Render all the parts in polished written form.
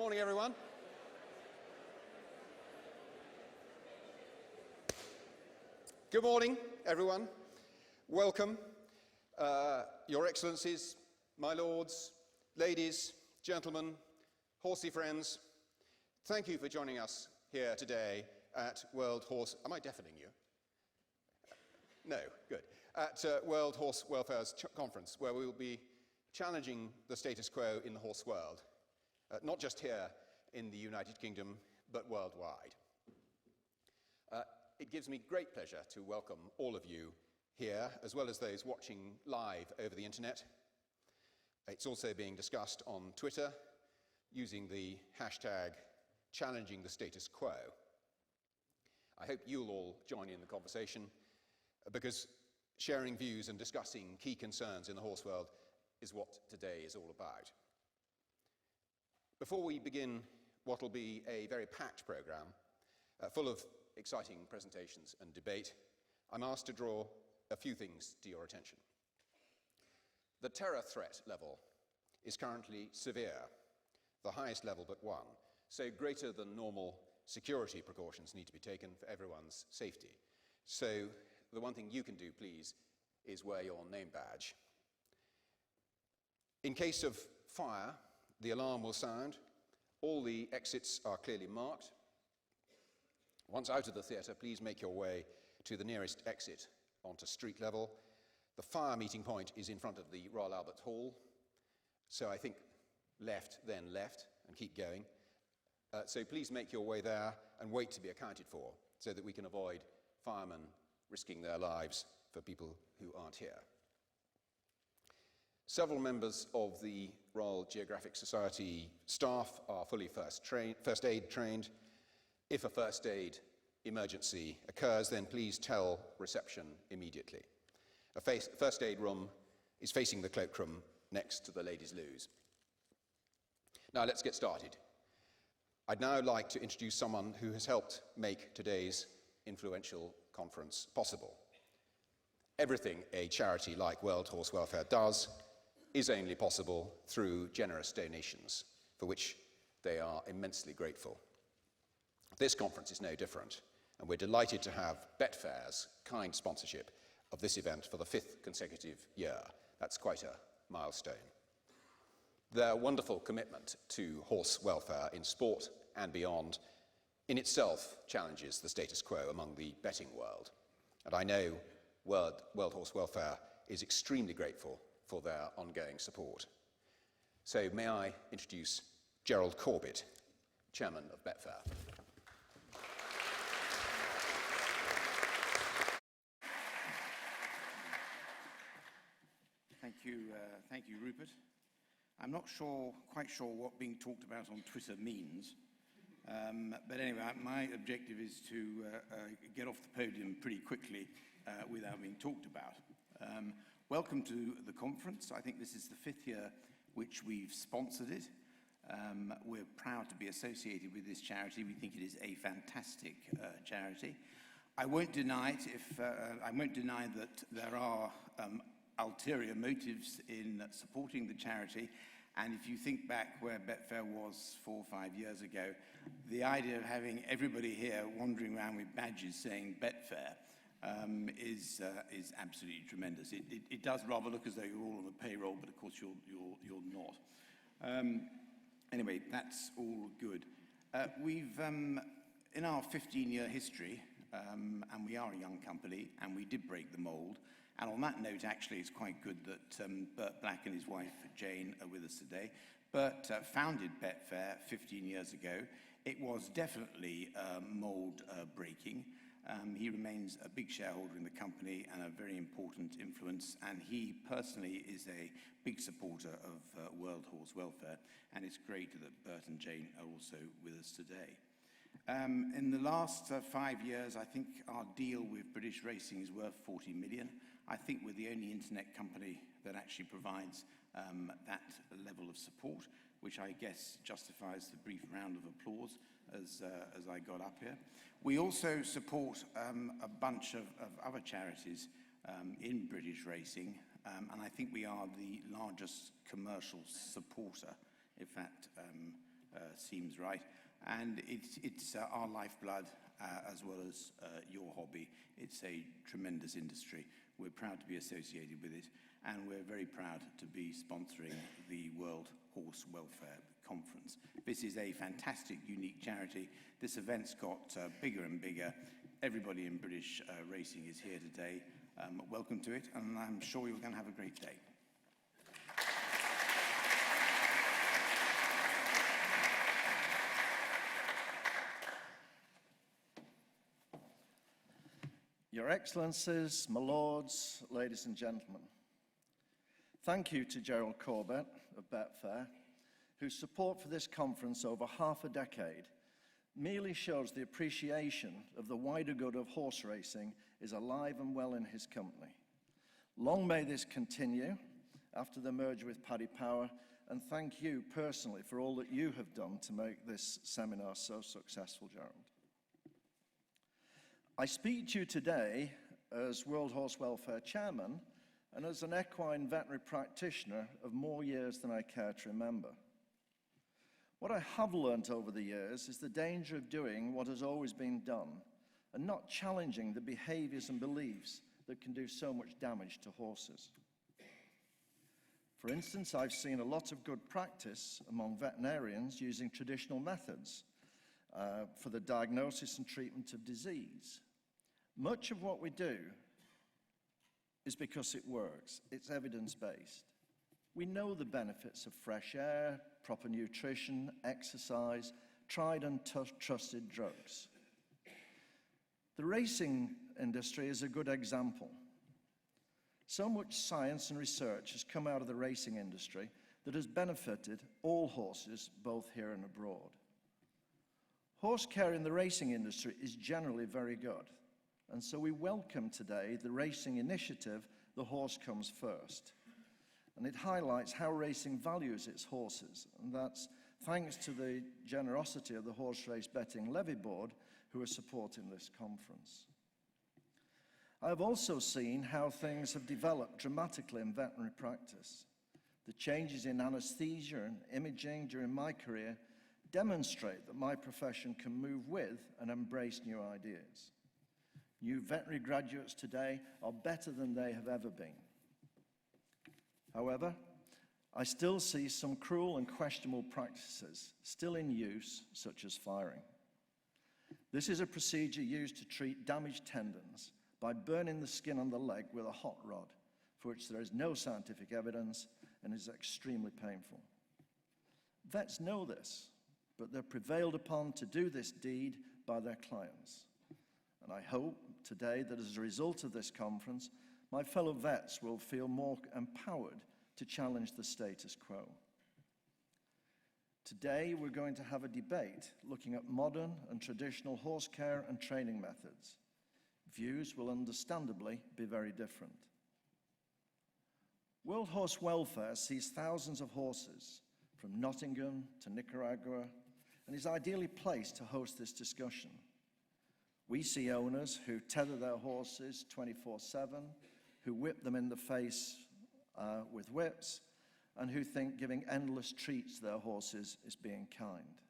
morning, everyone. Good morning, everyone. Welcome, Your Excellencies, my lords, ladies, gentlemen, horsey friends. Thank you for joining us here today at World Horse... Am I deafening you? No, good. At World Horse Welfare's Conference, where we will be challenging the status quo in the horse world, not just here in the United Kingdom, but worldwide. It gives me great pleasure to welcome all of you here, as well as those watching live over the internet. It's also being discussed on Twitter using the hashtag challenging the status quo. I hope you'll all join in the conversation because sharing views and discussing key concerns in the horse world is what today is all about. Before we begin what will be a very packed programme, full of exciting presentations and debate, I'm asked to draw a few things to your attention. The terror threat level is currently severe, the highest level but one, so greater than normal security precautions need to be taken for everyone's safety. So the one thing you can do, please, is wear your name badge. In case of fire, the alarm will sound. All the exits are clearly marked. Once out of the theatre, please make your way to the nearest exit onto street level. The fire meeting point is in front of the Royal Albert Hall. So I think left, then left, and keep going. So please make your way there and wait to be accounted for so that we can avoid firemen risking their lives for people who aren't here. Several members of the Royal Geographic Society staff are fully first aid trained. If a first aid emergency occurs, then please tell reception immediately. A first aid room is facing the cloakroom next to the ladies' loos. Now let's get started. I'd now like to introduce someone who has helped make today's influential conference possible. Everything a charity like World Horse Welfare does is only possible through generous donations, for which they are immensely grateful. This conference is no different, and we're delighted to have Betfair's kind sponsorship of this event for the 5th consecutive year. That's quite a milestone. Their wonderful commitment to horse welfare in sport and beyond in itself challenges the status quo among the betting world. And I know World Horse Welfare is extremely grateful for their ongoing support. So may I introduce Gerald Corbett, Chairman of Betfair. Thank you, Rupert. I'm not quite sure what being talked about on Twitter means, but anyway, my objective is to get off the podium pretty quickly without being talked about. Welcome to the conference. I think this is the 5th year which we've sponsored it. We're proud to be associated with this charity. We think it is a fantastic charity. I won't deny that there are ulterior motives in supporting the charity, and if you think back where Betfair was 4 or 5 years ago, the idea of having everybody here wandering around with badges saying Betfair is absolutely tremendous. It does rather look as though you're all on the payroll, but of course you're not. Anyway, that's all good. We've in our 15-year history, and we are a young company, and we did break the mold. And on that note, actually, it's quite good that Bert Black and his wife, Jane, are with us today. Bert founded Betfair 15 years ago. It was definitely mold breaking. He remains a big shareholder in the company and a very important influence. And he personally is a big supporter of World Horse Welfare. And it's great that Bert and Jane are also with us today. In the last 5 years, I think our deal with British Racing is worth 40 million. I think we're the only internet company that actually provides that level of support, which I guess justifies the brief round of applause as I got up here. We also support a bunch of other charities in British racing, and I think we are the largest commercial supporter, if that seems right. And it's our lifeblood as well as your hobby. It's a tremendous industry. We're proud to be associated with it, and we're very proud to be sponsoring the World Horse Welfare Conference. This is a fantastic, unique charity. This event's got bigger and bigger. Everybody in British racing is here today. Welcome to it, and I'm sure you're going to have a great day. Your Excellencies, my lords, ladies and gentlemen, thank you to Gerald Corbett of Betfair, whose support for this conference over half a decade merely shows the appreciation of the wider good of horse racing is alive and well in his company. Long may this continue after the merger with Paddy Power, and thank you personally for all that you have done to make this seminar so successful, Gerald. I speak to you today as World Horse Welfare Chairman and as an equine veterinary practitioner of more years than I care to remember. What I have learnt over the years is the danger of doing what has always been done and not challenging the behaviours and beliefs that can do so much damage to horses. For instance, I've seen a lot of good practice among veterinarians using traditional methods for the diagnosis and treatment of disease. Much of what we do is because it works. It's evidence-based. We know the benefits of fresh air, proper nutrition, exercise, tried and trusted drugs. The racing industry is a good example. So much science and research has come out of the racing industry that has benefited all horses, both here and abroad. Horse care in the racing industry is generally very good, and so we welcome today the racing initiative, The Horse Comes First. And it highlights how racing values its horses, and that's thanks to the generosity of the Horse Race Betting Levy Board, who are supporting this conference. I've also seen how things have developed dramatically in veterinary practice. The changes in anesthesia and imaging during my career demonstrate that my profession can move with and embrace new ideas. New veterinary graduates today are better than they have ever been. However, I still see some cruel and questionable practices still in use, such as firing. This is a procedure used to treat damaged tendons by burning the skin on the leg with a hot rod, for which there is no scientific evidence and is extremely painful. Vets know this, but they're prevailed upon to do this deed by their clients. And I hope today that as a result of this conference, my fellow vets will feel more empowered to challenge the status quo. Today, we're going to have a debate looking at modern and traditional horse care and training methods. Views will understandably be very different. World Horse Welfare sees thousands of horses from Nottingham to Nicaragua and is ideally placed to host this discussion. We see owners who tether their horses 24/7, who whip them in the face with whips, and who think giving endless treats to their horses is being kind.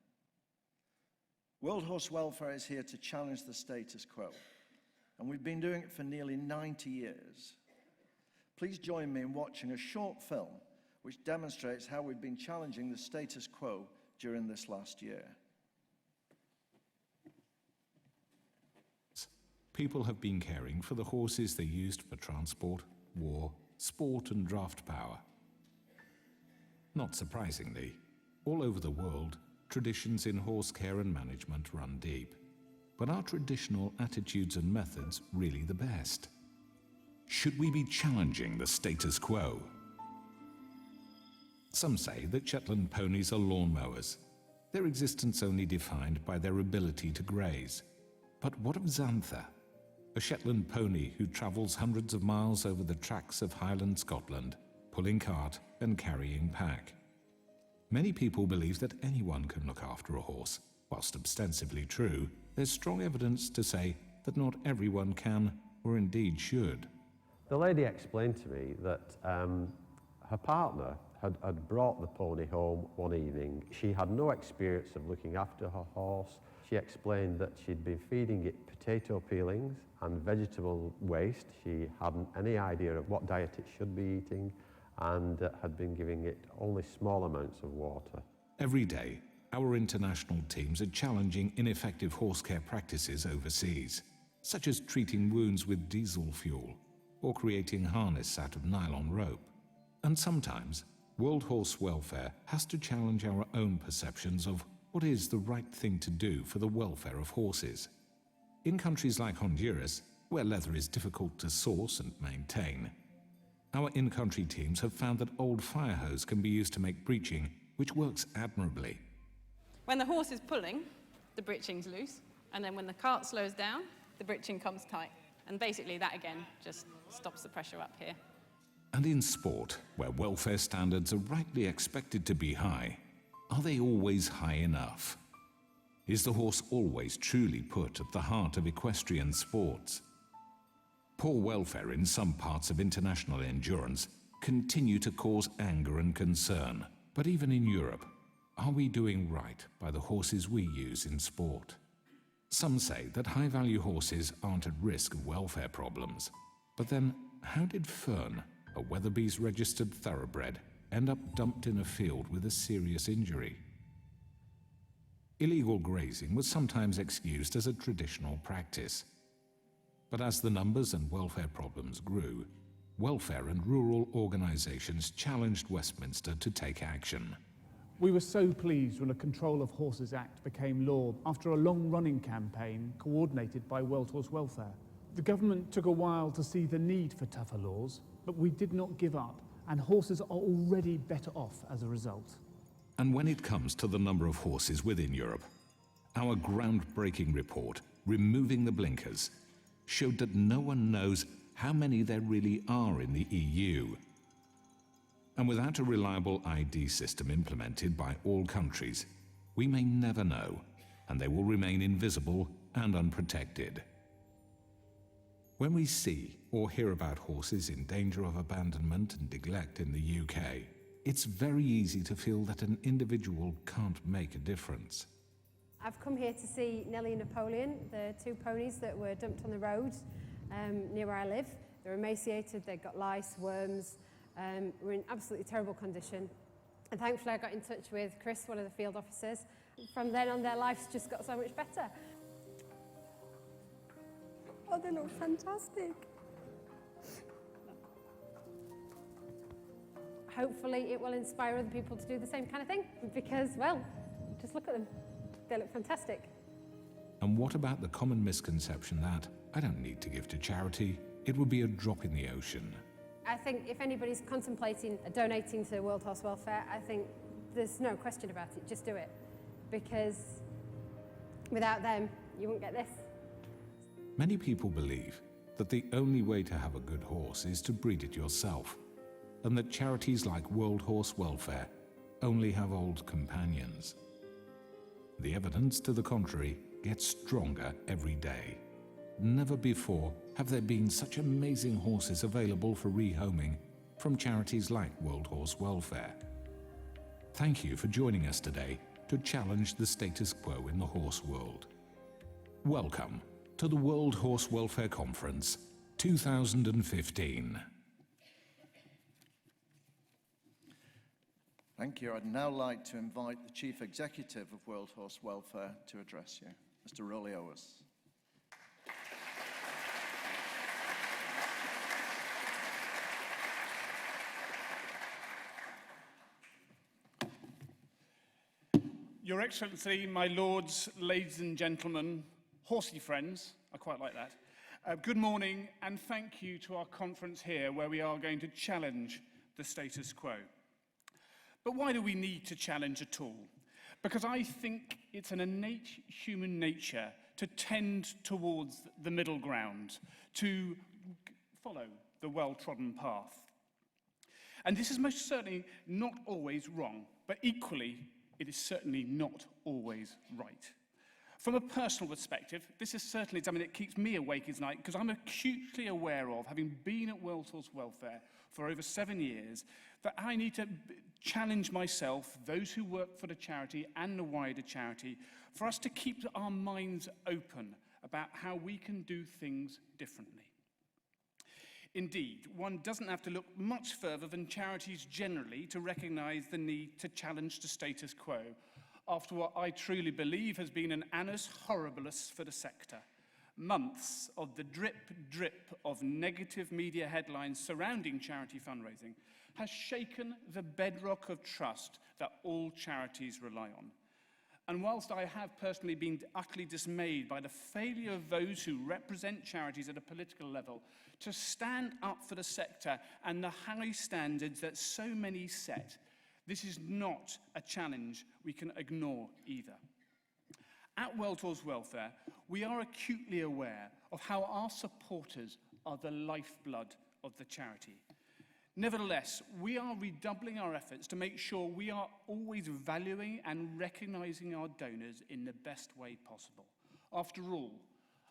World Horse Welfare is here to challenge the status quo, and we've been doing it for nearly 90 years. Please join me in watching a short film which demonstrates how we've been challenging the status quo during this last year. People have been caring for the horses they used for transport, war, sport and draft power. Not surprisingly, all over the world, traditions in horse care and management run deep. But are traditional attitudes and methods really the best? Should we be challenging the status quo? Some say that Shetland ponies are lawnmowers, their existence only defined by their ability to graze. But what of Xantha, a Shetland pony who travels hundreds of miles over the tracks of Highland Scotland, pulling cart and carrying pack? Many people believe that anyone can look after a horse. Whilst ostensibly true, there's strong evidence to say that not everyone can or indeed should. The lady explained to me that her partner had brought the pony home one evening. She had no experience of looking after her horse. She explained that she'd been feeding it potato peelings and vegetable waste. She hadn't any idea of what diet it should be eating and had been giving it only small amounts of water. Every day, our international teams are challenging ineffective horse care practices overseas, such as treating wounds with diesel fuel or creating harness out of nylon rope. And sometimes, World Horse Welfare has to challenge our own perceptions of what is the right thing to do for the welfare of horses. In countries like Honduras, where leather is difficult to source and maintain, our in-country teams have found that old fire hose can be used to make breeching, which works admirably. When the horse is pulling, the breeching's loose, and then when the cart slows down, the breeching comes tight. And basically that again just stops the pressure up here. And in sport, where welfare standards are rightly expected to be high, are they always high enough? Is the horse always truly put at the heart of equestrian sports? Poor welfare in some parts of international endurance continue to cause anger and concern. But even in Europe, are we doing right by the horses we use in sport? Some say that high-value horses aren't at risk of welfare problems. But then, how did Fern, a Weatherby's registered thoroughbred, end up dumped in a field with a serious injury? Illegal grazing was sometimes excused as a traditional practice. But as the numbers and welfare problems grew, welfare and rural organisations challenged Westminster to take action. We were so pleased when a Control of Horses Act became law after a long-running campaign coordinated by World Horse Welfare. The government took a while to see the need for tougher laws, but we did not give up, and horses are already better off as a result. And when it comes to the number of horses within Europe, our groundbreaking report, Removing the Blinkers, showed that no one knows how many there really are in the EU. And without a reliable ID system implemented by all countries, we may never know, and they will remain invisible and unprotected. When we see or hear about horses in danger of abandonment and neglect in the UK, it's very easy to feel that an individual can't make a difference. I've come here to see Nellie and Napoleon, the two ponies that were dumped on the road near where I live. They're emaciated, they've got lice, worms, were in absolutely terrible condition. And thankfully I got in touch with Chris, one of the field officers. From then on, their life's just got so much better. Oh, they look fantastic. Hopefully it will inspire other people to do the same kind of thing because, well, just look at them. They look fantastic. And what about the common misconception that I don't need to give to charity, it would be a drop in the ocean? I think if anybody's contemplating donating to World Horse Welfare, I think there's no question about it, just do it. Because without them, you won't get this. Many people believe that the only way to have a good horse is to breed it yourself, and that charities like World Horse Welfare only have old companions. The evidence to the contrary gets stronger every day. Never before have there been such amazing horses available for rehoming from charities like World Horse Welfare. Thank you for joining us today to challenge the status quo in the horse world. Welcome to the World Horse Welfare Conference 2015. Thank you. I'd now like to invite the Chief Executive of World Horse Welfare to address you, Mr. Rolly Owers. Your Excellency, my lords, ladies and gentlemen, horsey friends, I quite like that. Good morning and thank you to our conference here where we are going to challenge the status quo. But why do we need to challenge at all? Because I think it's an innate human nature to tend towards the middle ground, to follow the well-trodden path. And this is most certainly not always wrong, but equally it is certainly not always right. From a personal perspective, this is certainly something that keeps me awake at night because I'm acutely aware of, having been at World Horse Welfare for over 7 years that I need to challenge myself, those who work for the charity and the wider charity, for us to keep our minds open about how we can do things differently. Indeed, one doesn't have to look much further than charities generally to recognise the need to challenge the status quo after what I truly believe has been an annus horribilis for the sector. Months of the drip of negative media headlines surrounding charity fundraising has shaken the bedrock of trust that all charities rely on. And whilst I have personally been utterly dismayed by the failure of those who represent charities at a political level to stand up for the sector and the high standards that so many set, this is not a challenge we can ignore either. At Welltors Welfare, we are acutely aware of how our supporters are the lifeblood of the charity. Nevertheless, we are redoubling our efforts to make sure we are always valuing and recognising our donors in the best way possible. After all,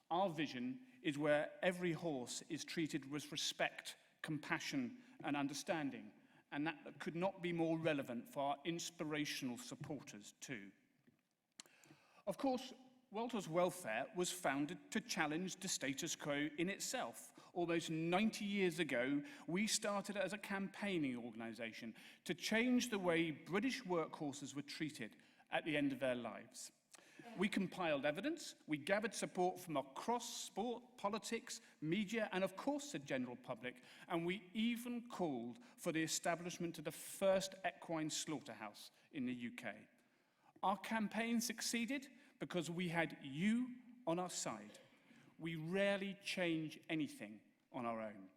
our vision is where every horse is treated with respect, compassion and understanding, and that could not be more relevant for our inspirational supporters too. Of course, Welltors Welfare was founded to challenge the status quo in itself. Almost 90 years ago, we started as a campaigning organisation to change the way British workhorses were treated at the end of their lives. We compiled evidence, we gathered support from across sport, politics, media, and of course the general public, and we even called for the establishment of the first equine slaughterhouse in the UK. Our campaign succeeded because we had you on our side. We rarely change anything on our own.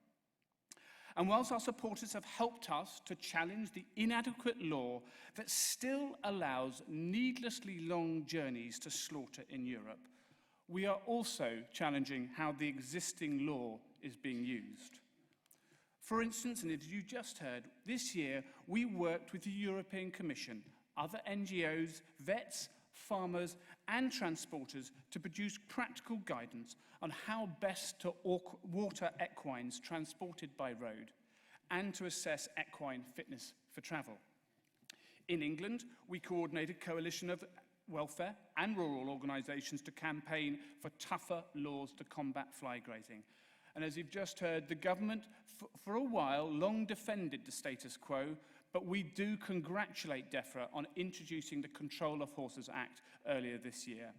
And whilst our supporters have helped us to challenge the inadequate law that still allows needlessly long journeys to slaughter in Europe, we are also challenging how the existing law is being used. For instance, and as you just heard, this year we worked with the European Commission, other NGOs, vets, farmers and transporters to produce practical guidance on how best to water equines transported by road and to assess equine fitness for travel. In England, we coordinated a coalition of welfare and rural organisations to campaign for tougher laws to combat fly grazing. And as you've just heard, the government, for a while, long defended the status quo, but we do congratulate DEFRA on introducing the Control of Horses Act earlier this year.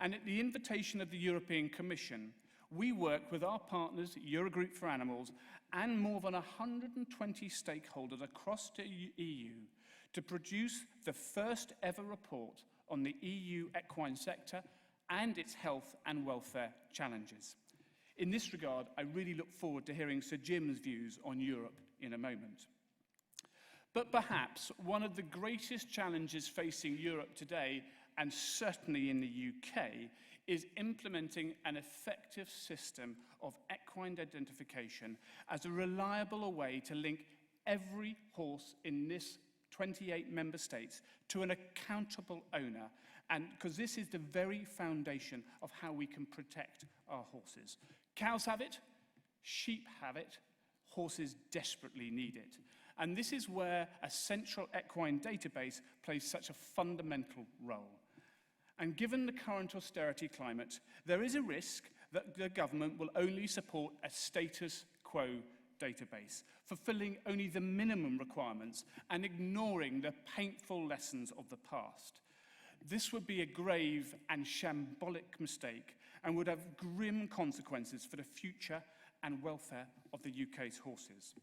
And at the invitation of the European Commission, we work with our partners, Eurogroup for Animals, and more than 120 stakeholders across the EU to produce the first ever report on the EU equine sector and its health and welfare challenges. In this regard, I really look forward to hearing Sir Jim's views on Europe in a moment. But perhaps one of the greatest challenges facing Europe today, and certainly in the UK, is implementing an effective system of equine identification as a reliable way to link every horse in this 28 member states to an accountable owner, and because this is the very foundation of how we can protect our horses. Cows have it, sheep have it, horses desperately need it. And this is where a central equine database plays such a fundamental role. And given the current austerity climate, there is a risk that the government will only support a status quo database, fulfilling only the minimum requirements and ignoring the painful lessons of the past. This would be a grave and shambolic mistake and would have grim consequences for the future and welfare of the UK's horses.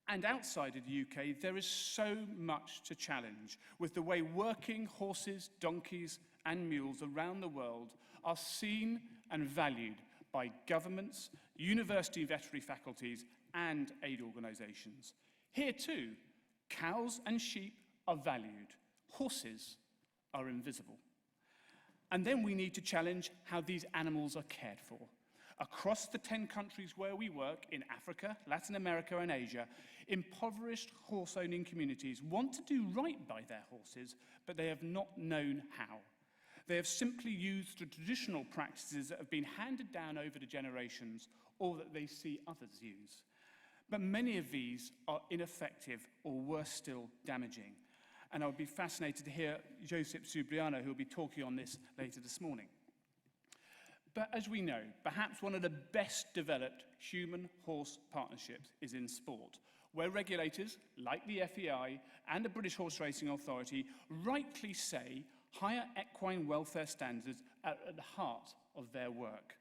And outside of the UK, there is so much to challenge with the way working horses, donkeys, and mules around the world are seen and valued by governments, university veterinary faculties, and aid organisations. Here too, cows and sheep are valued, horses are invisible. And then we need to challenge how these animals are cared for. Across the 10 countries where we work, in Africa, Latin America, and Asia, impoverished horse-owning communities want to do right by their horses, but they have not known how. They have simply used the traditional practices that have been handed down over the generations or that they see others use. But many of these are ineffective or worse still, damaging. And I would be fascinated to hear Josep Zubriano, who will be talking on this later this morning. But as we know, perhaps one of the best developed human-horse partnerships is in sport, where regulators like the FEI and the British Horse Racing Authority rightly say higher equine welfare standards are at the heart of their work.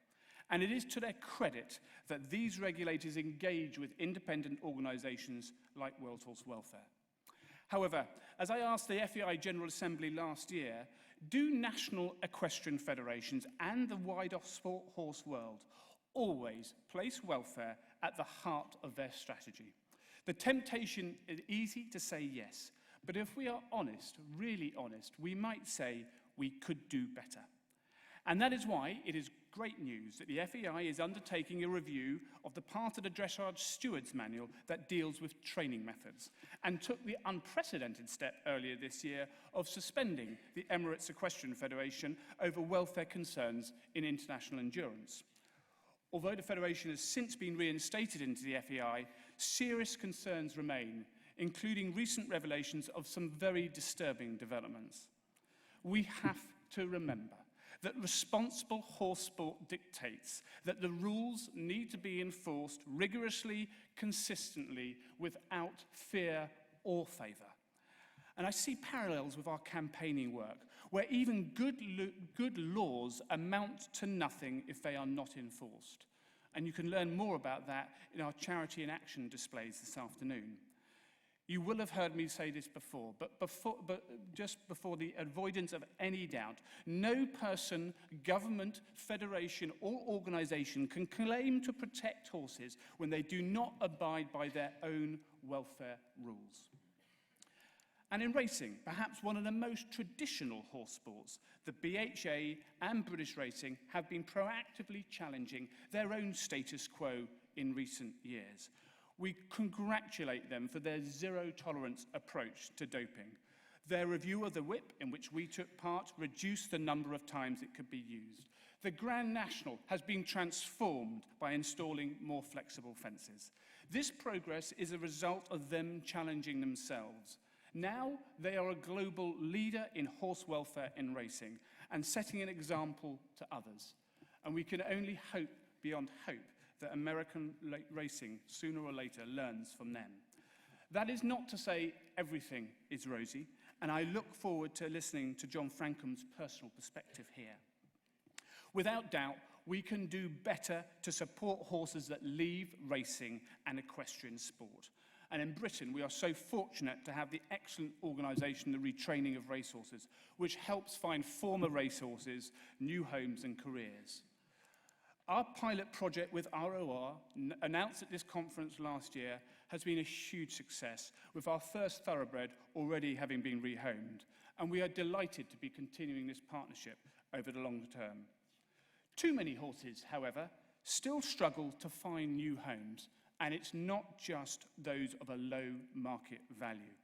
And it is to their credit that these regulators engage with independent organisations like World Horse Welfare. However, as I asked the FEI General Assembly last year, do national equestrian federations and the wider sport horse world always place welfare at the heart of their strategy? The temptation is easy to say yes, but if we are honest, really honest, we might say we could do better. And that is why it is great news that the FEI is undertaking a review of the part of the Dressage Stewards Manual that deals with training methods, and took the unprecedented step earlier this year of suspending the Emirates Equestrian Federation over welfare concerns in international endurance. Although the Federation has since been reinstated into the FEI, serious concerns remain, including recent revelations of some very disturbing developments. We have to remember that responsible horse sport dictates that the rules need to be enforced rigorously, consistently, without fear or favour. And I see parallels with our campaigning work, where even good laws amount to nothing if they are not enforced. And you can learn more about that in our Charity in Action displays this afternoon. You will have heard me say this before, but just before the avoidance of any doubt, no person, government, federation, or organisation can claim to protect horses when they do not abide by their own welfare rules. And in racing, perhaps one of the most traditional horse sports, the BHA and British Racing have been proactively challenging their own status quo in recent years. We congratulate them for their zero-tolerance approach to doping. Their review of the whip, in which we took part, reduced the number of times it could be used. The Grand National has been transformed by installing more flexible fences. This progress is a result of them challenging themselves. Now they are a global leader in horse welfare in racing and setting an example to others. And we can only hope beyond hope that American racing sooner or later learns from them. That is not to say everything is rosy, and I look forward to listening to John Francome's personal perspective here. Without doubt, we can do better to support horses that leave racing and equestrian sport. And in Britain, we are so fortunate to have the excellent organisation, the Retraining of Racehorses, which helps find former racehorses new homes and careers. Our pilot project with ROR, announced at this conference last year, has been a huge success, with our first thoroughbred already having been rehomed. And we are delighted to be continuing this partnership over the longer term. Too many horses, however, still struggle to find new homes, and it's not just those of a low market value.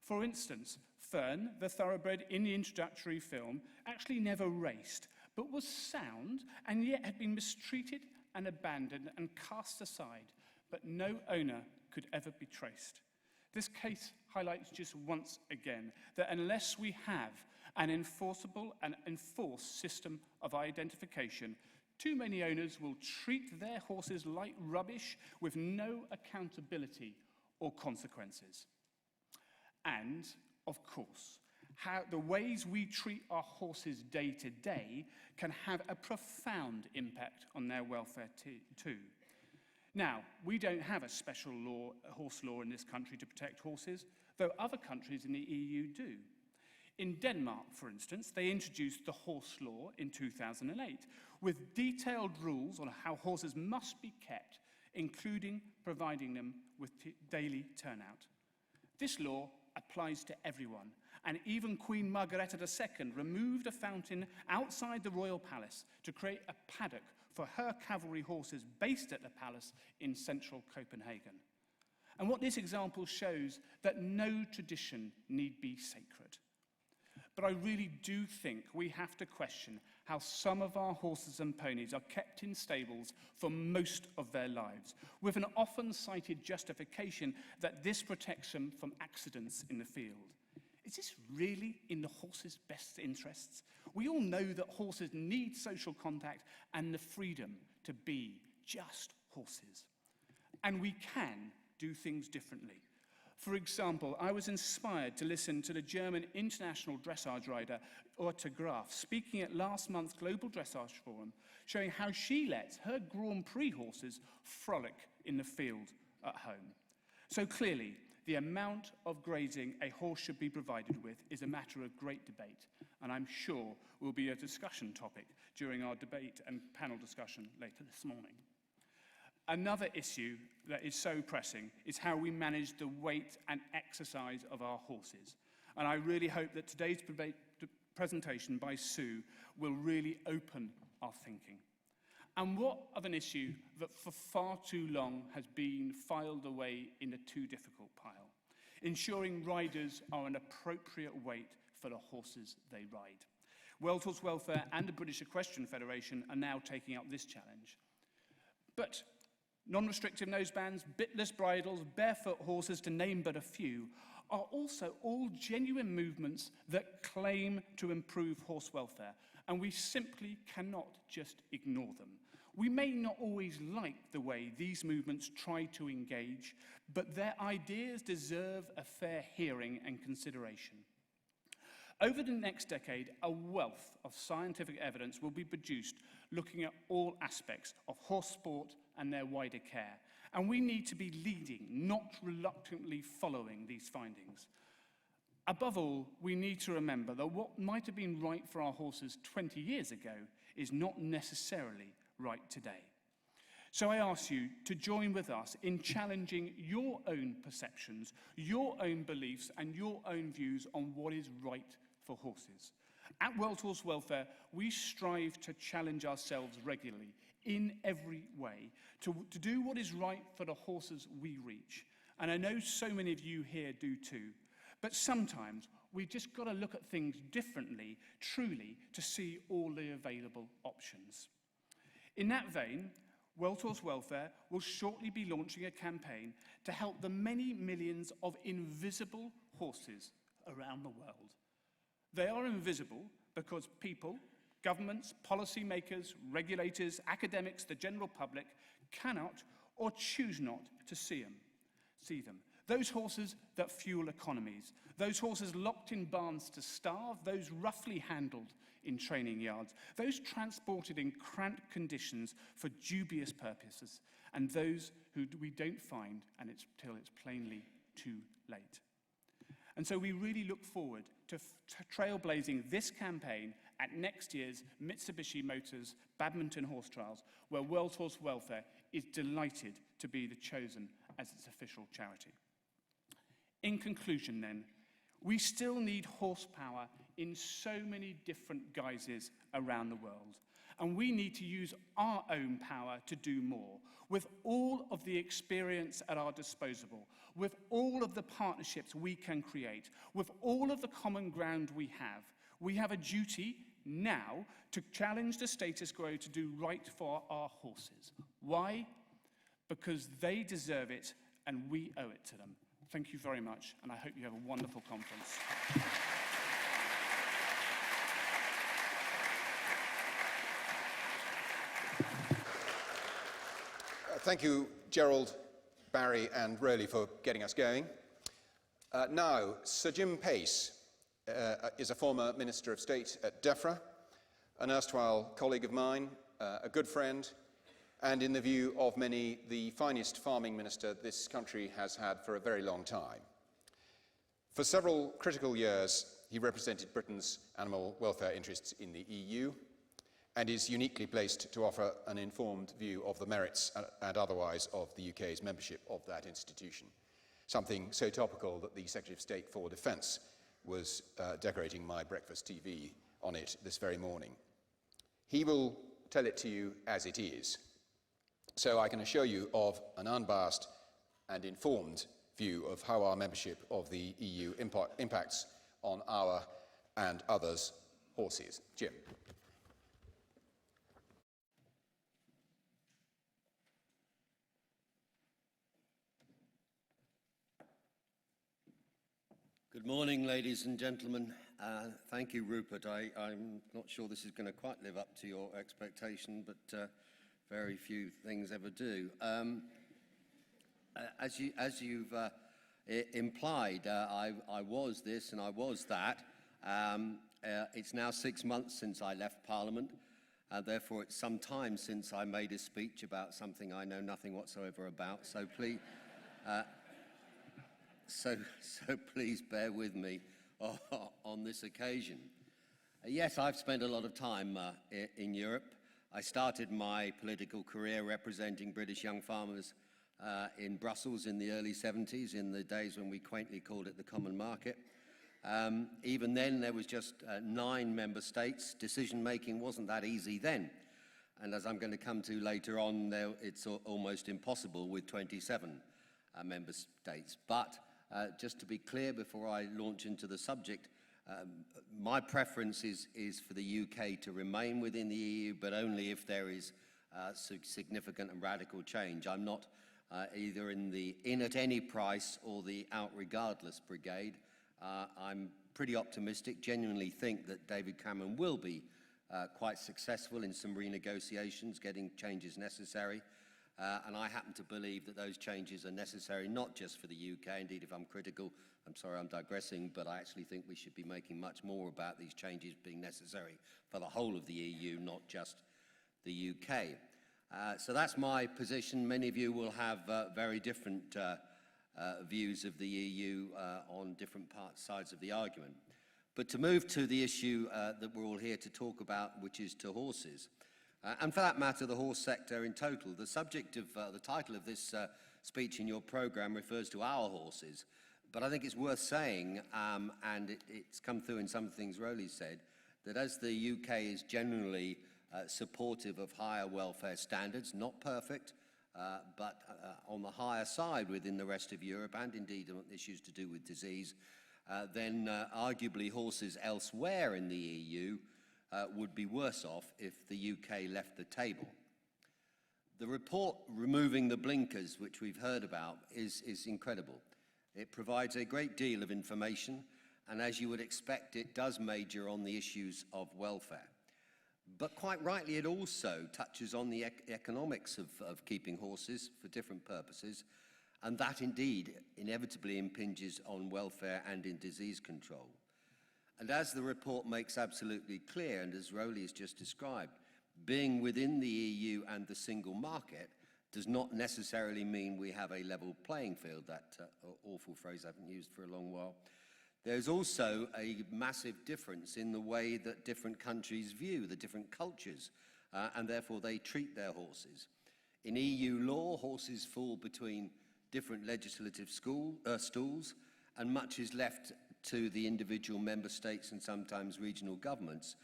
For instance, Fern, the thoroughbred in the introductory film, actually never raced, but was sound and yet had been mistreated and abandoned and cast aside, but no owner could ever be traced. This case highlights just once again that unless we have an enforceable and enforced system of identification, too many owners will treat their horses like rubbish with no accountability or consequences. And, of course, how the ways we treat our horses day to day can have a profound impact on their welfare too. Now, we don't have a special law, horse law in this country to protect horses, though other countries in the EU do. In Denmark, for instance, they introduced the horse law in 2008, with detailed rules on how horses must be kept, including providing them with daily turnout. This law applies to everyone, and even Queen Margrethe II removed a fountain outside the royal palace to create a paddock for her cavalry horses based at the palace in central Copenhagen. And what this example shows, that no tradition need be sacred. But I really do think we have to question how some of our horses and ponies are kept in stables for most of their lives, with an often cited justification that this protects them from accidents in the field. Is this really in the horse's best interests? We all know that horses need social contact and the freedom to be just horses. And we can do things differently. For example, I was inspired to listen to the German international dressage rider Uta Graf speaking at last month's Global Dressage Forum, showing how she lets her Grand Prix horses frolic in the field at home. So clearly, the amount of grazing a horse should be provided with is a matter of great debate, and I'm sure will be a discussion topic during our debate and panel discussion later this morning. Another issue that is so pressing is how we manage the weight and exercise of our horses. And I really hope that today's presentation by Sue will really open our thinking. And what of an issue that for far too long has been filed away in a too difficult pile? Ensuring riders are an appropriate weight for the horses they ride. World Horse Welfare and the British Equestrian Federation are now taking up this challenge. But non-restrictive nosebands, bitless bridles, barefoot horses, to name but a few, are also all genuine movements that claim to improve horse welfare, and we simply cannot just ignore them. We may not always like the way these movements try to engage, but their ideas deserve a fair hearing and consideration. Over the next decade, a wealth of scientific evidence will be produced looking at all aspects of horse sport and their wider care. And we need to be leading, not reluctantly following these findings. Above all, we need to remember that what might have been right for our horses 20 years ago is not necessarily right today. So I ask you to join with us in challenging your own perceptions, your own beliefs, and your own views on what is right for horses. At World Horse Welfare, we strive to challenge ourselves regularly in every way to do what is right for the horses we reach. And I know so many of you here do too. But sometimes we've just got to look at things differently, truly, to see all the available options. In that vein, World Horse Welfare will shortly be launching a campaign to help the many millions of invisible horses around the world. They are invisible because people, governments, policymakers, regulators, academics, the general public cannot or choose not to see them. Those horses that fuel economies, those horses locked in barns to starve, those roughly handled in training yards, those transported in cramped conditions for dubious purposes, and those who we don't find till it's plainly too late. And so we really look forward to trailblazing this campaign at next year's Mitsubishi Motors Badminton Horse Trials, where World Horse Welfare is delighted to be the chosen as its official charity. In conclusion then, we still need horsepower in so many different guises around the world, and we need to use our own power to do more, with all of the experience at our disposal, with all of the partnerships we can create, with all of the common ground we have a duty now to challenge the status quo to do right for our horses. Why? Because they deserve it and we owe it to them. Thank you very much, and I hope you have a wonderful conference. Thank you, Gerald, Barry, and Rowley for getting us going. Now, Sir Jim Pace is a former Minister of State at DEFRA, an erstwhile colleague of mine, a good friend, and in the view of many, the finest farming minister this country has had for a very long time. For several critical years, he represented Britain's animal welfare interests in the EU and is uniquely placed to offer an informed view of the merits and otherwise of the UK's membership of that institution, something so topical that the Secretary of State for Defence was decorating my breakfast TV on it this very morning. He will tell it to you as it is, so I can assure you of an unbiased and informed view of how our membership of the EU impacts on our and others' horses. Jim. Good morning, ladies and gentlemen. Thank you, Rupert. I'm not sure this is going to quite live up to your expectation, but very few things ever do. As you've implied, I was this and I was that. It's now 6 months since I left Parliament, therefore it's some time since I made a speech about something I know nothing whatsoever about. So please, so please bear with me on this occasion. Yes, I've spent a lot of time in Europe. I started my political career representing British young farmers in Brussels in the early 70s, in the days when we quaintly called it the Common Market. Even then, there was just 9 member states. Decision-making wasn't that easy then. And as I'm going to come to later on, it's almost impossible with 27 member states. But just to be clear before I launch into the subject, my preference is for the UK to remain within the EU, but only if there is significant and radical change. I'm not either in the in at any price or the out regardless brigade. I'm pretty optimistic, genuinely think that David Cameron will be quite successful in some renegotiations, getting changes necessary. And I happen to believe that those changes are necessary not just for the UK. Indeed, if I'm critical, I'm sorry I'm digressing, but I actually think we should be making much more about these changes being necessary for the whole of the EU, not just the UK. So that's my position. Many of you will have very different views of the EU on different sides of the argument. But to move to the issue that we're all here to talk about, which is to horses, and for that matter, the horse sector in total. The subject of the title of this speech in your programme refers to our horses, but I think it's worth saying, and it's come through in some things Rowley said, that as the UK is generally supportive of higher welfare standards, not perfect, but on the higher side within the rest of Europe, and indeed on issues to do with disease, then arguably horses elsewhere in the EU would be worse off if the UK left the table. The report Removing the Blinkers, which we've heard about, is incredible. It provides a great deal of information, and as you would expect, it does major on the issues of welfare. But quite rightly, it also touches on the economics of keeping horses for different purposes, and that indeed inevitably impinges on welfare and in disease control. And as the report makes absolutely clear, and as Rowley has just described, being within the EU and the single market does not necessarily mean we have a level playing field, that awful phrase I haven't used for a long while. There's also a massive difference in the way that different countries view the different cultures, and therefore they treat their horses. In EU law, horses fall between different legislative stools, and much is left to the individual member states and sometimes regional governments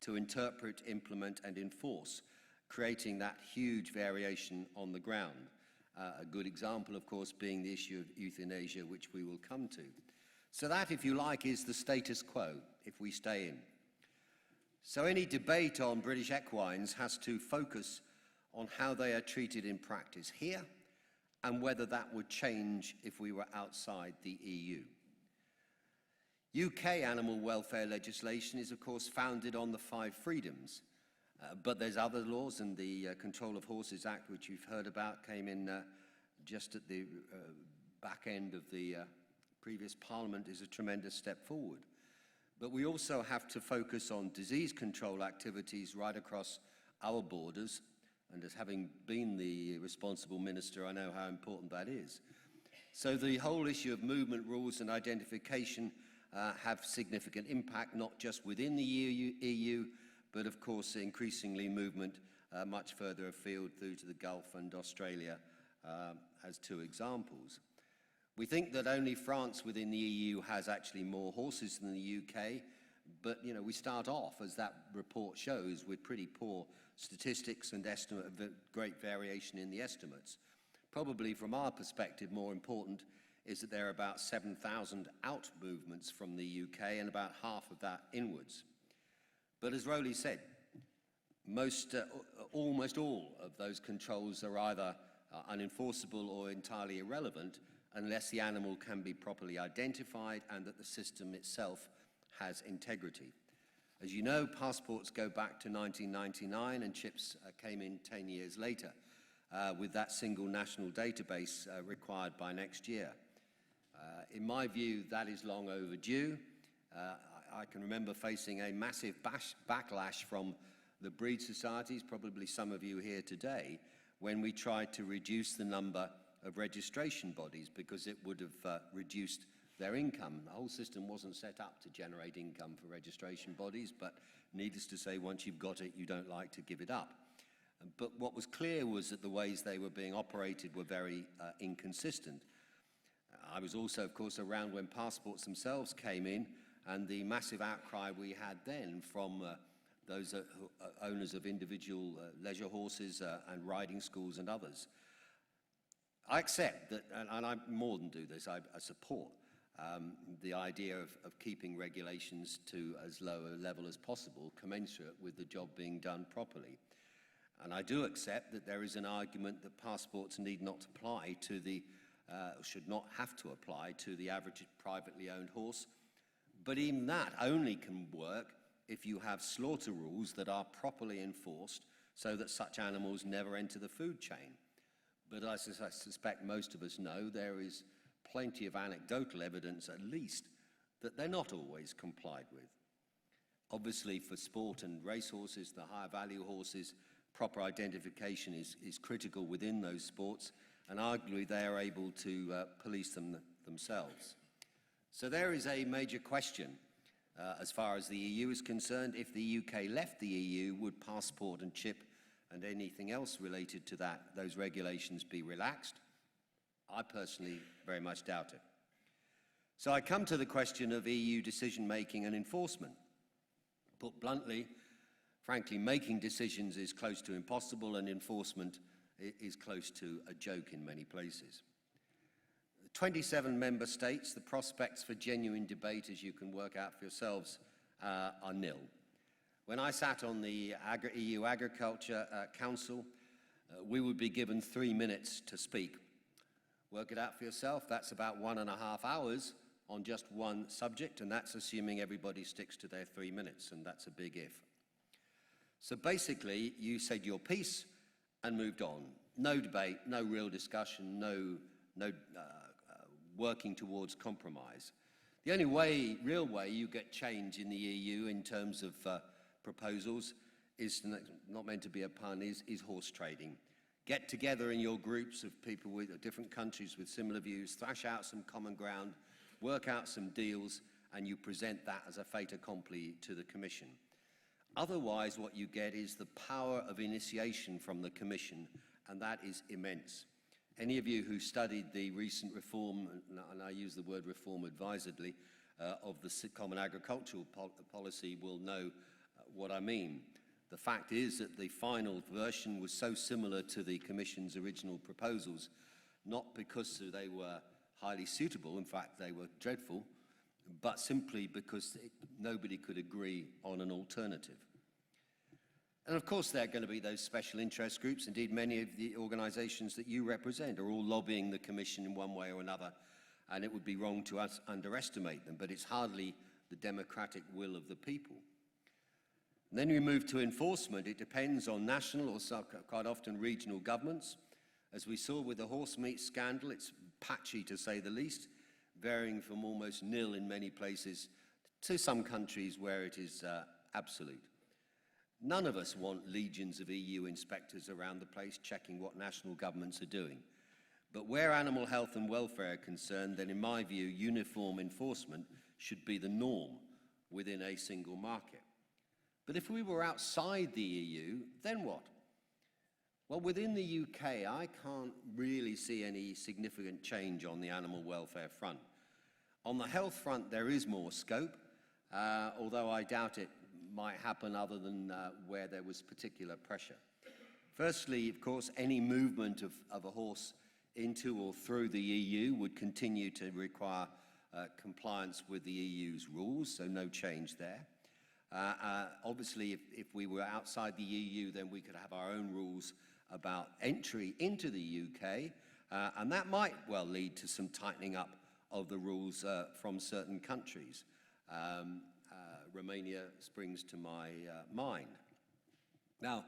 to interpret, implement and enforce, creating that huge variation on the ground. A good example, of course, being the issue of euthanasia, which we will come to. So that, if you like, is the status quo, if we stay in. So any debate on British equines has to focus on how they are treated in practice here and whether that would change if we were outside the EU. UK animal welfare legislation is, of course, founded on the 5 freedoms, but there's other laws, and the Control of Horses Act, which you've heard about, came in just at the back end of the previous Parliament, is a tremendous step forward. But we also have to focus on disease control activities right across our borders, and as having been the responsible minister, I know how important that is. So the whole issue of movement rules and identification have significant impact, not just within the EU, but of course increasingly movement much further afield through to the Gulf and Australia as 2 examples. We think that only France within the EU has actually more horses than the UK, but we start off, as that report shows, with pretty poor statistics and estimate of great variation in the estimates. Probably from our perspective, more important is that there are about 7,000 out movements from the UK and about half of that inwards. But as Rowley said, almost all of those controls are either unenforceable or entirely irrelevant, unless the animal can be properly identified and that the system itself has integrity. As you know, passports go back to 1999 and chips came in 10 years later with that single national database required by next year. In my view, that is long overdue. I can remember facing a massive backlash from the breed societies, probably some of you here today, when we tried to reduce the number of registration bodies because it would have reduced their income. The whole system wasn't set up to generate income for registration bodies, but needless to say, once you've got it, you don't like to give it up. But what was clear was that the ways they were being operated were very inconsistent. I was also, of course, around when passports themselves came in, and the massive outcry we had then from those owners of individual leisure horses and riding schools and others. I accept that, and I more than do this, I support the idea of keeping regulations to as low a level as possible, commensurate with the job being done properly. And I do accept that there is an argument that passports need not apply to the, should not have to apply to the average privately owned horse. But even that only can work if you have slaughter rules that are properly enforced so that such animals never enter the food chain. But as I suspect most of us know, there is plenty of anecdotal evidence, at least, that they're not always complied with. Obviously, for sport and racehorses, the higher value horses, proper identification is critical within those sports, and arguably they are able to police them themselves. So there is a major question as far as the EU is concerned. If the UK left the EU, would passport and chip and anything else related to that, those regulations, be relaxed? I personally very much doubt it. So I come to the question of EU decision-making and enforcement. Put bluntly, frankly, making decisions is close to impossible, and enforcement is close to a joke in many places. 27 member states, the prospects for genuine debate, as you can work out for yourselves, are nil. When I sat on the EU Agriculture Council, we would be given 3 minutes to speak. Work it out for yourself, that's about 1.5 hours on just one subject, and that's assuming everybody sticks to their 3 minutes, and that's a big if. So basically, you said your piece and moved on. No debate, no real discussion, no working towards compromise. The only real way you get change in the EU in terms of proposals is, not meant to be a pun, is horse trading. Get together in your groups of people with different countries with similar views, thrash out some common ground, work out some deals, and you present that as a fait accompli to the Commission. Otherwise, what you get is the power of initiation from the Commission, and that is immense. Any of you who studied the recent reform, and I use the word reform advisedly, of the Common Agricultural Policy will know what I mean. The fact is that the final version was so similar to the Commission's original proposals, not because they were highly suitable, in fact they were dreadful, but simply because nobody could agree on an alternative. And of course there are going to be those special interest groups. Indeed, many of the organisations that you represent are all lobbying the Commission in one way or another, and it would be wrong to underestimate them, but it's hardly the democratic will of the people. And then we move to enforcement. It depends on national or quite often regional governments. As we saw with the horse meat scandal, it's patchy to say the least, varying from almost nil in many places to some countries where it is absolute. None of us want legions of EU inspectors around the place checking what national governments are doing. But where animal health and welfare are concerned, then in my view, uniform enforcement should be the norm within a single market. But if we were outside the EU, then what? Well, within the UK, I can't really see any significant change on the animal welfare front. On the health front, there is more scope, although I doubt it might happen other than where there was particular pressure. Firstly, of course, any movement of a horse into or through the EU would continue to require compliance with the EU's rules, so no change there. Obviously, if we were outside the EU, then we could have our own rules about entry into the UK, And that might well lead to some tightening up of the rules from certain countries. Romania springs to my mind. Now,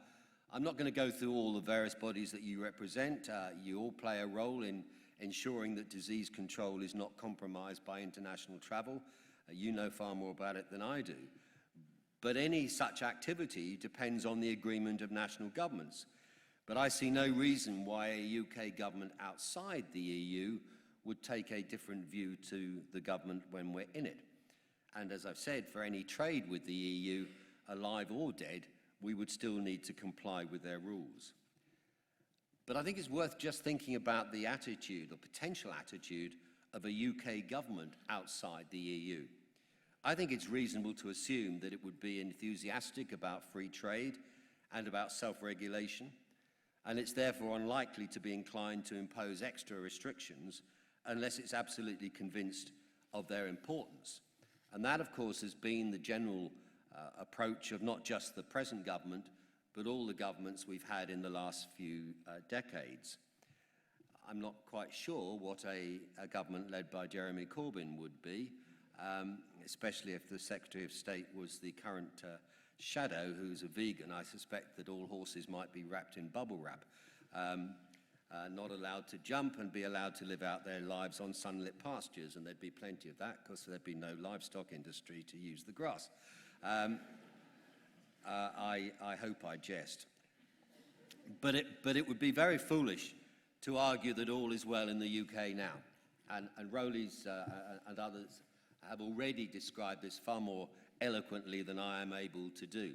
I'm not going to go through all the various bodies that you represent. You all play a role in ensuring that disease control is not compromised by international travel. You know far more about it than I do. But any such activity depends on the agreement of national governments. But I see no reason why a UK government outside the EU would take a different view to the government when we're in it. And as I've said, for any trade with the EU, alive or dead, we would still need to comply with their rules. But I think it's worth just thinking about the attitude or potential attitude of a UK government outside the EU. I think it's reasonable to assume that it would be enthusiastic about free trade and about self-regulation, and it's therefore unlikely to be inclined to impose extra restrictions unless it's absolutely convinced of their importance. And that, of course, has been the general approach of not just the present government, but all the governments we've had in the last few decades. I'm not quite sure what a government led by Jeremy Corbyn would be, especially if the Secretary of State was the current shadow, who's a vegan. I suspect that all horses might be wrapped in bubble wrap, not allowed to jump and be allowed to live out their lives on sunlit pastures, and there'd be plenty of that because there'd be no livestock industry to use the grass. I hope I jest. But it would be very foolish to argue that all is well in the UK now. And Rowley's and others have already described this far more eloquently than I am able to do.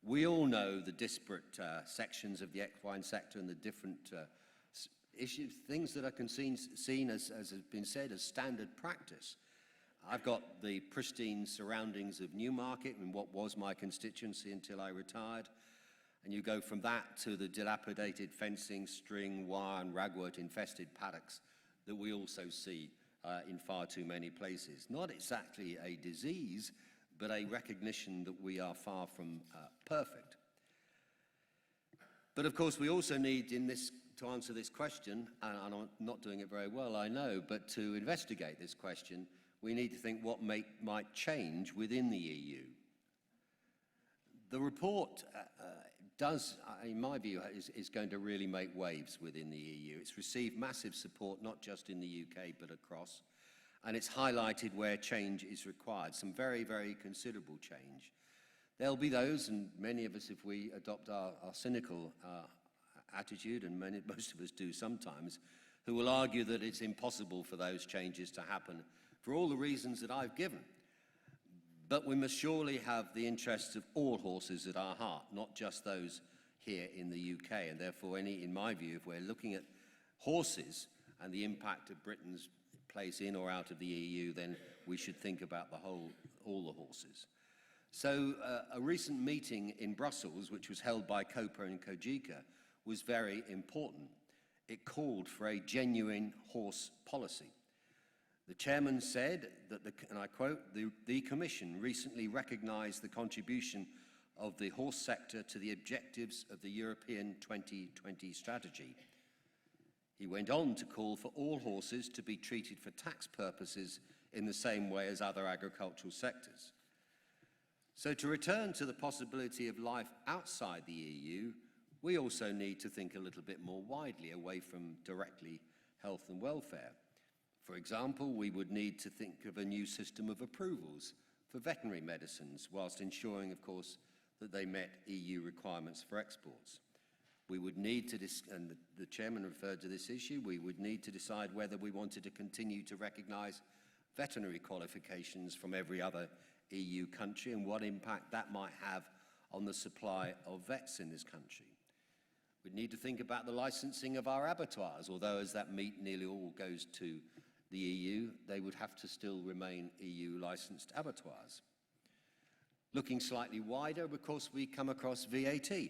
We all know the disparate sections of the equine sector and the different issues, things that are seen as has been said, as standard practice. I've got the pristine surroundings of Newmarket and what was my constituency until I retired. And you go from that to the dilapidated fencing, string, wire and ragwort infested paddocks that we also see in far too many places. Not exactly a disease, but a recognition that we are far from perfect. But of course we also need to answer this question, and I'm not doing it very well, I know, but to investigate this question, we need to think what might change within the EU. The report does, in my view, is going to really make waves within the EU. It's received massive support, not just in the UK, but across. And it's highlighted where change is required, some very, very considerable change. There'll be those, and many of us, if we adopt our cynical attitude, and most of us do sometimes, who will argue that it's impossible for those changes to happen for all the reasons that I've given. But we must surely have the interests of all horses at our heart, not just those here in the UK. And therefore, in my view, if we're looking at horses and the impact of Britain's place in or out of the EU, then we should think about all the horses. So a recent meeting in Brussels, which was held by COPA and COGECA, was very important. It called for a genuine horse policy. The chairman said that, and I quote, the Commission recently recognised the contribution of the horse sector to the objectives of the European 2020 strategy. He went on to call for all horses to be treated for tax purposes in the same way as other agricultural sectors. So to return to the possibility of life outside the EU, we also need to think a little bit more widely away from directly health and welfare. For example, we would need to think of a new system of approvals for veterinary medicines, whilst ensuring, of course, that they met EU requirements for exports. We would need to, and the chairman referred to this issue, we would need to decide whether we wanted to continue to recognise veterinary qualifications from every other EU country and what impact that might have on the supply of vets in this country. We'd need to think about the licensing of our abattoirs, although as that meat nearly all goes to the EU, they would have to still remain EU-licensed abattoirs. Looking slightly wider, of course, we come across VAT. It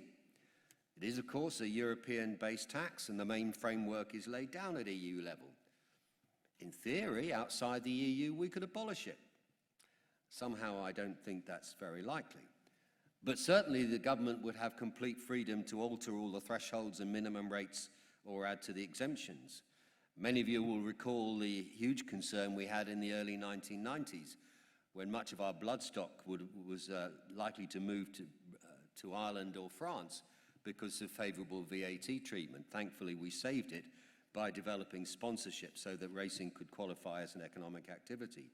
is, of course, a European-based tax, and the main framework is laid down at EU level. In theory, outside the EU, we could abolish it. Somehow, I don't think that's very likely. But certainly, the government would have complete freedom to alter all the thresholds and minimum rates or add to the exemptions. Many of you will recall the huge concern we had in the early 1990s when much of our bloodstock was likely to move to Ireland or France because of favourable VAT treatment. Thankfully, we saved it by developing sponsorship so that racing could qualify as an economic activity.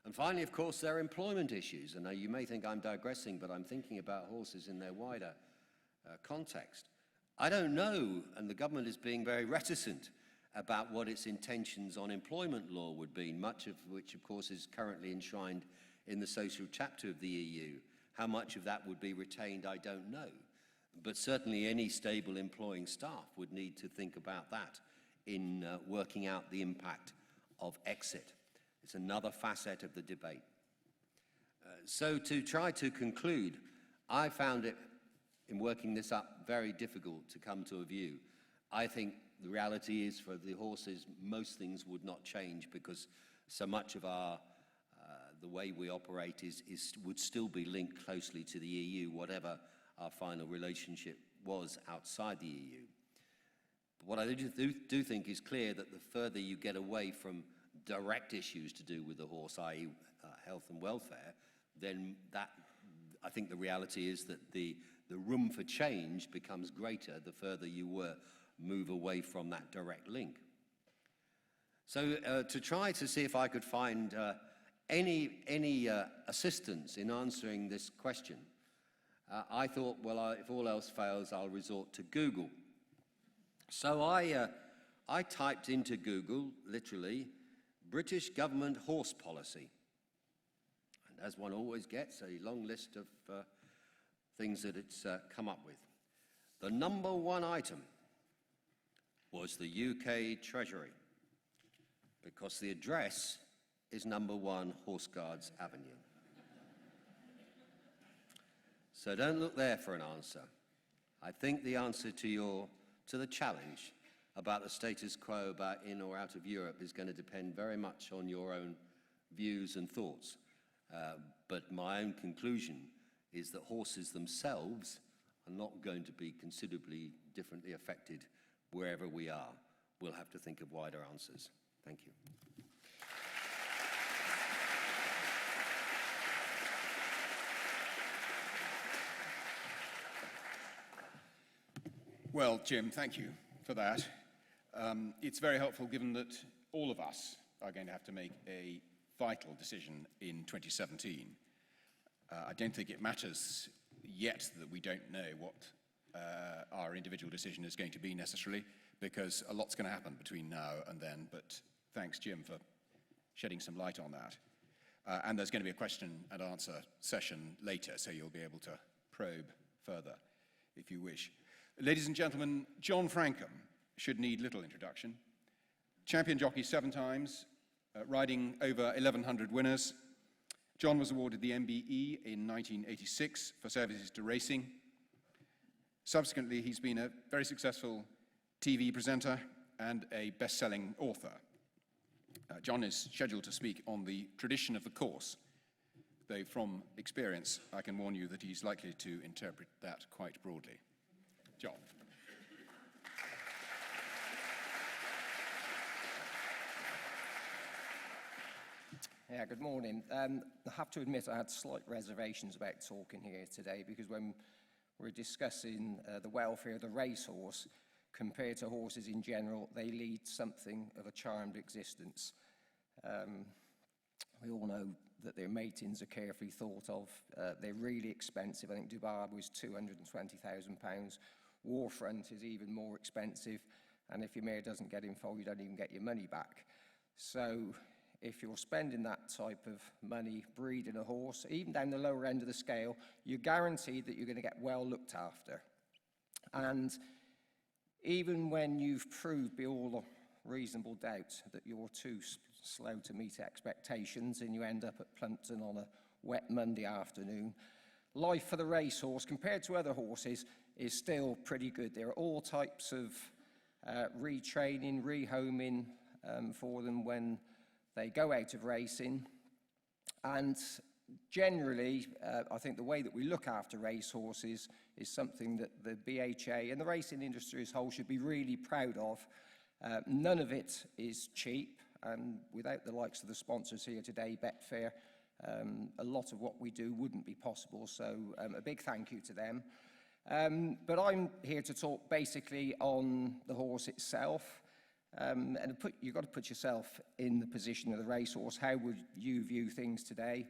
And finally, of course, there are employment issues. And you may think I'm digressing, but I'm thinking about horses in their wider context. I don't know, and the government is being very reticent about what its intentions on employment law would be, much of which, of course, is currently enshrined in the social chapter of the EU. How much of that would be retained, I don't know. But certainly any stable employing staff would need to think about that in working out the impact of exit. It's another facet of the debate. So to try to conclude, I found it, in working this up, very difficult to come to a view. I think the reality is for the horses, most things would not change because so much of the way we operate would still be linked closely to the EU, whatever our final relationship was outside the EU. But what I do think is clear that the further you get away from direct issues to do with the horse, i.e. Health and welfare, then I think the reality is that the room for change becomes greater the further you move away from that direct link. So to try to see if I could find any assistance in answering this question, I thought, well, if all else fails, I'll resort to Google. So I typed into Google, literally, British government horse policy. And as one always gets, a long list of things that it's come up with. The number one item was the UK Treasury, because the address is number 1 Horse Guards Avenue. So don't look there for an answer. I think the answer to the challenge about the status quo about in or out of Europe is going to depend very much on your own views and thoughts. But my own conclusion is that horses themselves are not going to be considerably differently affected wherever we are. We'll have to think of wider answers. Thank you. Well, Jim, thank you for that. It's very helpful given that all of us are going to have to make a vital decision in 2017. I don't think it matters yet that we don't know what our individual decision is going to be necessarily, because a lot's going to happen between now and then, but thanks, Jim, for shedding some light on that. And there's going to be a question and answer session later, so you'll be able to probe further if you wish. Ladies and gentlemen, John Francombe should need little introduction. Champion jockey 7 times, riding over 1,100 winners. John was awarded the MBE in 1986 for services to racing. Subsequently, he's been a very successful TV presenter and a best-selling author. John is scheduled to speak on the tradition of the course, though from experience, I can warn you that he's likely to interpret that quite broadly. John. Yeah, good morning. I have to admit I had slight reservations about talking here today because when we're discussing the welfare of the racehorse, compared to horses in general, they lead something of a charmed existence. We all know that their matings are carefully thought of. They're really expensive. I think Dubai was £220,000. Warfront is even more expensive. And if your mare doesn't get in foal, you don't even get your money back. So if you're spending that type of money breeding a horse, even down the lower end of the scale, you're guaranteed that you're going to get well looked after. And even when you've proved beyond all reasonable doubt that you're too slow to meet expectations and you end up at Plumpton on a wet Monday afternoon, life for the racehorse, compared to other horses, is still pretty good. There are all types of retraining, rehoming for them when they go out of racing. And generally, I think the way that we look after racehorses is something that the BHA and the racing industry as a whole should be really proud of. None of it is cheap, and without the likes of the sponsors here today, Betfair, a lot of what we do wouldn't be possible, so a big thank you to them. But I'm here to talk basically on the horse itself, and you've got to put yourself in the position of the racehorse. How would you view things today?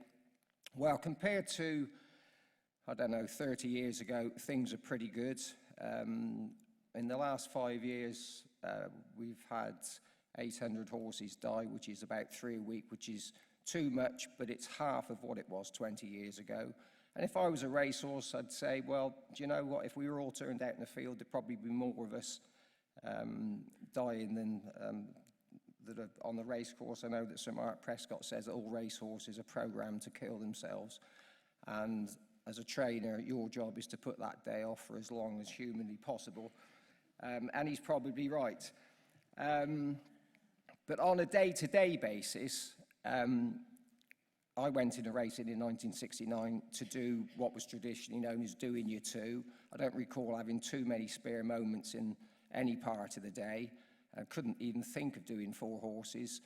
Well, compared to, I don't know, 30 years ago, things are pretty good. In the last 5 years, we've had 800 horses die, which is about 3 a week, which is too much, but it's half of what it was 20 years ago. And if I was a racehorse, I'd say, well, do you know what? If we were all turned out in the field, there'd probably be more of us dying than that are on the race course. I know that Sir Mark Prescott says that all racehorses are programmed to kill themselves. And as a trainer, your job is to put that day off for as long as humanly possible. And he's probably right. But on a day-to-day basis, I went into racing in 1969 to do what was traditionally known as doing your two. I don't recall having too many spare moments in any part of the day. I couldn't even think of doing 4 horses.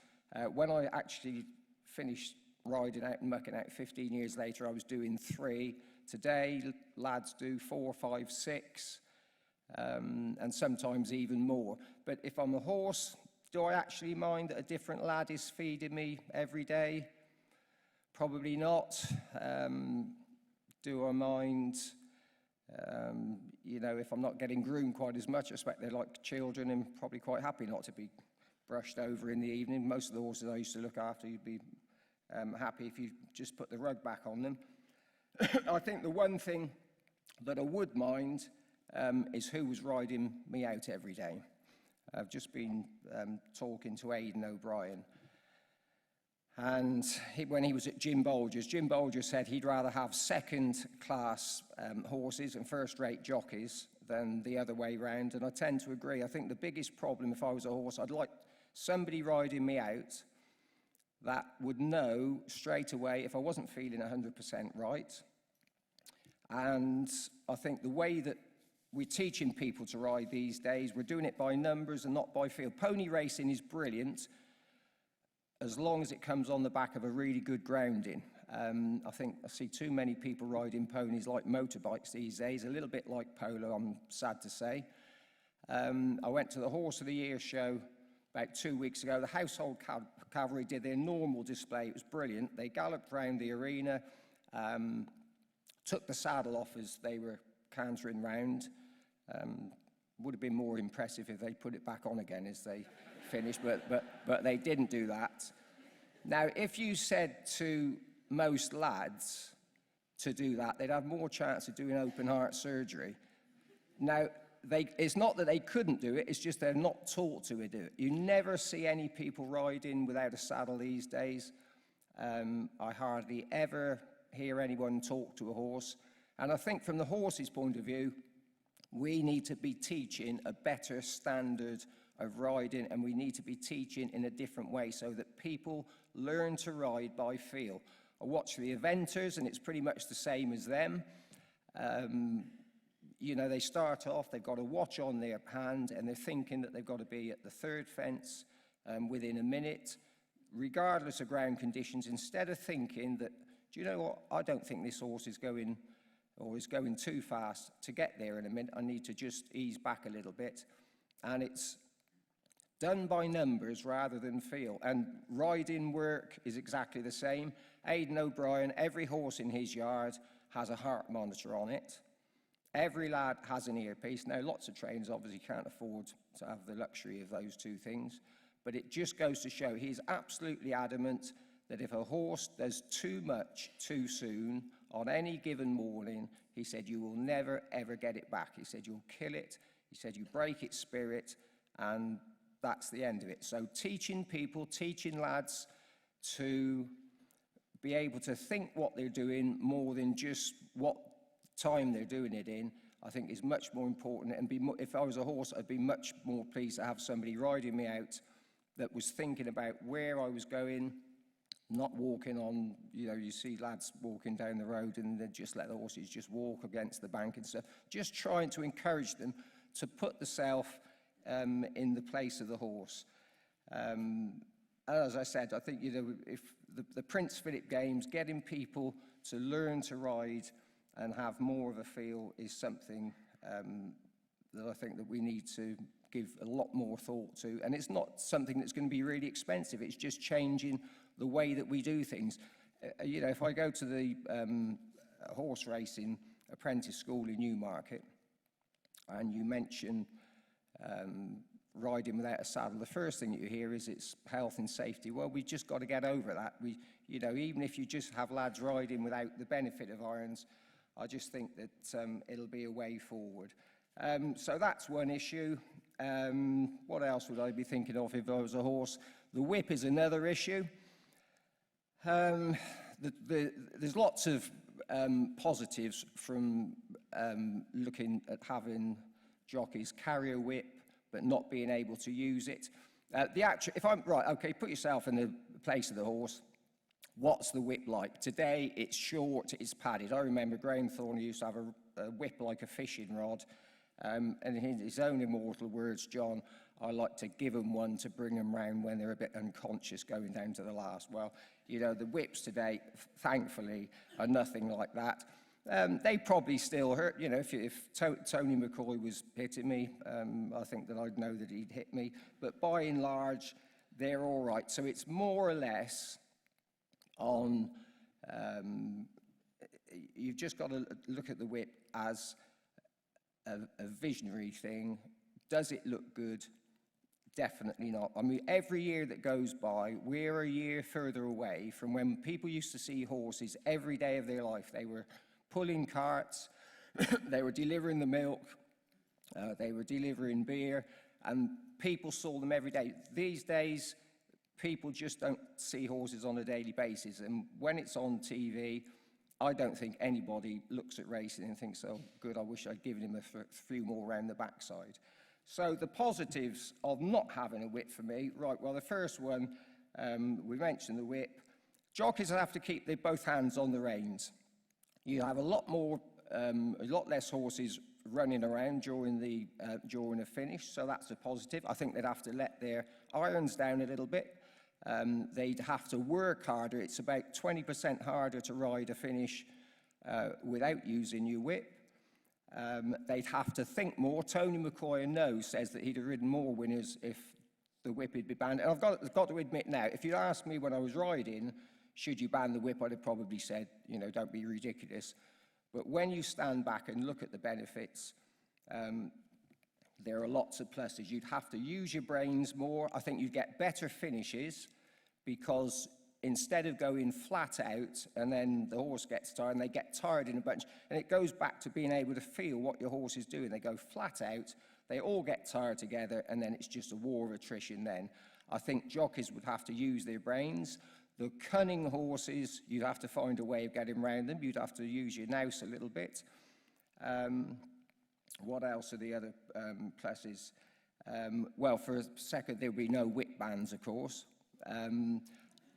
When I actually finished riding out and mucking out 15 years later, I was doing 3. Today, lads do 4, 5, 6, and sometimes even more. But if I'm a horse, do I actually mind that a different lad is feeding me every day? Probably not. Do I mind, you know, if I'm not getting groomed quite as much? I expect they're like children and probably quite happy not to be brushed over in the evening. Most of the horses I used to look after, you'd be happy if you just put the rug back on them. I think the one thing that I would mind is who was riding me out every day. I've just been talking to Aidan O'Brien. And when he was at Jim Bolger said he'd rather have second-class horses and first-rate jockeys than the other way round, and I tend to agree. I think the biggest problem if I was a horse, I'd like somebody riding me out that would know straight away if I wasn't feeling 100% right. And I think the way that we're teaching people to ride these days, we're doing it by numbers and not by feel. Pony racing is brilliant as long as it comes on the back of a really good grounding. I think I see too many people riding ponies like motorbikes these days, a little bit like polo, I'm sad to say. I went to the Horse of the Year show about 2 weeks ago. The Household Cavalry did their normal display. It was brilliant. They galloped around the arena, took the saddle off as they were cantering round. Would have been more impressive if they put it back on again as they finished, but they didn't do that. Now, if you said to most lads to do that, they'd have more chance of doing open heart surgery. Now, it's not that they couldn't do it, it's just they're not taught to do it. You never see any people riding without a saddle these days. I hardly ever hear anyone talk to a horse. And I think from the horse's point of view, we need to be teaching a better standard of riding, and we need to be teaching in a different way so that people learn to ride by feel. I watch the eventers, and it's pretty much the same as them. You know, they start off, they've got a watch on their hand, and they're thinking that they've got to be at the third fence within a minute, regardless of ground conditions, instead of thinking that, do you know what, I don't think this horse is going or is going too fast to get there in a minute. I need to just ease back a little bit. And it's done by numbers rather than feel. And riding work is exactly the same. Aidan O'Brien, every horse in his yard has a heart monitor on it. Every lad has an earpiece. Now, lots of trainers obviously can't afford to have the luxury of those two things. But it just goes to show he's absolutely adamant that if a horse does too much too soon on any given morning, he said, you will never, ever get it back. He said, you'll kill it. He said, you break its spirit, and that's the end of it. So teaching people, teaching lads to be able to think what they're doing more than just what time they're doing it in, I think is much more important. And if I was a horse, I'd be much more pleased to have somebody riding me out that was thinking about where I was going, not walking on, you know, you see lads walking down the road and they just let the horses just walk against the bank and stuff. Just trying to encourage them to put the self in the place of the horse. As I said, I think, you know, if the Prince Philip Games, getting people to learn to ride and have more of a feel is something that I think that we need to give a lot more thought to. And it's not something that's going to be really expensive. It's just changing the way that we do things. You know, if I go to the horse racing apprentice school in Newmarket and you mention riding without a saddle, the first thing that you hear is it's health and safety. Well, we've just got to get over that. You know, even if you just have lads riding without the benefit of irons, I just think that it'll be a way forward. So that's one issue. What else would I be thinking of if I was a horse? The whip is another issue. There's lots of positives from looking at having jockeys carry a whip but not being able to use it. If I'm right, okay, put yourself in the place of the horse. What's the whip like? Today, it's short, it's padded. I remember Graham Thorne used to have a whip like a fishing rod. And in his own immortal words, John, I like to give them one to bring them round when they're a bit unconscious going down to the last. Well, you know, the whips today, thankfully, are nothing like that. They probably still hurt. You know, if Tony McCoy was hitting me, I think that I'd know that he'd hit me. But by and large, they're all right. So it's more or less on, you've just got to look at the whip as a visionary thing. Does it look good? Definitely not. I mean, every year that goes by, we're a year further away from when people used to see horses every day of their life. They were pulling carts, they were delivering the milk, they were delivering beer, and people saw them every day. These days, people just don't see horses on a daily basis, and when it's on TV, I don't think anybody looks at racing and thinks, oh, good, I wish I'd given him a few more around the backside. So the positives of not having a whip for me, right, well, the first one, we mentioned the whip. Jockeys have to keep both hands on the reins. You have a lot less horses running around during a finish, so that's a positive. I think they'd have to let their irons down a little bit. They'd have to work harder. It's about 20% harder to ride a finish without using your whip. They'd have to think more. Tony McCoy, I know, says that he'd have ridden more winners if the whip had been banned. And I've got to admit now, if you'd asked me when I was riding, should you ban the whip, I'd have probably said, you know, don't be ridiculous. But when you stand back and look at the benefits, there are lots of pluses. You'd have to use your brains more. I think you'd get better finishes because instead of going flat out and then the horse gets tired and they get tired in a bunch, and it goes back to being able to feel what your horse is doing. They go flat out, they all get tired together, and then it's just a war of attrition then. I think jockeys would have to use their brains. The cunning horses, you'd have to find a way of getting around them. You'd have to use your nous a little bit. What else are the other pluses? Well, for a second, there'll be no whip bans, of course.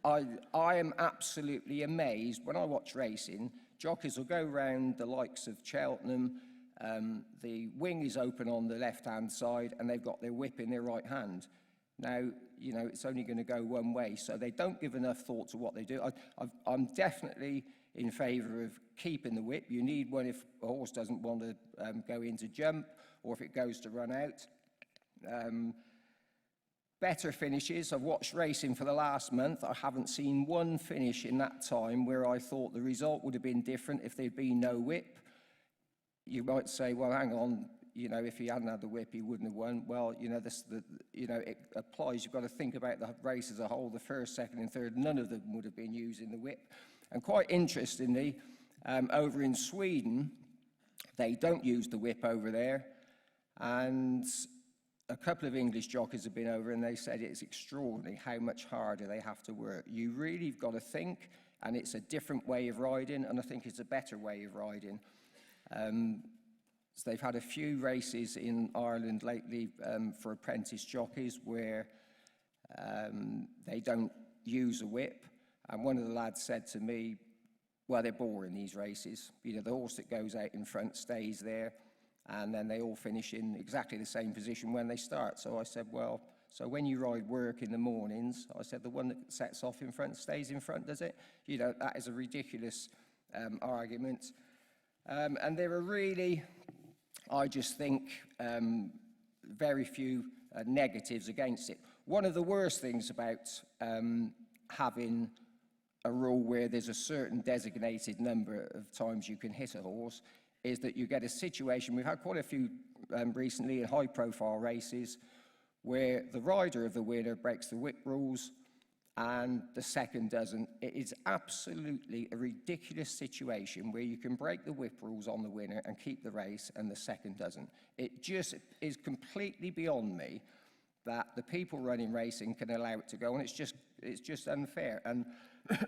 I am absolutely amazed when I watch racing. Jockeys will go round the likes of Cheltenham. The wing is open on the left-hand side, and they've got their whip in their right hand. Now, you know, it's only going to go one way, so they don't give enough thought to what they do. I'm definitely in favour of keeping the whip. You need one if a horse doesn't want to go in to jump or if it goes to run out. Better finishes. I've watched racing for the last month. I haven't seen one finish in that time where I thought the result would have been different if there'd been no whip. You might say, well, hang on, you know, if he hadn't had the whip, he wouldn't have won. Well, you know, it applies. You've got to think about the race as a whole. The first, second, and third, none of them would have been using the whip. And quite interestingly, over in Sweden, they don't use the whip over there. And a couple of English jockeys have been over and they said it's extraordinary how much harder they have to work. You really have got to think, and it's a different way of riding, and I think it's a better way of riding. So they've had a few races in Ireland lately for apprentice jockeys where they don't use a whip. And one of the lads said to me, well, they're boring, these races. You know, the horse that goes out in front stays there. and then they all finish in exactly the same position when they start. So I said, well, so when you ride work in the mornings, I said, the one that sets off in front stays in front, does it? You know, that is a ridiculous argument. And there are really, I just think, very few negatives against it. One of the worst things about having a rule where there's a certain designated number of times you can hit a horse is that you get a situation, we've had quite a few recently in high-profile races, where the rider of the winner breaks the whip rules and the second doesn't. It is absolutely a ridiculous situation where you can break the whip rules on the winner and keep the race and the second doesn't. It just is completely beyond me that the people running racing can allow it to go, and it's just unfair. And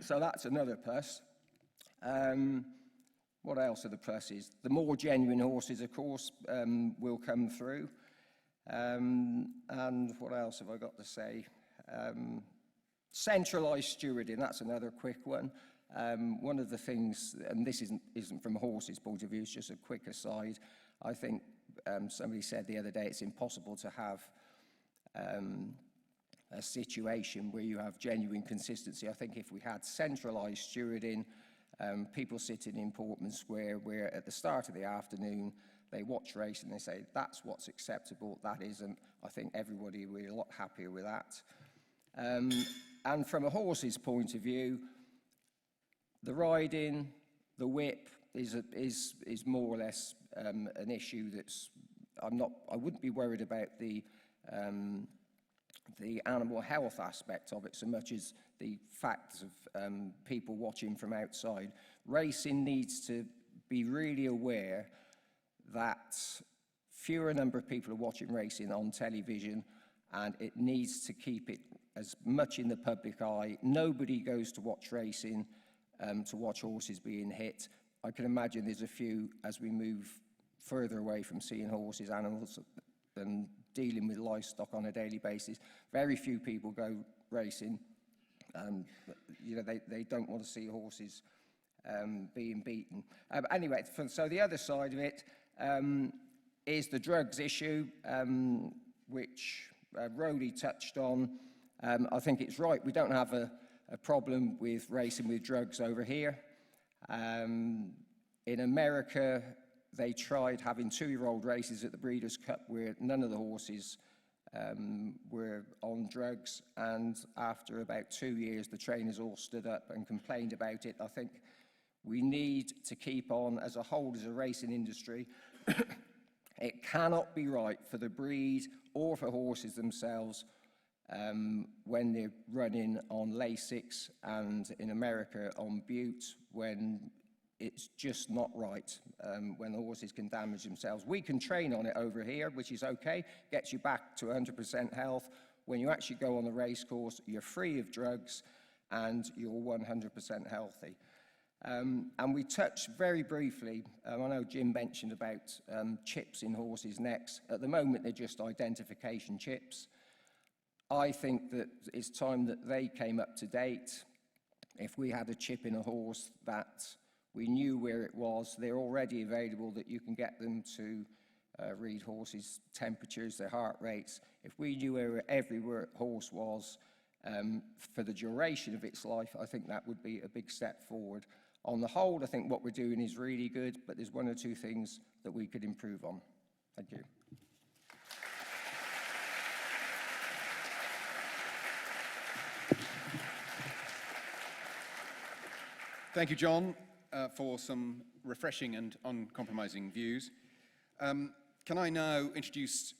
so that's another plus. What else are the pluses? The more genuine horses, of course, will come through. And what else have I got to say? Centralised stewarding, that's another quick one. One of the things, and this isn't from a horse's point of view, it's just a quick aside. I think somebody said the other day it's impossible to have a situation where you have genuine consistency. I think if we had centralised stewarding, people sitting in Portman Square where at the start of the afternoon they watch race and they say, that's what's acceptable, that isn't. I think everybody would be a lot happier with that. And from a horse's point of view, the riding, the whip is more or less an issue that's, I wouldn't be worried about the animal health aspect of it so much as the fact of people watching from outside. Racing needs to be really aware that fewer number of people are watching racing on television, and it needs to keep it as much in the public eye. Nobody goes to watch racing to watch horses being hit. I can imagine there's a few, as we move further away from seeing horses, animals, and dealing with livestock on a daily basis, very few people go racing. You know, they don't want to see horses being beaten. Anyway, so the other side of it is the drugs issue, which Rody touched on. I think it's right. We don't have a problem with racing with drugs over here. In America, they tried having 2-year-old races at the Breeders' Cup where none of the horses were on drugs, and after about 2 years, the trainers all stood up and complained about it. I think we need to keep on, as a whole, as a racing industry. It cannot be right for the breed or for horses themselves when they're running on Lasix and in America on Butte, when it's just not right, when the horses can damage themselves. We can train on it over here, which is okay, gets you back to 100% health. When you actually go on the race course, you're free of drugs and you're 100% healthy. And we touched very briefly, I know Jim mentioned about chips in horses' necks. At the moment, they're just identification chips. I think that it's time that they came up to date. If we had a chip in a horse that we knew where it was, they're already available, that you can get them to read horses' temperatures, their heart rates. If we knew where every horse was for the duration of its life, I think that would be a big step forward. On the whole, I think what we're doing is really good, but there's 1 or 2 things that we could improve on. Thank you. Thank you, John, for some refreshing and uncompromising views. Can I now introduce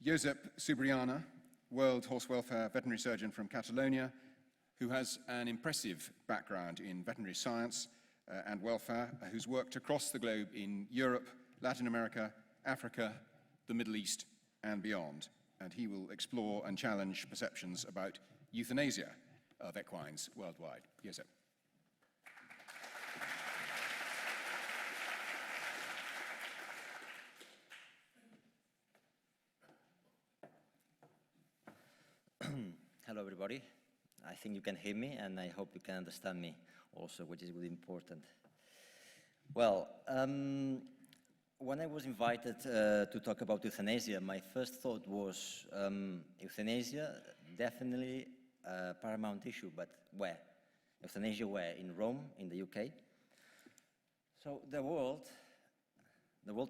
Josep Subriana, World Horse Welfare veterinary surgeon from Catalonia, who has an impressive background in veterinary science and welfare, who's worked across the globe in Europe, Latin America, Africa, the Middle East, and beyond. And he will explore and challenge perceptions about euthanasia of equines worldwide. Josep. Hello, everybody. I think you can hear me, and I hope you can understand me also, which is really important. Well, when I was invited to talk about euthanasia, my first thought was euthanasia, definitely a paramount issue, but where? Euthanasia where? In Rome, in the UK? So the world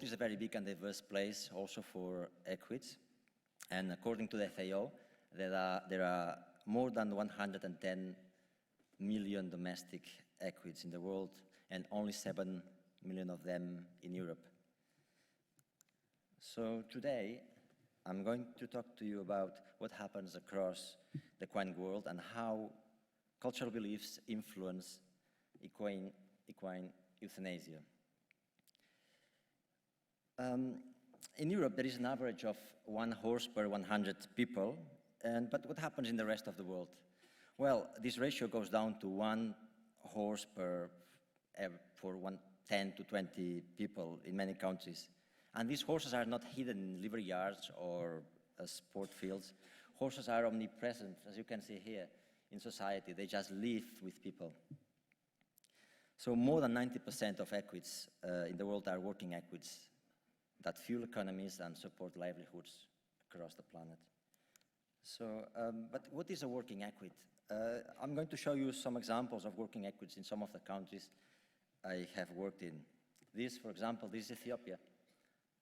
is a very big and diverse place also for equids. And according to the FAO, there are more than 110 million domestic equids in the world, and only 7 million of them in Europe. So today, I'm going to talk to you about what happens across the equine world and how cultural beliefs influence equine euthanasia. In Europe, there is an average of 1 horse per 100 people, but what happens in the rest of the world? Well, this ratio goes down to 1 horse for 10 to 20 people in many countries. And these horses are not hidden in livery yards or sport fields. Horses are omnipresent, as you can see here, in society. They just live with people. So more than 90% of equids in the world are working equids that fuel economies and support livelihoods across the planet. So, but what is a working equid? I'm going to show you some examples of working equids in some of the countries I have worked in. This, for example, this is Ethiopia.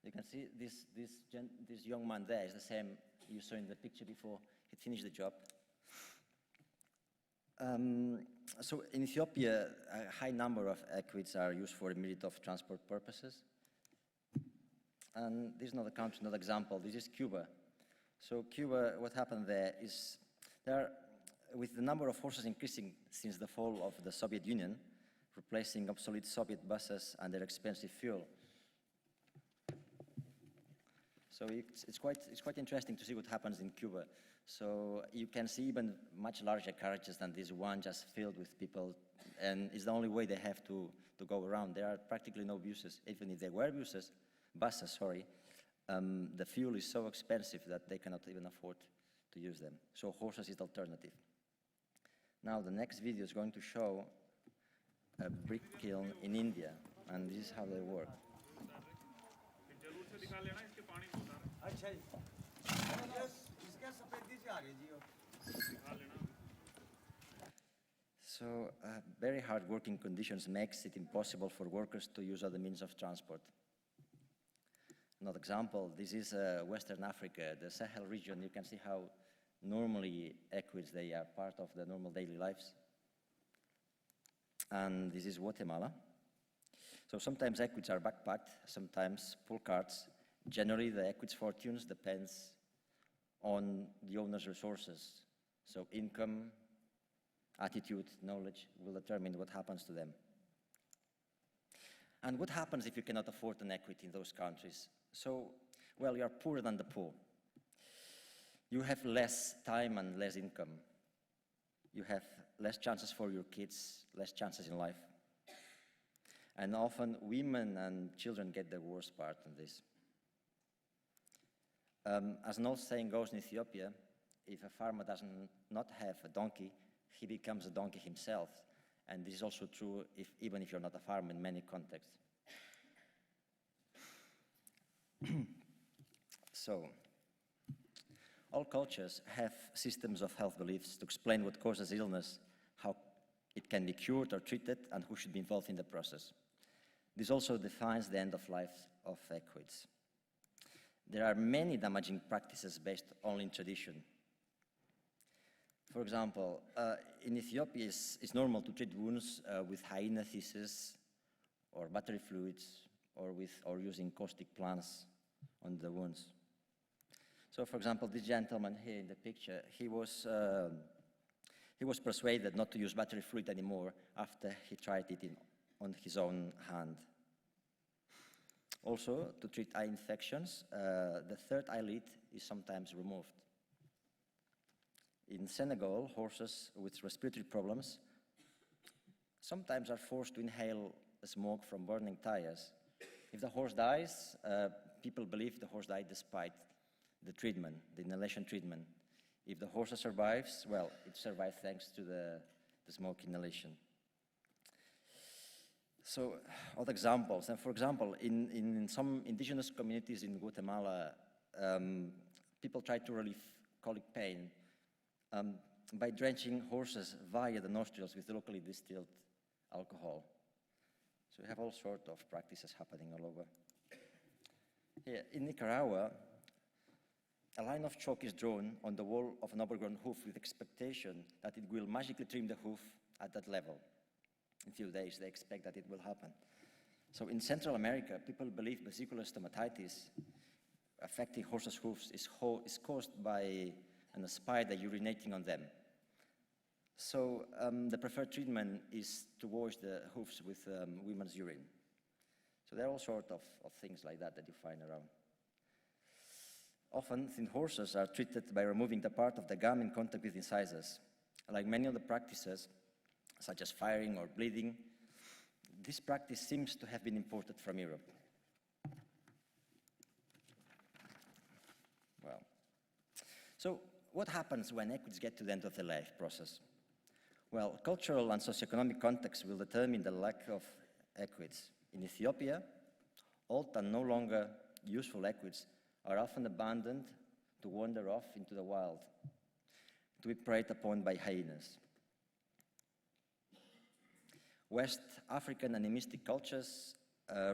You can see this young man there is the same you saw in the picture before. He finished the job. So in Ethiopia, a high number of equids are used for immediate of transport purposes. And this is not a country, not an example. This is Cuba. So Cuba, what happened there is, with the number of horses increasing since the fall of the Soviet Union, replacing obsolete Soviet buses and their expensive fuel. So it's quite interesting to see what happens in Cuba. So you can see even much larger carriages than this one, just filled with people, and it's the only way they have to go around. There are practically no buses. Even if there were buses, the fuel is so expensive that they cannot even afford to use them. So horses is the alternative. Now the next video is going to show a brick kiln in India, and this is how they work. So very hard working conditions makes it impossible for workers to use other means of transport. Another example, this is Western Africa, the Sahel region. You can see how normally equids, they are part of the normal daily lives. And this is Guatemala. So sometimes equids are backpacked, sometimes pull carts. Generally, the equid's fortunes depends on the owner's resources. So income, attitude, knowledge will determine what happens to them. And what happens if you cannot afford an equity in those countries? So, well, you are poorer than the poor. You have less time and less income. You have less chances for your kids, less chances in life. And often women and children get the worst part in this. As an old saying goes in Ethiopia, if a farmer does not have a donkey, he becomes a donkey himself. And this is also true even if you're not a farmer in many contexts. So, all cultures have systems of health beliefs to explain what causes illness, how it can be cured or treated, and who should be involved in the process. This also defines the end of life of equids. There are many damaging practices based only in tradition. For example, in Ethiopia, it's normal to treat wounds with hyena feces or battery fluids or using caustic plants on the wounds. So, for example, this gentleman here in the picture, he was persuaded not to use battery fluid anymore after he tried it on his own hand. Also, to treat eye infections, the third eyelid is sometimes removed. In Senegal, horses with respiratory problems sometimes are forced to inhale the smoke from burning tires. If the horse dies, people believe the horse died despite the treatment, the inhalation treatment. If the horse survives, well, it survived thanks to the smoke inhalation. So, other examples, and for example, in some indigenous communities in Guatemala, people try to relieve colic pain by drenching horses via the nostrils with locally distilled alcohol. So we have all sorts of practices happening all over. Here, in Nicaragua, a line of chalk is drawn on the wall of an overgrown hoof with expectation that it will magically trim the hoof at that level. In a few days, they expect that it will happen. So in Central America, people believe vesicular stomatitis affecting horses' hoofs is caused by a spider urinating on them. So the preferred treatment is to wash the hoofs with women's urine. So there are all sorts of things like that you find around. Often, thin horses are treated by removing the part of the gum in contact with incisors. Like many other practices, such as firing or bleeding, this practice seems to have been imported from Europe. Well, so what happens when equids get to the end of the life process? Well, cultural and socioeconomic context will determine the lack of equids. In Ethiopia, old and no longer useful equids are often abandoned to wander off into the wild, to be preyed upon by hyenas. West African animistic cultures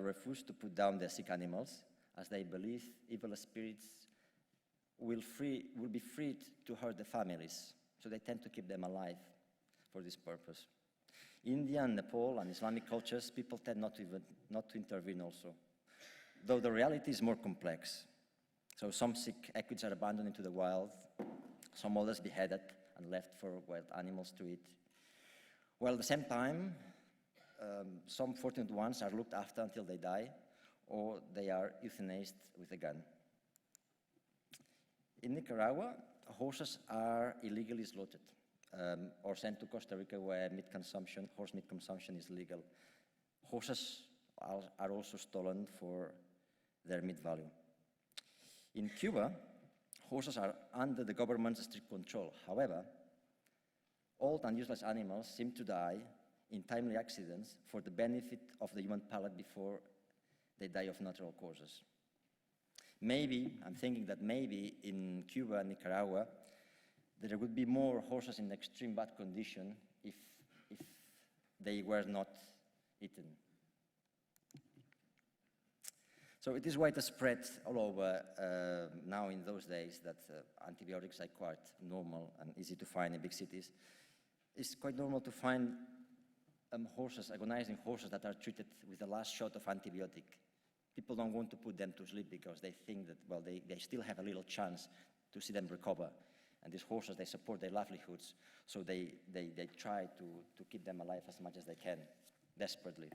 refuse to put down their sick animals, as they believe evil spirits will be freed to hurt the families, so they tend to keep them alive for this purpose. India and Nepal and Islamic cultures, people tend not to intervene also, though the reality is more complex. So some sick equids are abandoned into the wild, some others beheaded and left for wild animals to eat. While at the same time, some fortunate ones are looked after until they die, or they are euthanized with a gun. In Nicaragua, horses are illegally slaughtered or sent to Costa Rica, where horse meat consumption is legal. Horses are also stolen for their meat value. In Cuba, horses are under the government's strict control. However, old and useless animals seem to die in timely accidents for the benefit of the human palate before they die of natural causes. Maybe, I'm thinking that maybe in Cuba and Nicaragua, there would be more horses in extreme bad condition if they were not eaten. So it is widespread all over now in those days that antibiotics are quite normal and easy to find in big cities. It's quite normal to find agonizing horses that are treated with the last shot of antibiotic. People don't want to put them to sleep because they think that, well, they still have a little chance to see them recover. And these horses, they support their livelihoods, so they try to keep them alive as much as they can, desperately.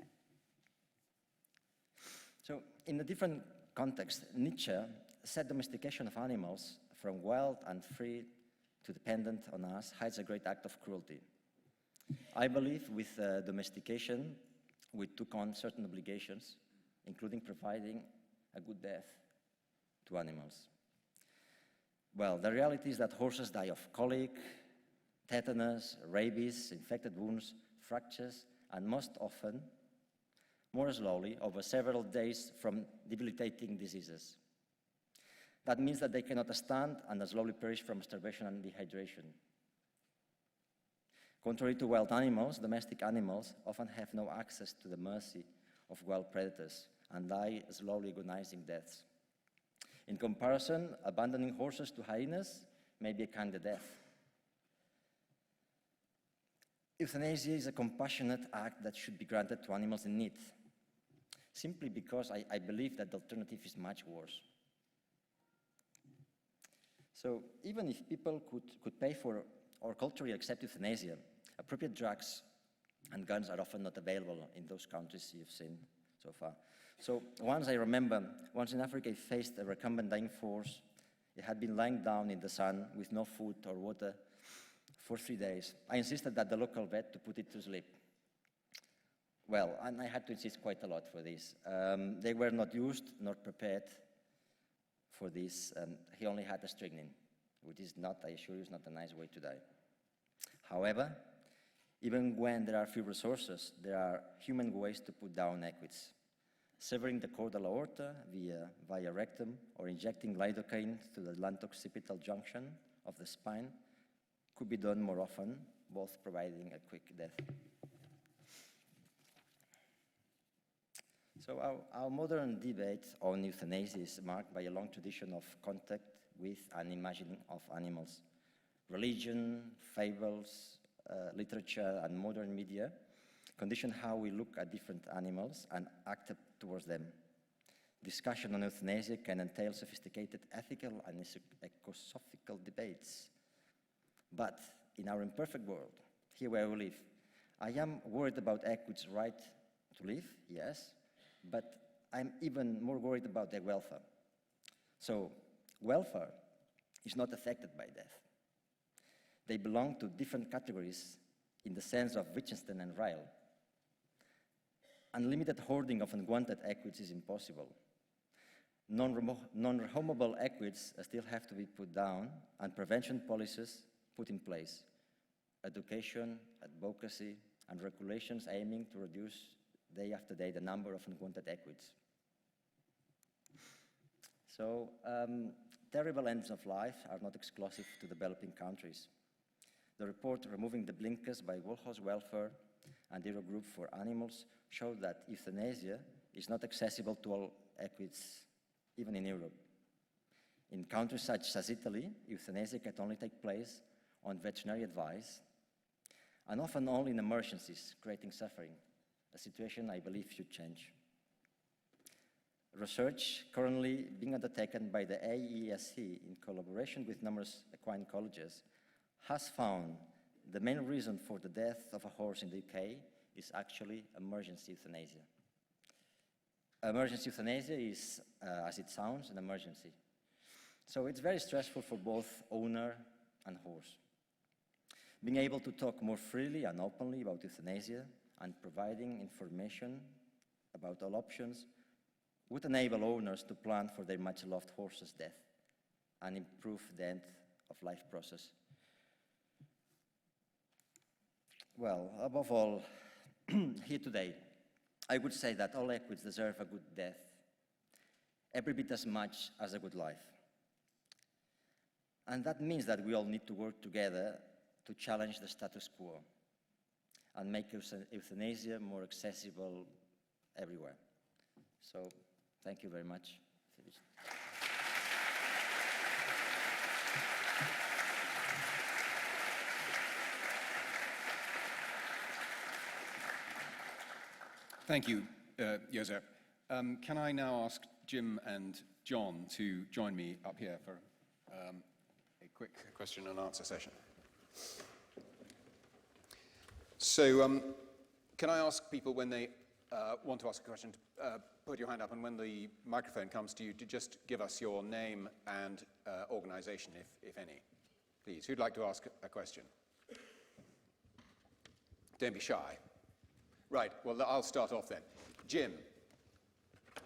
So in a different context, Nietzsche said domestication of animals from wild and free to dependent on us hides a great act of cruelty. I believe with domestication, we took on certain obligations, including providing a good death to animals. Well, the reality is that horses die of colic, tetanus, rabies, infected wounds, fractures, and most often, more slowly, over several days from debilitating diseases. That means that they cannot stand and slowly perish from starvation and dehydration. Contrary to wild animals, domestic animals often have no access to the mercy of wild predators and die slowly agonizing deaths. In comparison, abandoning horses to hyenas may be a kind of death. Euthanasia is a compassionate act that should be granted to animals in need, simply because I believe that the alternative is much worse. So even if people could pay for or culturally accept euthanasia, appropriate drugs and guns are often not available in those countries you've seen so far. So once I remember, once in Africa I faced a recumbent dying horse. It had been lying down in the sun with no food or water for 3 days. I insisted that the local vet to put it to sleep. Well, and I had to insist quite a lot for this. They were not used nor prepared for this. He only had a strychnine, which is not, I assure you, is not a nice way to die. However, Even when there are few resources, there are human ways to put down equids. Severing the caudal aorta via rectum or injecting lidocaine to the lanto-occipital junction of the spine could be done more often, both providing a quick death. So our modern debate on euthanasia is marked by a long tradition of contact with and imagining of animals. Religion, fables, literature, and modern media condition how we look at different animals and act towards them. Discussion on euthanasia can entail sophisticated ethical and ecosophical debates. But in our imperfect world, here where we live, I am worried about equids' right to live, yes, but I'm even more worried about their welfare. So, welfare is not affected by death. They belong to different categories in the sense of Wittgenstein and Ryle. Unlimited hoarding of unwanted equids is impossible. Non-rehomable equids still have to be put down and prevention policies put in place. Education, advocacy, and regulations aiming to reduce day after day the number of unwanted equids. So, terrible ends of life are not exclusive to developing countries. The report Removing the Blinkers by World Horse Welfare and the Eurogroup for Animals showed that euthanasia is not accessible to all equids, even in Europe. In countries such as Italy, euthanasia can only take place on veterinary advice, and often only in emergencies, creating suffering, a situation I believe should change. Research currently being undertaken by the AESC in collaboration with numerous equine colleges has found the main reason for the death of a horse in the UK is actually emergency euthanasia. Emergency euthanasia is, as it sounds, an emergency. So it's very stressful for both owner and horse. Being able to talk more freely and openly about euthanasia and providing information about all options would enable owners to plan for their much-loved horse's death and improve the end-of-life process. Well, above all, here today, I would say that all equids deserve a good death, every bit as much as a good life. And that means that we all need to work together to challenge the status quo and make euthanasia more accessible everywhere. So, thank you very much. Thank you, Josep. Can I now ask Jim and John to join me up here for a quick question and answer session? So, can I ask people when they want to ask a question to put your hand up, and when the microphone comes to you, to just give us your name and organization, if any. Please, who'd like to ask a question? Don't be shy. Right, well, I'll start off then. Jim,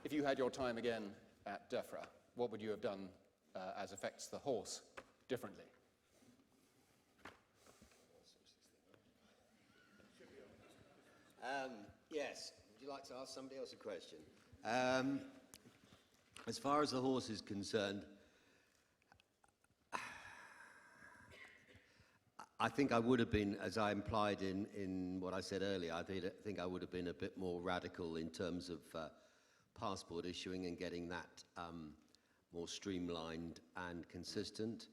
if you had your time again at DEFRA, what would you have done as affects the horse differently? Yes, would you like to ask somebody else a question? As far as the horse is concerned, I think I would have been, as I implied in what I said earlier, I think I would have been a bit more radical in terms of passport issuing and getting that more streamlined and consistent.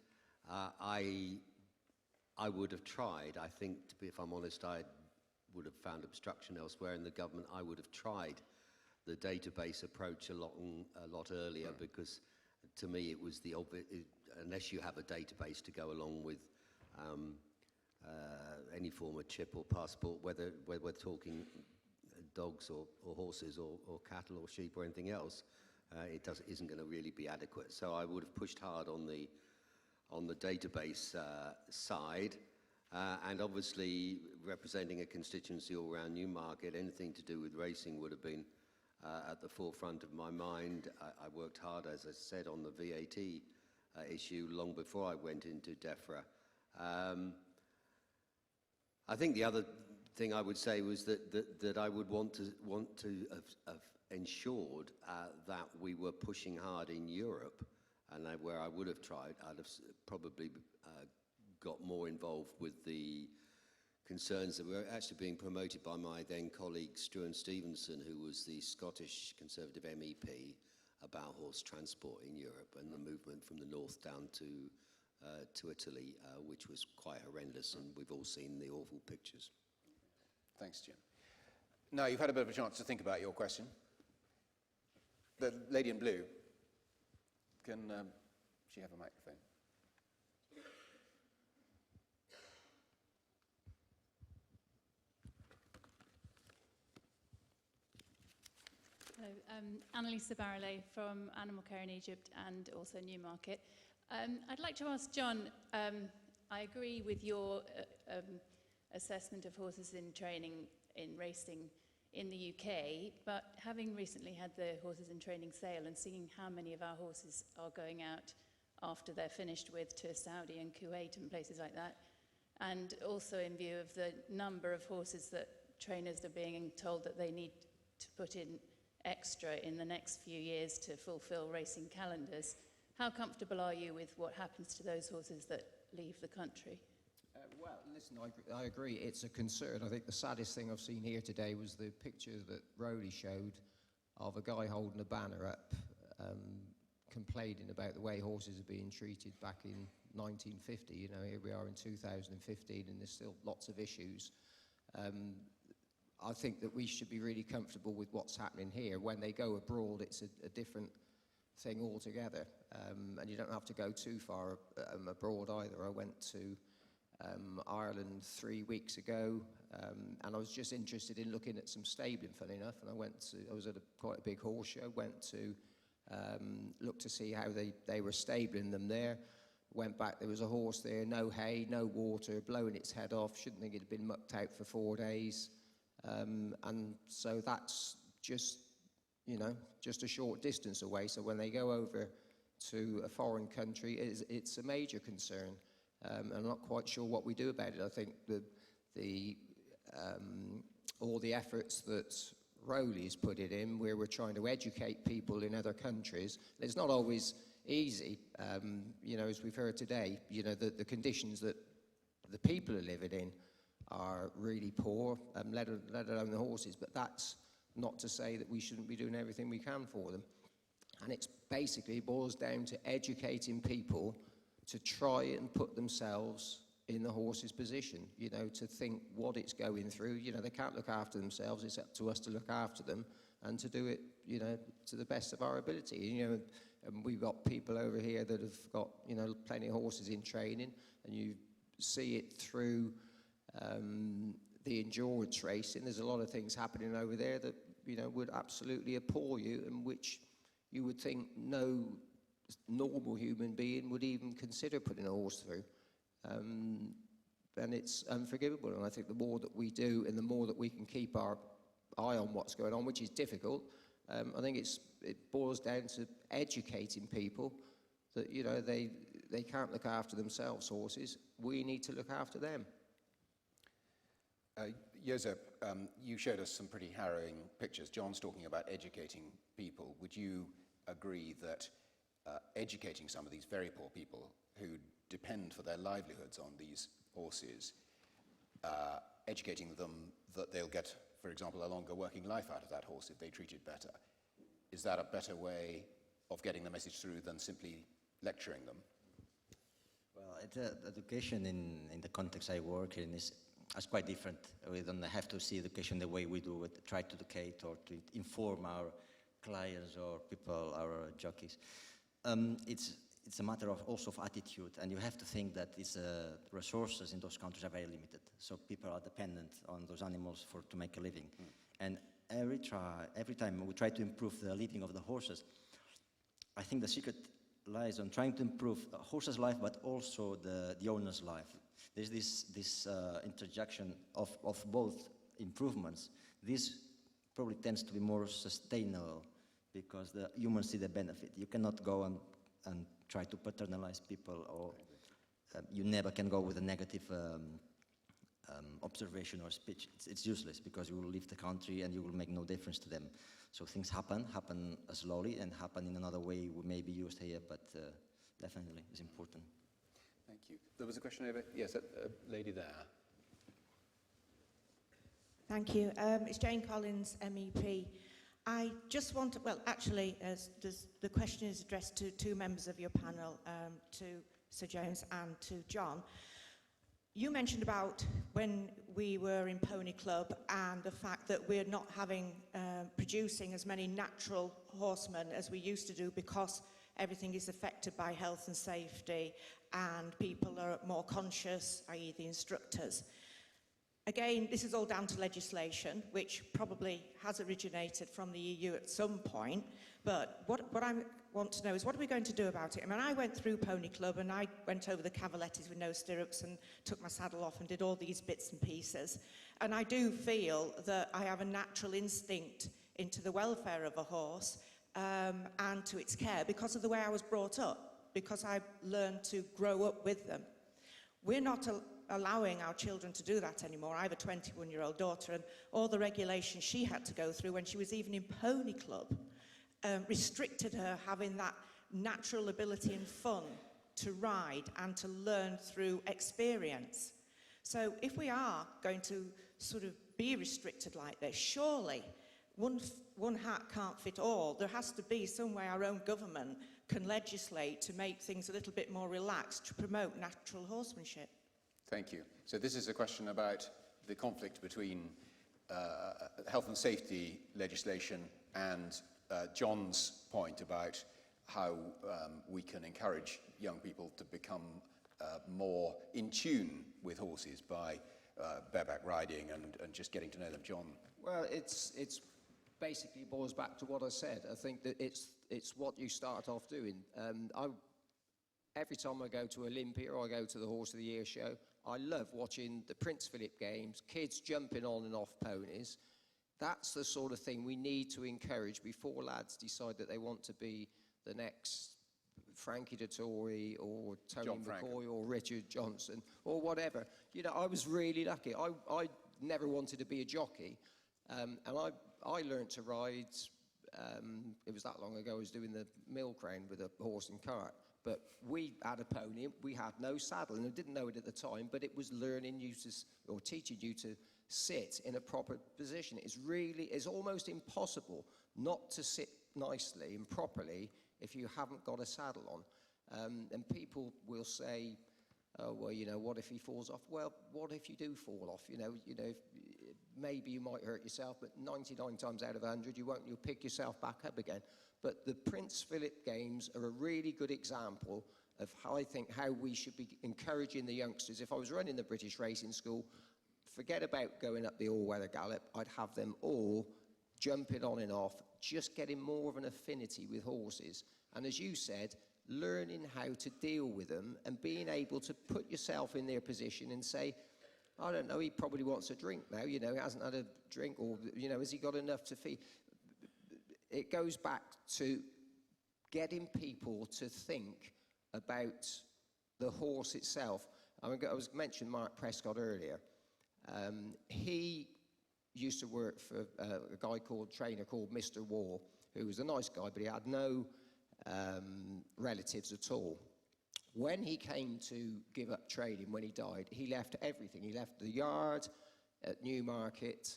I would have tried, I think, if I'm honest, I would have found obstruction elsewhere in the government. I would have tried the database approach a lot earlier, because to me it was the obvious, unless you have a database to go along with any form of chip or passport, whether we're talking dogs or horses or cattle or sheep or anything else, it isn't going to really be adequate. So I would have pushed hard on the database side, and obviously representing a constituency all around Newmarket, anything to do with racing would have been at the forefront of my mind. I worked hard, as I said, on the VAT issue long before I went into DEFRA. I think the other thing I would say was that I would want to have ensured that we were pushing hard in Europe, and where I would have tried, I'd have probably got more involved with the concerns that were actually being promoted by my then colleague Struan Stevenson, who was the Scottish Conservative MEP, about horse transport in Europe and the movement from the north down to Italy, which was quite horrendous, and we've all seen the awful pictures. Thanks, Jim. Now, you've had a bit of a chance to think about your question. The lady in blue, can she have a microphone? Hello, Annalisa Barrelay from Animal Care in Egypt and also Newmarket. I'd like to ask John, I agree with your assessment of horses in training in racing in the UK, but having recently had the horses in training sale and seeing how many of our horses are going out after they're finished with to Saudi and Kuwait and places like that, and also in view of the number of horses that trainers are being told that they need to put in extra in the next few years to fulfill racing calendars, how comfortable are you with what happens to those horses that leave the country? Well, listen, I agree. It's a concern. I think the saddest thing I've seen here today was the picture that Rowley showed of a guy holding a banner up complaining about the way horses are being treated back in 1950. You know, here we are in 2015 and there's still lots of issues. I think that we should be really comfortable with what's happening here. When they go abroad, it's a different thing altogether. And you don't have to go too far abroad either. I went to Ireland 3 weeks ago, and I was just interested in looking at some stabling, funny enough, and I was at quite a big horse show, went to look to see how they were stabling them there. Went back, there was a horse there, no hay, no water, blowing its head off, shouldn't think it had been mucked out for 4 days. And so that's just, you know, just a short distance away. So when they go over to a foreign country, it's a major concern. I'm not quite sure what we do about it. I think all the efforts that Rowley's put it in, where we're trying to educate people in other countries, it's not always easy. You know, as we've heard today, you know, the conditions that the people are living in are really poor, let alone the horses. But that's not to say that we shouldn't be doing everything we can for them. And it's basically boils down to educating people to try and put themselves in the horse's position, you know, to think what it's going through. You know, they can't look after themselves. It's up to us to look after them and to do it, you know, to the best of our ability. You know, and we've got people over here that have got, you know, plenty of horses in training, and you see it through the endurance racing. There's a lot of things happening over there that, you know, would absolutely appall you, and which you would think no normal human being would even consider putting a horse through. And it's unforgivable. And I think the more that we do and the more that we can keep our eye on what's going on, which is difficult, I think it boils down to educating people that, you know, they can't look after themselves, horses. We need to look after them. Josep, you showed us some pretty harrowing pictures. John's talking about educating people. Would you agree that educating some of these very poor people who depend for their livelihoods on these horses, educating them that they'll get, for example, a longer working life out of that horse if they treat it better, is that a better way of getting the message through than simply lecturing them? Well, education in the context I work in is quite different. We don't have to see education the way we do it, try to educate or to inform our clients or people, our jockeys. It's a matter of also of attitude, and you have to think that these resources in those countries are very limited. So people are dependent on those animals to make a living. And every time we try to improve the living of the horses, I think the secret lies on trying to improve the horse's life, but also the owner's life. There's this interjection of both improvements. This probably tends to be more sustainable because the humans see the benefit. You cannot go and try to paternalize people, or you never can go with a negative observation or speech, it's useless because you will leave the country and you will make no difference to them. So things happen slowly and happen in another way we may be used here, but definitely is important. Thank you. There was a question over, yes, a lady there. Thank you. It's Jane Collins, MEP. I just want to, well, actually, the question is addressed to two members of your panel, to Sir James and to John. You mentioned about when we were in Pony Club and the fact that we're not producing as many natural horsemen as we used to do because everything is affected by health and safety and people are more conscious, i.e. the instructors. Again, this is all down to legislation, which probably has originated from the EU at some point. But what I want to know is, what are we going to do about it? I mean, I went through Pony Club and I went over the cavalettis with no stirrups and took my saddle off and did all these bits and pieces. And I do feel that I have a natural instinct into the welfare of a horse and to its care because of the way I was brought up, because I learned to grow up with them. We're not allowing our children to do that anymore. I have a 21-year-old daughter, and all the regulations she had to go through when she was even in Pony Club restricted her having that natural ability and fun to ride and to learn through experience. So if we are going to sort of be restricted like this, surely one hat can't fit all. There has to be some way our own government can legislate to make things a little bit more relaxed to promote natural horsemanship. Thank you. So this is a question about the conflict between health and safety legislation and John's point about how we can encourage young people to become more in tune with horses by bareback riding and just getting to know them. John? Well, it's basically boils back to what I said. I think that it's what you start off doing. Every time I go to Olympia or I go to the Horse of the Year show, I love watching the Prince Philip Games, kids jumping on and off ponies. That's the sort of thing we need to encourage before lads decide that they want to be the next Frankie Dettori or Tony McCoy or Richard Johnson or whatever. You know, I was really lucky. I never wanted to be a jockey, and I learned to ride. It was that long ago. I was doing the mill crane with a horse and cart. But we had a pony, we had no saddle, and I didn't know it at the time, but it was learning you to, or teaching you to sit in a proper position. It's almost impossible not to sit nicely and properly if you haven't got a saddle on. And people will say, oh, well, you know, what if he falls off? Well, what if you do fall off? You know, maybe you might hurt yourself, but 99 times out of 100, you'll pick yourself back up again. But the Prince Philip Games are a really good example of how I think how we should be encouraging the youngsters. If I was running the British Racing School, forget about going up the all-weather gallop. I'd have them all jumping on and off, just getting more of an affinity with horses. And as you said, learning how to deal with them and being able to put yourself in their position and say, I don't know, he probably wants a drink now, you know, he hasn't had a drink, or, you know, has he got enough to feed? It goes back to getting people to think about the horse itself. I was mentioning Mark Prescott earlier. He used to work for a trainer called Mr. War, who was a nice guy, but he had no relatives at all. When he came to give up training, when he died, he left everything. He left the yard at Newmarket,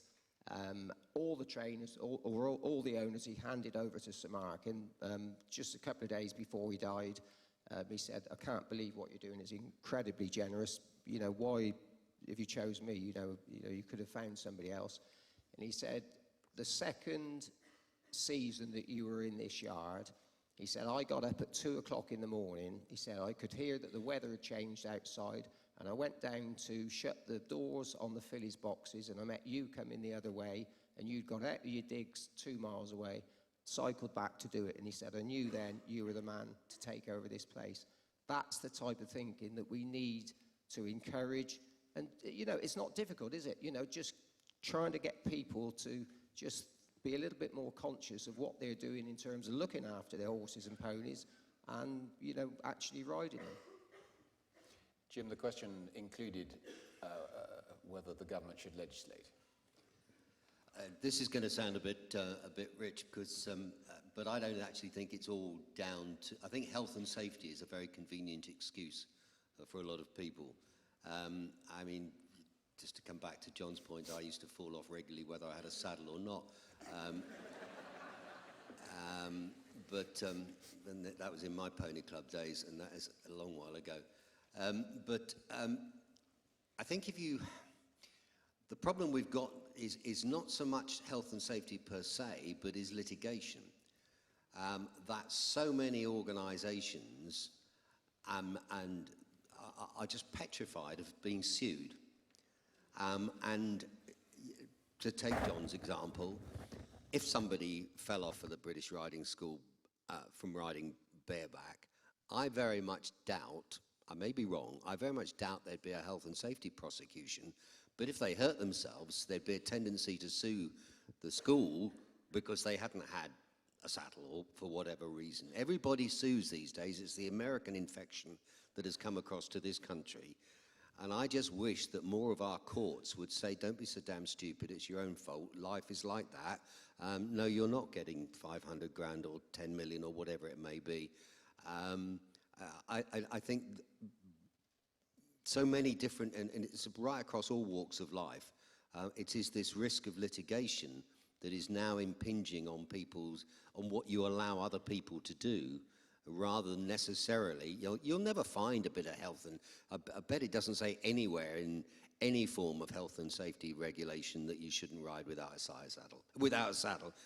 all the trainers, all the owners, he handed over to Sir Mark. And just a couple of days before he died, he said, I can't believe what you're doing. It's incredibly generous. You know, why, if you chose me, you know, you could have found somebody else. And he said, the second season that you were in this yard, he said, I got up at 2 o'clock in the morning. He said, I could hear that the weather had changed outside, and I went down to shut the doors on the fillies' boxes, and I met you coming the other way, and you'd got out of your digs 2 miles away, cycled back to do it. And he said, I knew then you were the man to take over this place. That's the type of thinking that we need to encourage. And, you know, it's not difficult, is it? You know, just trying to get people to just be a little bit more conscious of what they're doing in terms of looking after their horses and ponies and, you know, actually riding them. Jim, the question included whether the government should legislate. This is going to sound a bit rich, because, but I don't actually think it's all down to. I think health and safety is a very convenient excuse for a lot of people. I mean, just to come back to John's point, I used to fall off regularly whether I had a saddle or not. But that was in my pony club days, and that is a long while ago. I think the problem we've got is not so much health and safety per se, but is litigation. That so many organisations and are just petrified of being sued. And to take John's example, if somebody fell off at the British Riding School from riding bareback, I very much doubt, I may be wrong, I very much doubt there'd be a health and safety prosecution. But if they hurt themselves, there'd be a tendency to sue the school because they hadn't had a saddle or for whatever reason. Everybody sues these days. It's the American infection that has come across to this country. And I just wish that more of our courts would say, don't be so damn stupid, it's your own fault, life is like that. No, you're not getting 500 grand or 10 million or whatever it may be. I think so many different, and it's right across all walks of life, it is this risk of litigation that is now impinging on on what you allow other people to do, rather than necessarily, you'll never find a bit of health, and I bet it doesn't say anywhere in any form of health and safety regulation that you shouldn't ride without a saddle,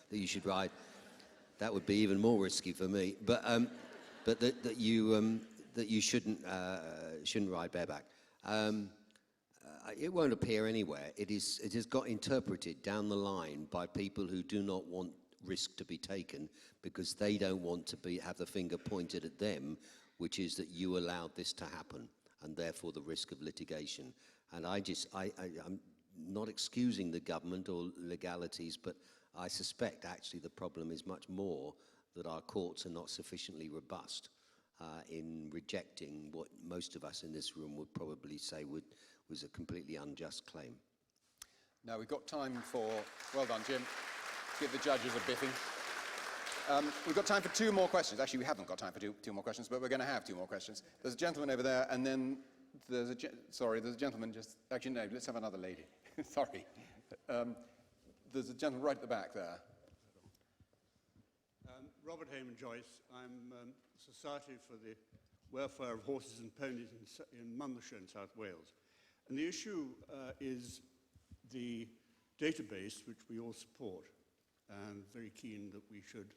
that you should ride. That would be even more risky for me, but that you shouldn't ride bareback. It won't appear anywhere. It has got interpreted down the line by people who do not want risk to be taken because they don't want to have the finger pointed at them, which is that you allowed this to happen, and therefore the risk of litigation. And I'm not excusing the government or legalities, but I suspect actually the problem is much more that our courts are not sufficiently robust in rejecting what most of us in this room would probably say was a completely unjust claim. Now we've got time for, well done Jim, give the judges a biffing. We've got time for 2 more questions. Actually, we haven't got time for two more questions, but we're going to have 2 more questions. There's a gentleman over there, and then there's a gentleman just, actually no, let's have another lady. Sorry. There's a gentleman right at the back there. Robert Hayman Joyce. I'm Society for the Welfare of Horses and Ponies in Monmouthshire in South Wales. And the issue is the database, which we all support, and very keen that we should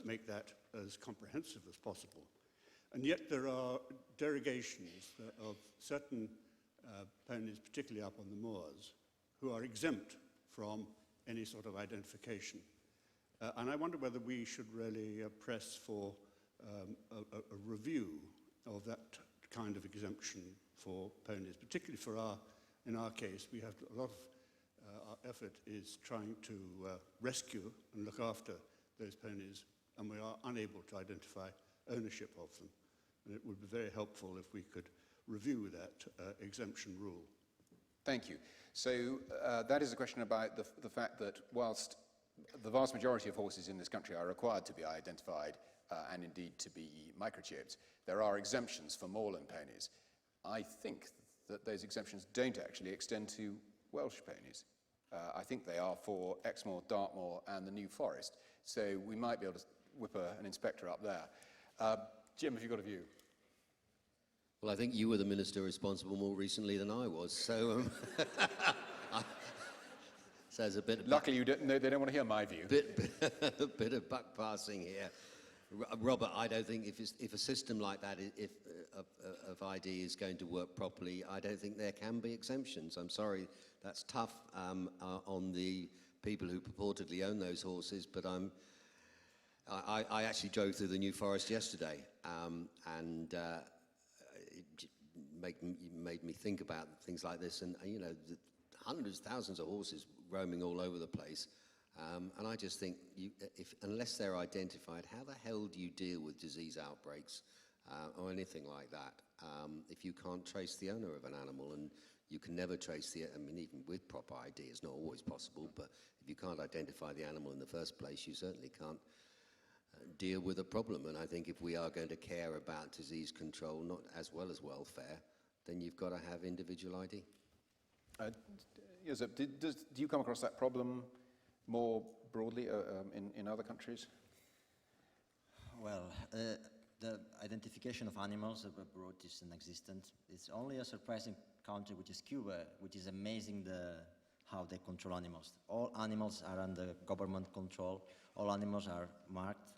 make that as comprehensive as possible. And yet there are derogations of certain ponies, particularly up on the moors, who are exempt from any sort of identification. And I wonder whether we should really press for a review of that kind of exemption for ponies, particularly in our case, we have a lot of our effort is trying to rescue and look after those ponies, and we are unable to identify ownership of them. And it would be very helpful if we could review that exemption rule. Thank you. So that is a question about the fact that whilst the vast majority of horses in this country are required to be identified and indeed to be microchipped, there are exemptions for moorland ponies. I think that those exemptions don't actually extend to Welsh ponies. I think they are for Exmoor, Dartmoor and the New Forest. So we might be able to whip an inspector up there. Jim, have you got a view? Well, I think you were the minister responsible more recently than I was, so so there's a bit of luckily, they don't want to hear my view. A bit of buck passing here. Robert, I don't think if a system like that of ID is going to work properly, I don't think there can be exemptions. I'm sorry, that's tough on the people who purportedly own those horses, but I actually drove through the New Forest yesterday, and it made me think about things like this, and you know, hundreds, thousands of horses roaming all over the place. And I just think, unless they're identified, how the hell do you deal with disease outbreaks or anything like that, if you can't trace the owner of an animal, and you can never trace the, I mean, even with proper ID, it's not always possible, but if you can't identify the animal in the first place, you certainly can't deal with a problem. And I think if we are going to care about disease control, not as well as welfare, then you've got to have individual ID. Josep, do you come across that problem more broadly in other countries? Well, the identification of animals abroad is non-existent. It's only a surprising country, which is Cuba, which is amazing how they control animals. All animals are under government control. All animals are marked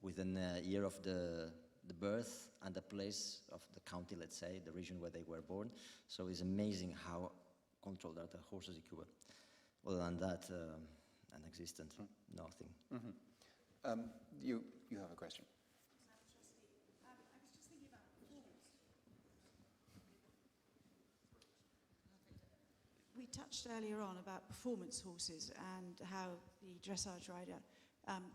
within a year of the birth and the place of the county, let's say, the region where they were born. So it's amazing how controlled are the horses in Cuba. Other than that, non-existent, nothing. Mm-hmm. You have a question. We touched earlier on about performance horses and how the dressage rider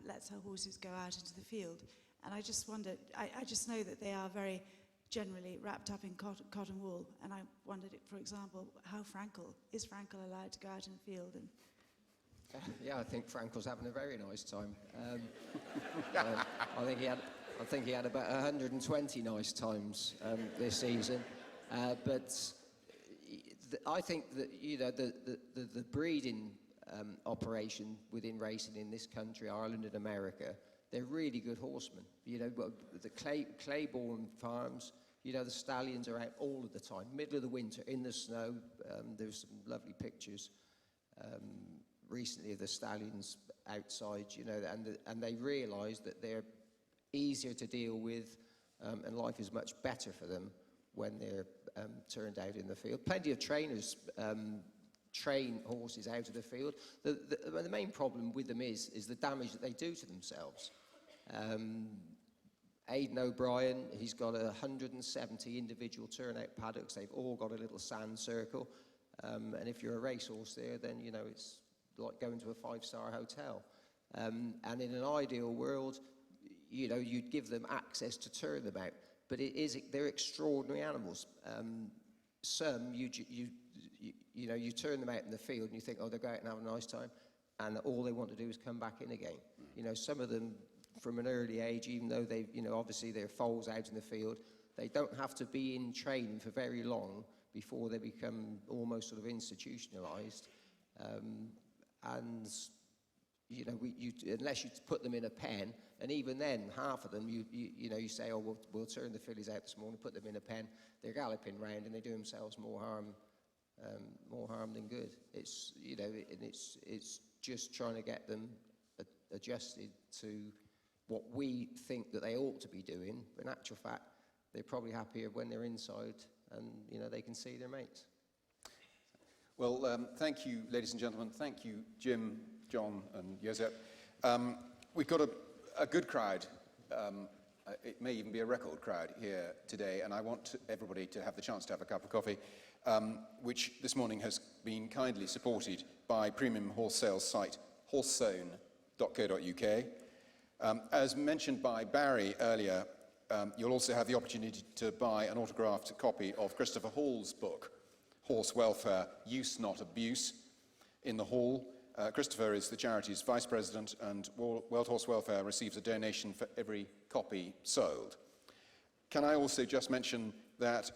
lets her horses go out into the field. And I just wondered, I just know that they are very generally wrapped up in cotton wool. And I wondered, for example, how is Frankel allowed to go out in the field? And yeah, I think Frankel's having a very nice time. I think he had about 120 nice times this season. But I think that, you know, the breeding operation within racing in this country, Ireland and America, they're really good horsemen. You know, the Claiborne farms, you know, the stallions are out all of the time, middle of the winter, in the snow. There's some lovely pictures recently of the stallions outside, you know, and they realise that they're easier to deal with and life is much better for them when they're turned out in the field. Plenty of trainers train horses out of the field. The main problem with them is the damage that they do to themselves. Aidan O'Brien, he's got 170 individual turnout paddocks. They've all got a little sand circle. And if you're a racehorse there, then, you know, it's like going to a five-star hotel. And in an ideal world, you know, you'd give them access to turn them out. But they're extraordinary animals. Some, you know, you turn them out in the field and you think, oh, they'll go out and have a nice time. And all they want to do is come back in again. You know, some of them, from an early age, even though they, you know, obviously they're foals out in the field, they don't have to be in training for very long before they become almost sort of institutionalized. And, you know, unless you put them in a pen, and even then, half of them, you know, you say, oh, we'll turn the fillies out this morning, put them in a pen, they're galloping round and they do themselves more harm than good. It's, you know, it's just trying to get them adjusted to what we think that they ought to be doing, but in actual fact, they're probably happier when they're inside and, you know, they can see their mates. Well, thank you, ladies and gentlemen. Thank you, Jim, John, and Josep. We've got a good crowd. It may even be a record crowd here today, and I want everybody to have the chance to have a cup of coffee, which this morning has been kindly supported by premium horse sales site horsezone.co.uk. As mentioned by Barry earlier, you'll also have the opportunity to buy an autographed copy of Christopher Hall's book, Horse Welfare, Use Not Abuse, in the hall. Christopher is the charity's vice president, and World Horse Welfare receives a donation for every copy sold. Can I also just mention that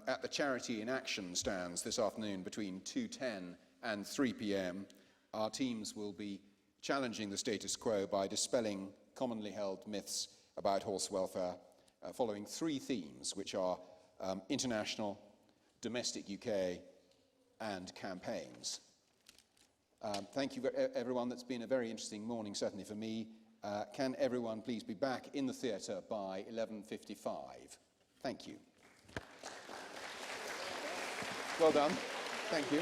at the Charity in Action stands this afternoon between 2:10 and 3 p.m, our teams will be challenging the status quo by dispelling commonly held myths about horse welfare, following three themes, which are international, domestic UK, and campaigns. Thank you, everyone. That's been a very interesting morning, certainly for me. Can everyone please be back in the theatre by 11:55? Thank you. Well done. Thank you.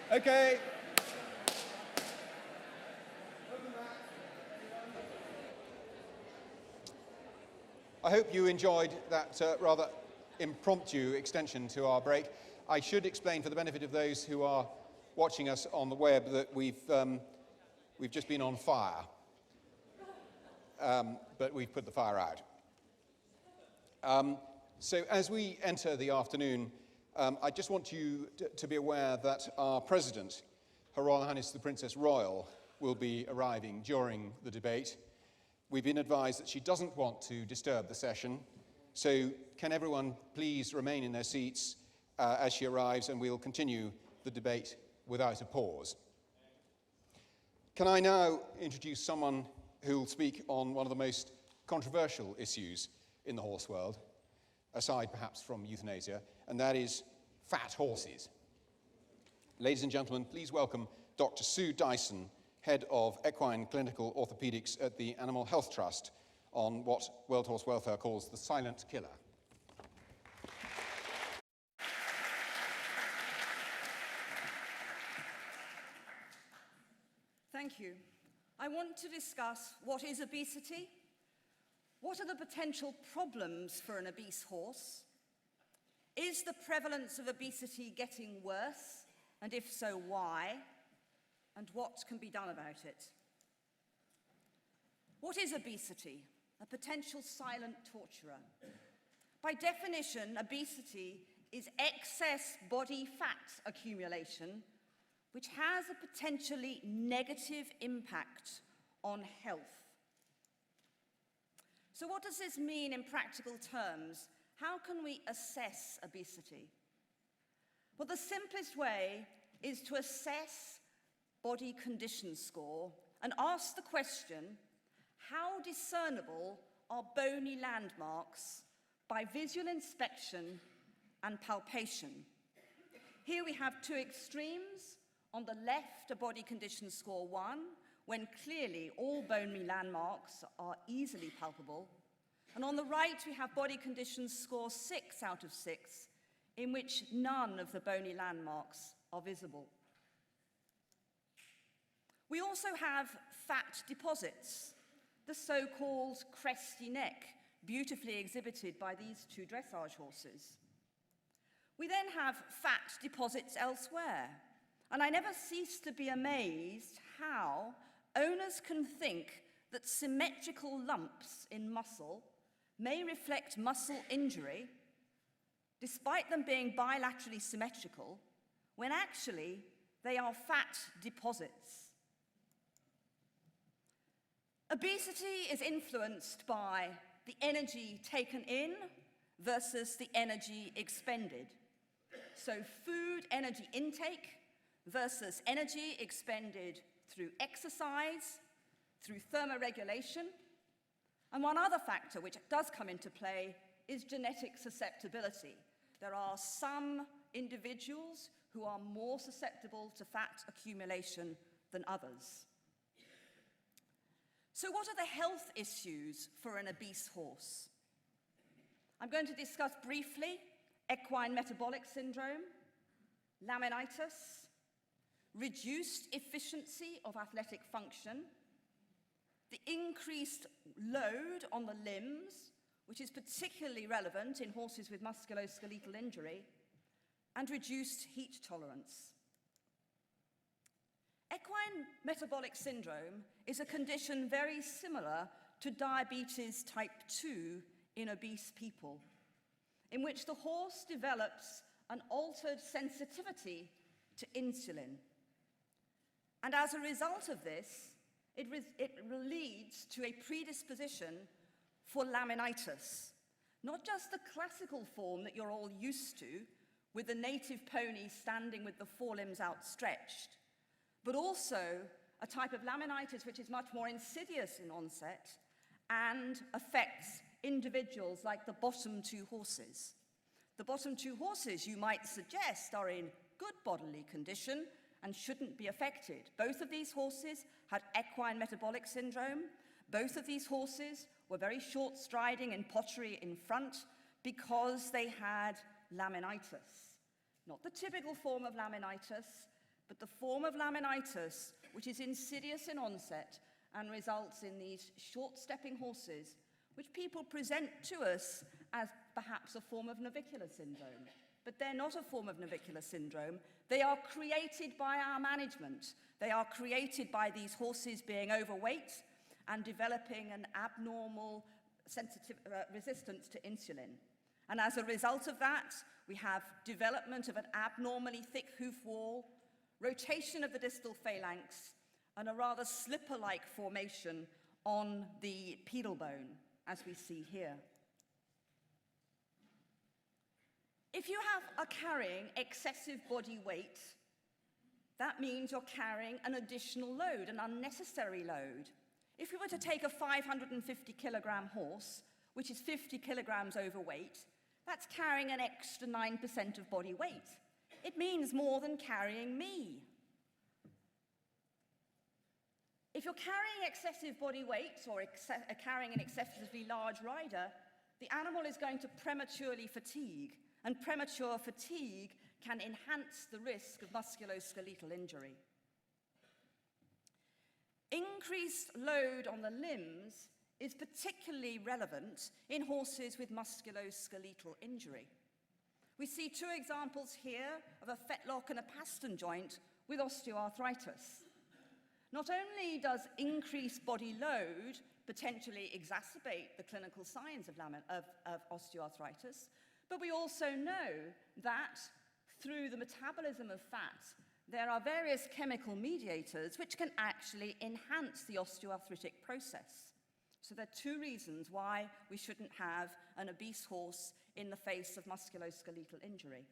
Okay. I hope you enjoyed that rather impromptu extension to our break. I should explain for the benefit of those who are watching us on the web that we've just been on fire, but we've put the fire out. So as we enter the afternoon, I just want you to be aware that our President, Her Royal Highness the Princess Royal, will be arriving during the debate. We've been advised that she doesn't want to disturb the session, so can everyone please remain in their seats as she arrives, and we'll continue the debate without a pause. Can I now introduce someone who will speak on one of the most controversial issues in the horse world, aside perhaps from euthanasia, and that is fat horses. Ladies and gentlemen, please welcome Dr. Sue Dyson, Head of Equine Clinical Orthopedics at the Animal Health Trust, on what World Horse Welfare calls the silent killer. Thank you. I want to discuss what is obesity, what are the potential problems for an obese horse, is the prevalence of obesity getting worse, and if so, why, and what can be done about it. What is obesity? A potential silent torturer. By definition, obesity is excess body fat accumulation, which has a potentially negative impact on health. So what does this mean in practical terms? How can we assess obesity? Well, the simplest way is to assess body condition score and ask the question, how discernible are bony landmarks by visual inspection and palpation? Here we have two extremes. On the left, a body condition score 1, when clearly all bony landmarks are easily palpable. And on the right, we have body condition score 6 out of 6, in which none of the bony landmarks are visible. We also have fat deposits, the so-called cresty neck, beautifully exhibited by these two dressage horses. We then have fat deposits elsewhere, and I never cease to be amazed how owners can think that symmetrical lumps in muscle may reflect muscle injury, despite them being bilaterally symmetrical, when actually they are fat deposits. Obesity is influenced by the energy taken in versus the energy expended. So food energy intake versus energy expended through exercise, through thermoregulation. And one other factor which does come into play is genetic susceptibility. There are some individuals who are more susceptible to fat accumulation than others. So what are the health issues for an obese horse? I'm going to discuss briefly equine metabolic syndrome, laminitis, reduced efficiency of athletic function, the increased load on the limbs, which is particularly relevant in horses with musculoskeletal injury, and reduced heat tolerance. Equine metabolic syndrome is a condition very similar to diabetes type 2 in obese people, in which the horse develops an altered sensitivity to insulin. And as a result of this, it leads to a predisposition for laminitis, not just the classical form that you're all used to, with the native pony standing with the forelimbs outstretched, but also a type of laminitis which is much more insidious in onset and affects individuals like the bottom two horses. The bottom two horses, you might suggest, are in good bodily condition and shouldn't be affected. Both of these horses had equine metabolic syndrome. Both of these horses were very short striding and pottery in front because they had laminitis. Not the typical form of laminitis, but the form of laminitis, which is insidious in onset and results in these short-stepping horses, which people present to us as perhaps a form of navicular syndrome. But they're not a form of navicular syndrome. They are created by our management. They are created by these horses being overweight and developing an abnormal resistance to insulin. And as a result of that, we have development of an abnormally thick hoof wall, rotation of the distal phalanx, and a rather slipper-like formation on the pedal bone, as we see here. If you are carrying excessive body weight, that means you're carrying an additional load, an unnecessary load. If we were to take a 550 kilogram horse, which is 50 kilograms overweight, that's carrying an extra 9% of body weight. It means more than carrying me. If you're carrying excessive body weight or carrying an excessively large rider, the animal is going to prematurely fatigue, and premature fatigue can enhance the risk of musculoskeletal injury. Increased load on the limbs is particularly relevant in horses with musculoskeletal injury. We see two examples here of a fetlock and a pastern joint with osteoarthritis. Not only does increased body load potentially exacerbate the clinical signs of osteoarthritis, but we also know that through the metabolism of fat, there are various chemical mediators which can actually enhance the osteoarthritic process. So there are two reasons why we shouldn't have an obese horse in the face of musculoskeletal injury.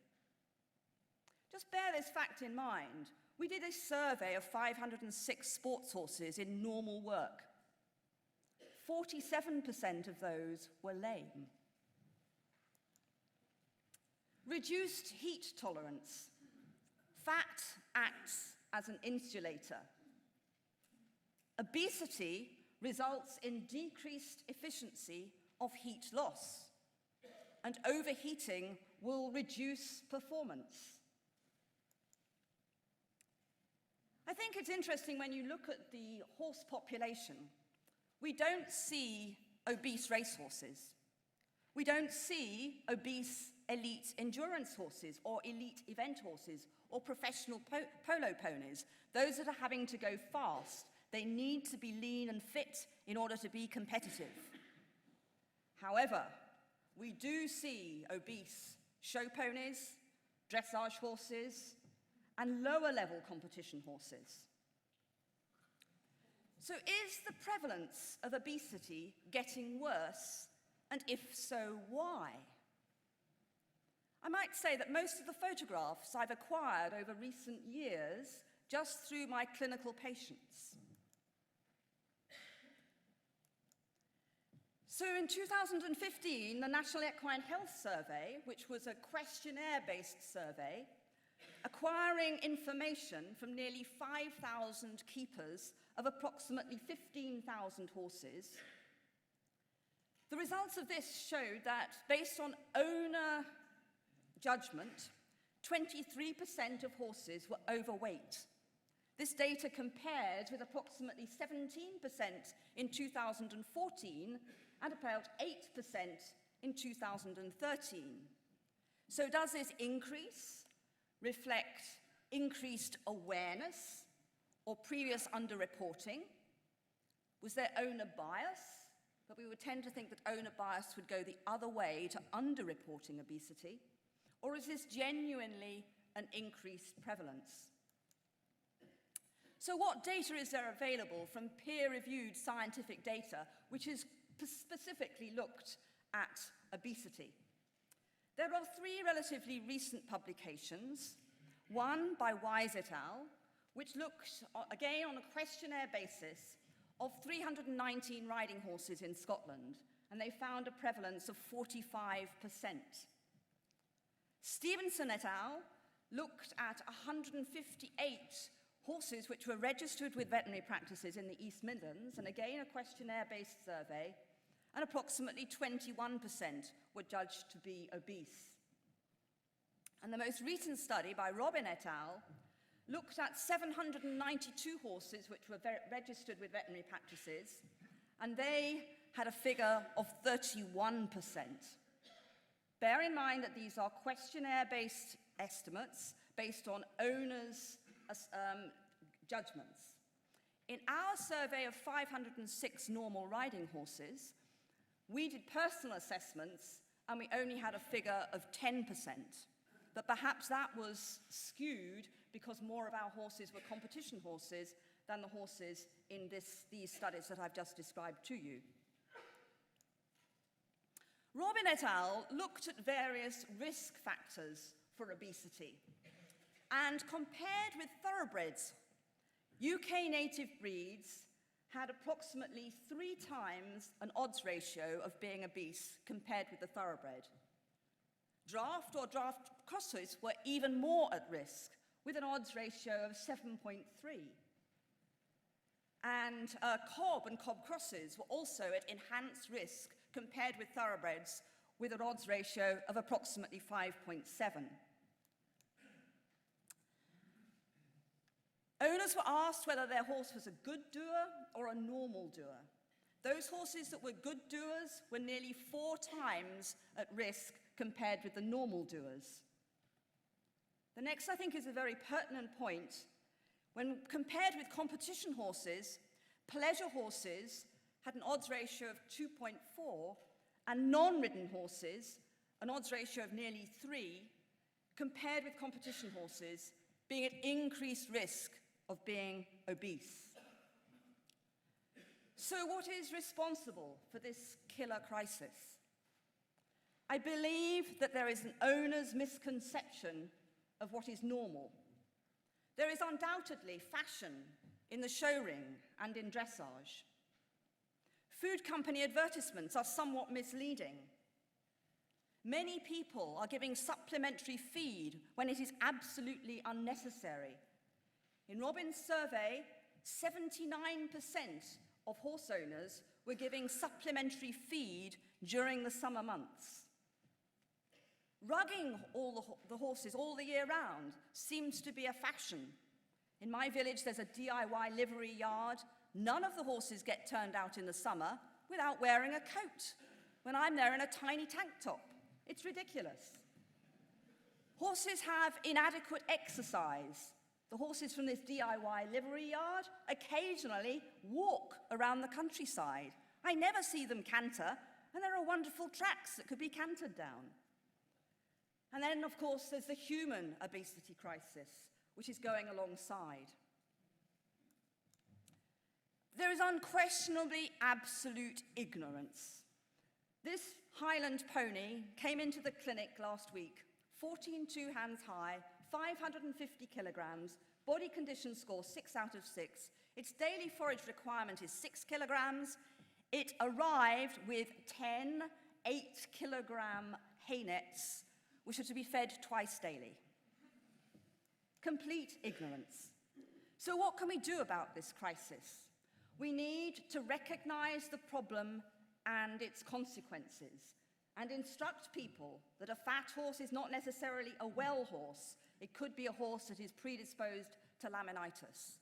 Just bear this fact in mind. We did a survey of 506 sports horses in normal work. 47% of those were lame. Reduced heat tolerance. Fat acts as an insulator. Obesity results in decreased efficiency of heat loss, and overheating will reduce performance. I think it's interesting when you look at the horse population, we don't see obese racehorses. We don't see obese elite endurance horses or elite event horses or professional polo ponies, those that are having to go fast. They need to be lean and fit in order to be competitive. However, we do see obese show ponies, dressage horses, and lower-level competition horses. So is the prevalence of obesity getting worse? And if so, why? I might say that most of the photographs I've acquired over recent years just through my clinical patients. So in 2015, the National Equine Health Survey, which was a questionnaire-based survey, acquiring information from nearly 5,000 keepers of approximately 15,000 horses, the results of this showed that, based on owner judgment, 23% of horses were overweight. This data compared with approximately 17% in 2014 and about 8% in 2013. So does this increase reflect increased awareness or previous underreporting? Was there owner bias? But we would tend to think that owner bias would go the other way to underreporting obesity. Or is this genuinely an increased prevalence? So what data is there available from peer-reviewed scientific data which has specifically looked at obesity? There are three relatively recent publications, one by Wise et al., which looked, again, on a questionnaire basis of 319 riding horses in Scotland, and they found a prevalence of 45%. Stevenson et al. Looked at 158 horses which were registered with veterinary practices in the East Midlands, and again a questionnaire-based survey, and approximately 21% were judged to be obese. And the most recent study by Robin et al. looked at 792 horses which were registered with veterinary practices, and they had a figure of 31%. Bear in mind that these are questionnaire-based estimates based on owners' judgments. In our survey of 506 normal riding horses, we did personal assessments and we only had a figure of 10%. But perhaps that was skewed because more of our horses were competition horses than the horses in these studies that I've just described to you. Robin et al. Looked at various risk factors for obesity and compared with thoroughbreds. UK native breeds had approximately 3 times an odds ratio of being obese compared with the thoroughbred. Draft or draft crosses were even more at risk, with an odds ratio of 7.3. And cob and cob crosses were also at enhanced risk compared with thoroughbreds, with an odds ratio of approximately 5.7. Owners were asked whether their horse was a good doer or a normal doer. Those horses that were good doers were nearly 4 times at risk compared with the normal doers. The next, I think, is a very pertinent point. When compared with competition horses, pleasure horses had an odds ratio of 2.4, and non-ridden horses, an odds ratio of nearly 3, compared with competition horses, being at increased risk of being obese. So what is responsible for this killer crisis? I believe that there is an owner's misconception of what is normal. There is undoubtedly fashion in the show ring and in dressage. Food company advertisements are somewhat misleading. Many people are giving supplementary feed when it is absolutely unnecessary. In Robin's survey, 79% of horse owners were giving supplementary feed during the summer months. Rugging all the horses all the year round seems to be a fashion. In my village, there's a DIY livery yard. None of the horses get turned out in the summer without wearing a coat, when I'm there in a tiny tank top. It's ridiculous. Horses have inadequate exercise. The horses from this DIY livery yard occasionally walk around the countryside. I never see them canter, and there are wonderful tracks that could be cantered down. And then, of course, there's the human obesity crisis, which is going alongside. There is unquestionably absolute ignorance. This Highland pony came into the clinic last week, 14 2 hands high, 550 kilograms, body condition score 6 out of 6. Its daily forage requirement is 6 kilograms. It arrived with 10 8-kilogram hay nets, which are to be fed twice daily. Complete ignorance. So what can we do about this crisis? We need to recognize the problem and its consequences, and instruct people that a fat horse is not necessarily a well horse. It could be a horse that is predisposed to laminitis.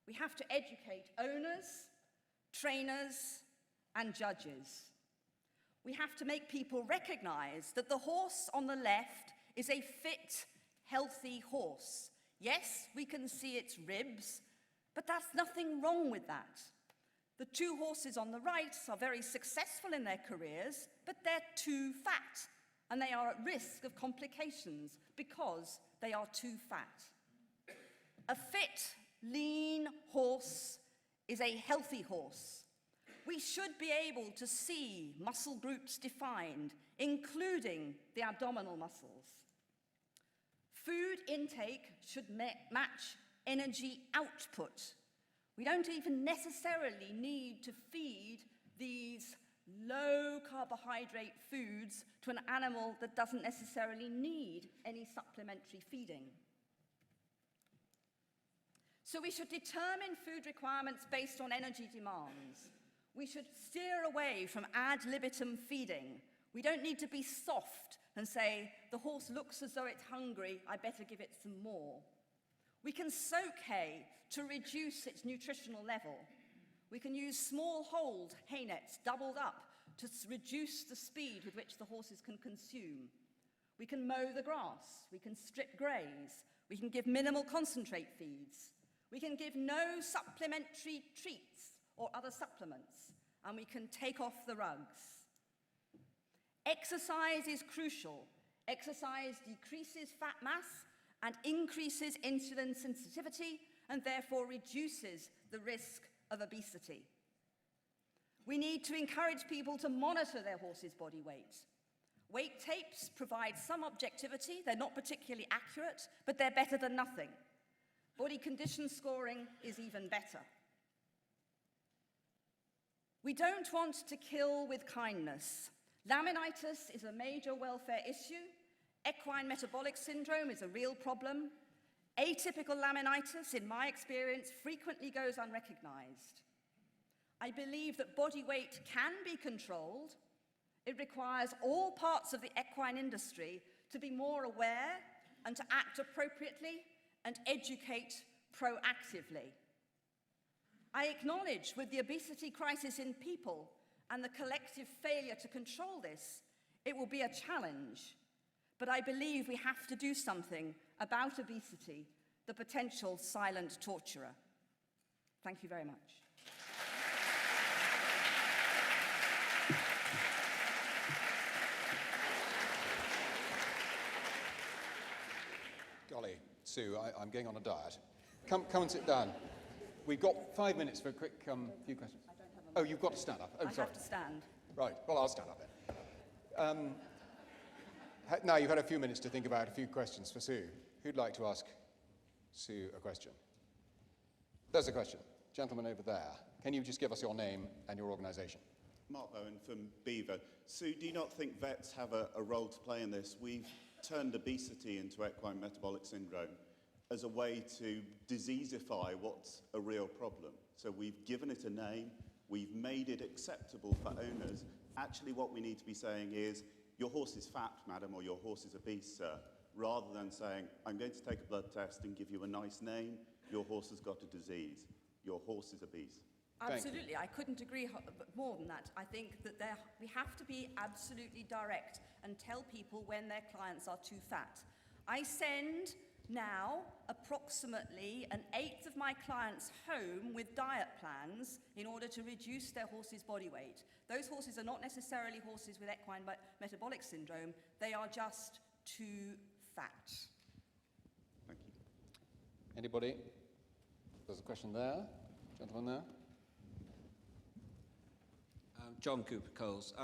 We have to educate owners, trainers, and judges. We have to make people recognize that the horse on the left is a fit, healthy horse. Yes, we can see its ribs, but that's nothing wrong with that. The 2 horses on the right are very successful in their careers, but they're too fat, and they are at risk of complications because they are too fat. A fit, lean horse is a healthy horse. We should be able to see muscle groups defined, including the abdominal muscles. Food intake should match energy output. We don't even necessarily need to feed these low carbohydrate foods to an animal that doesn't necessarily need any supplementary feeding. So we should determine food requirements based on energy demands. We should steer away from ad libitum feeding. We don't need to be soft and say, the horse looks as though it's hungry, I better give it some more. We can soak hay to reduce its nutritional level. We can use small-holed hay nets doubled up to reduce the speed with which the horses can consume. We can mow the grass. We can strip graze. We can give minimal concentrate feeds. We can give no supplementary treats or other supplements. And we can take off the rugs. Exercise is crucial. Exercise decreases fat mass and increases insulin sensitivity and therefore reduces the risk of obesity. We need to encourage people to monitor their horse's body weight. Weight tapes provide some objectivity. They're not particularly accurate, but they're better than nothing. Body condition scoring is even better. We don't want to kill with kindness. Laminitis is a major welfare issue. Equine metabolic syndrome is a real problem. Atypical laminitis, in my experience, frequently goes unrecognized. I believe that body weight can be controlled. It requires all parts of the equine industry to be more aware and to act appropriately and educate proactively. I acknowledge with the obesity crisis in people and the collective failure to control this, it will be a challenge. But I believe we have to do something about obesity, the potential silent torturer. Thank you very much. Golly, Sue, I'm going on a diet. Come and sit down. We've got 5 minutes for a quick few questions. Oh, you've got to stand up. Oh, I sorry. have to stand. Right, well, I'll stand up then. Now you've had a few minutes to think about a few questions for Sue. Who'd like to ask Sue a question? There's a question. Gentleman over there. Can you just give us your name and your organisation? Mark Bowen from Beaver. Sue, do you not think vets have a role to play in this? We've turned obesity into equine metabolic syndrome as a way to diseasify what's a real problem. So we've given it a name, we've made it acceptable for owners. Actually, what we need to be saying is, your horse is fat, madam, or your horse is obese, sir, rather than saying, I'm going to take a blood test and give you a nice name, your horse has got a disease, your horse is obese. Absolutely, I couldn't agree more than that. I think that we have to be absolutely direct and tell people when their clients are too fat. I send now approximately 1/8 of my clients home with diet plans in order to reduce their horse's body weight. Those horses are not necessarily horses with equine metabolic syndrome, they are just too fat. Thank you. Anybody? There's a question there. Gentleman there. John Cooper Coles.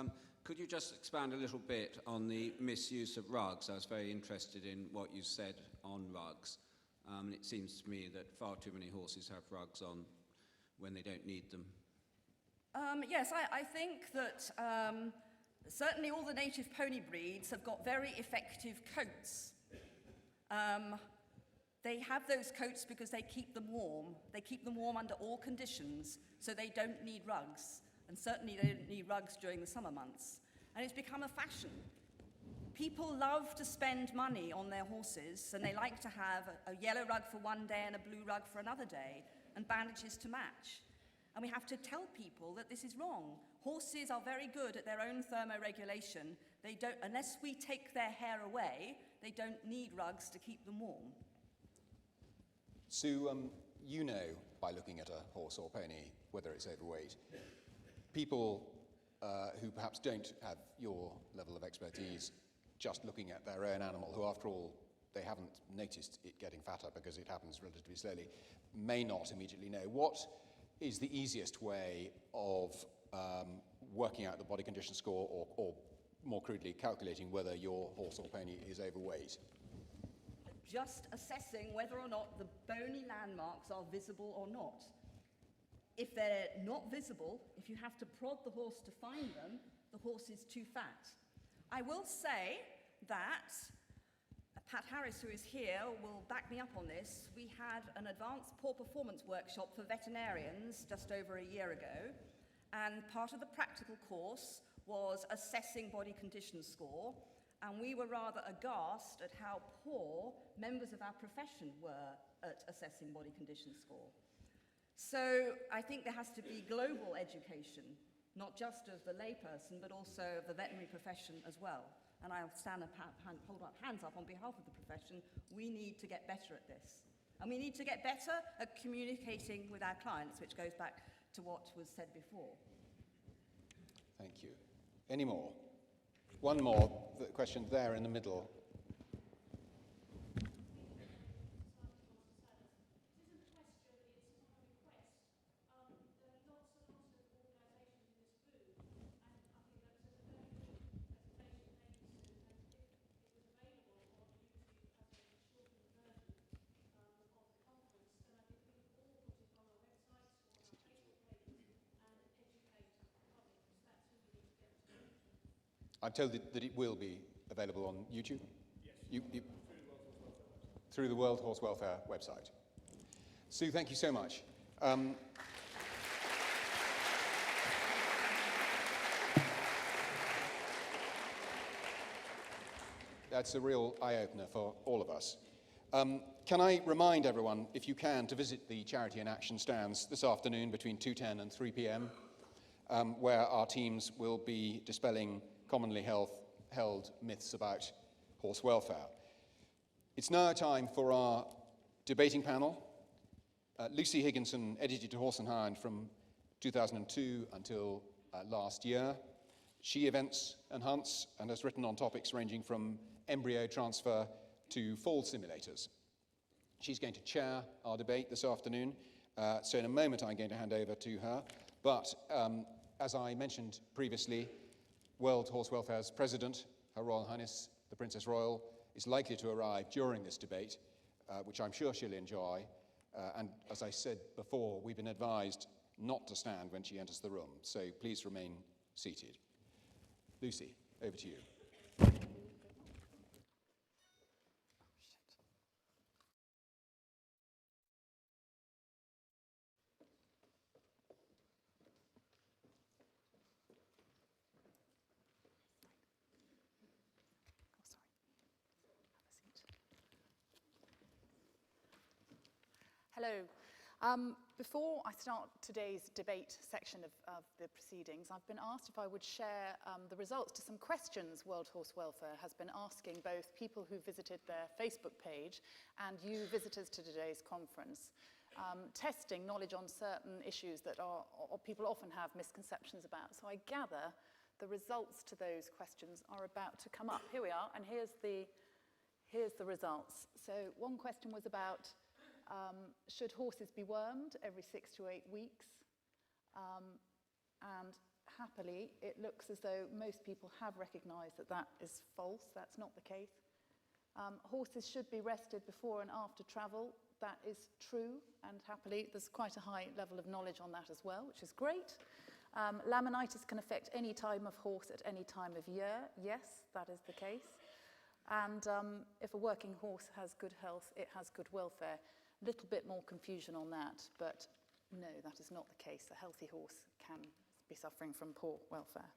Could you just expand a little bit on the misuse of rugs? I was very interested in what you said on rugs. It seems to me that far too many horses have rugs on when they don't need them. Yes, I think that certainly all the native pony breeds have got very effective coats. They have those coats because they keep them warm. They keep them warm under all conditions, so they don't need rugs. And certainly they don't need rugs during the summer months. And it's become a fashion. People love to spend money on their horses, and they like to have a yellow rug for one day and a blue rug for another day, and bandages to match. And we have to tell people that this is wrong. Horses are very good at their own thermoregulation. They don't, unless we take their hair away, they don't need rugs to keep them warm. Sue, you know by looking at a horse or pony whether it's overweight. People who perhaps don't have your level of expertise, just looking at their own animal, who after all, they haven't noticed it getting fatter because it happens relatively slowly, may not immediately know. What is the easiest way of working out the body condition score or more crudely calculating whether your horse or pony is overweight? Just assessing whether or not the bony landmarks are visible or not. If they're not visible, if you have to prod the horse to find them, the horse is too fat. I will say that Pat Harris, who is here, will back me up on this. We had an advanced poor performance workshop for veterinarians just over a year ago, and part of the practical course was assessing body condition score, and we were rather aghast at how poor members of our profession were at assessing body condition score. So I think there has to be global education, not just of the layperson, but also of the veterinary profession as well. And I'll hold up hands up on behalf of the profession. We need to get better at this. And we need to get better at communicating with our clients, which goes back to what was said before. Thank you. Any more? One more question there in the middle. I'm told that it will be available on YouTube? Yes. Through the World Horse Welfare website. Sue, thank you so much. That's a real eye-opener for all of us. Can I remind everyone, if you can, to visit the Charity in Action stands this afternoon between 2:10 and 3 p.m., where our teams will be dispelling commonly held myths about horse welfare. It's now time for our debating panel. Lucy Higginson edited Horse and Hound from 2002 until last year. She events and hunts and has written on topics ranging from embryo transfer to fall simulators. She's going to chair our debate this afternoon, so in a moment I'm going to hand over to her. But as I mentioned previously, World Horse Welfare's president, Her Royal Highness the Princess Royal, is likely to arrive during this debate, which I'm sure she'll enjoy. And as I said before, we've been advised not to stand when she enters the room, so please remain seated. Lucy, over to you. Hello. Before I start today's debate section of the proceedings, I've been asked if I would share the results to some questions World Horse Welfare has been asking both people who visited their Facebook page and you visitors to today's conference, testing knowledge on certain issues that people often have misconceptions about. So I gather the results to those questions are about to come up. Here we are, and here's the results. So one question was about should horses be wormed every 6 to 8 weeks? And happily, it looks as though most people have recognised that that is false. That's not the case. Horses should be rested before and after travel. That is true, and happily, there's quite a high level of knowledge on that as well, which is great. Laminitis can affect any time of horse at any time of year. Yes, that is the case. And if a working horse has good health, it has good welfare. Little bit more confusion on that, but no, that is not the case. A healthy horse can be suffering from poor welfare.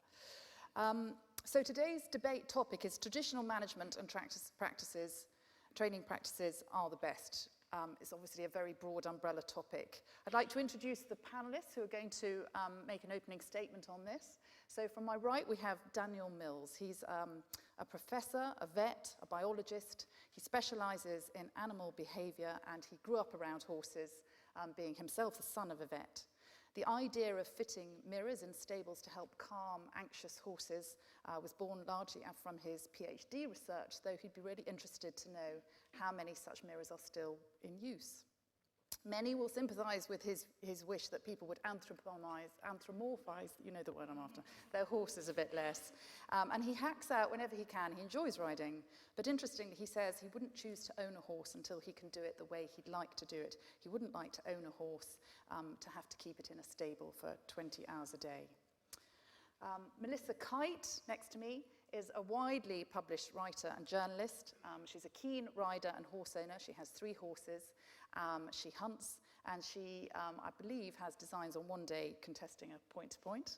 So today's debate topic is traditional management and training practices are the best. It's obviously a very broad umbrella topic. I'd like to introduce the panelists who are going to make an opening statement on this. So from my right, we have Daniel Mills. He's a professor, a vet, a biologist. He specializes in animal behavior, and he grew up around horses, being himself the son of a vet. The idea of fitting mirrors in stables to help calm anxious horses was born largely from his PhD research, though he'd be really interested to know how many such mirrors are still in use. Many will sympathize with his wish that people would anthropomorphize, you know the word I'm after, their horses a bit less. And he hacks out whenever he can. He enjoys riding. But interestingly, he says he wouldn't choose to own a horse until he can do it the way he'd like to do it. He wouldn't like to own a horse to have to keep it in a stable for 20 hours a day. Melissa Kite, next to me, is a widely published writer and journalist. She's a keen rider and horse owner. She has 3 horses. She hunts, and she, I believe, has designs on one day contesting a point-to-point.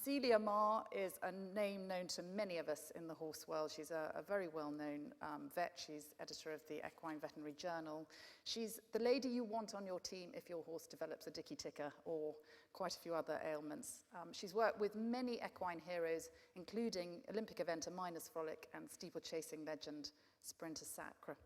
Celia Marr is a name known to many of us in the horse world. She's a very well-known vet. She's editor of the Equine Veterinary Journal. She's the lady you want on your team if your horse develops a dicky ticker or quite a few other ailments. She's worked with many equine heroes, including Olympic eventer Miners Frolic and steeplechasing legend Sprinter Sacre.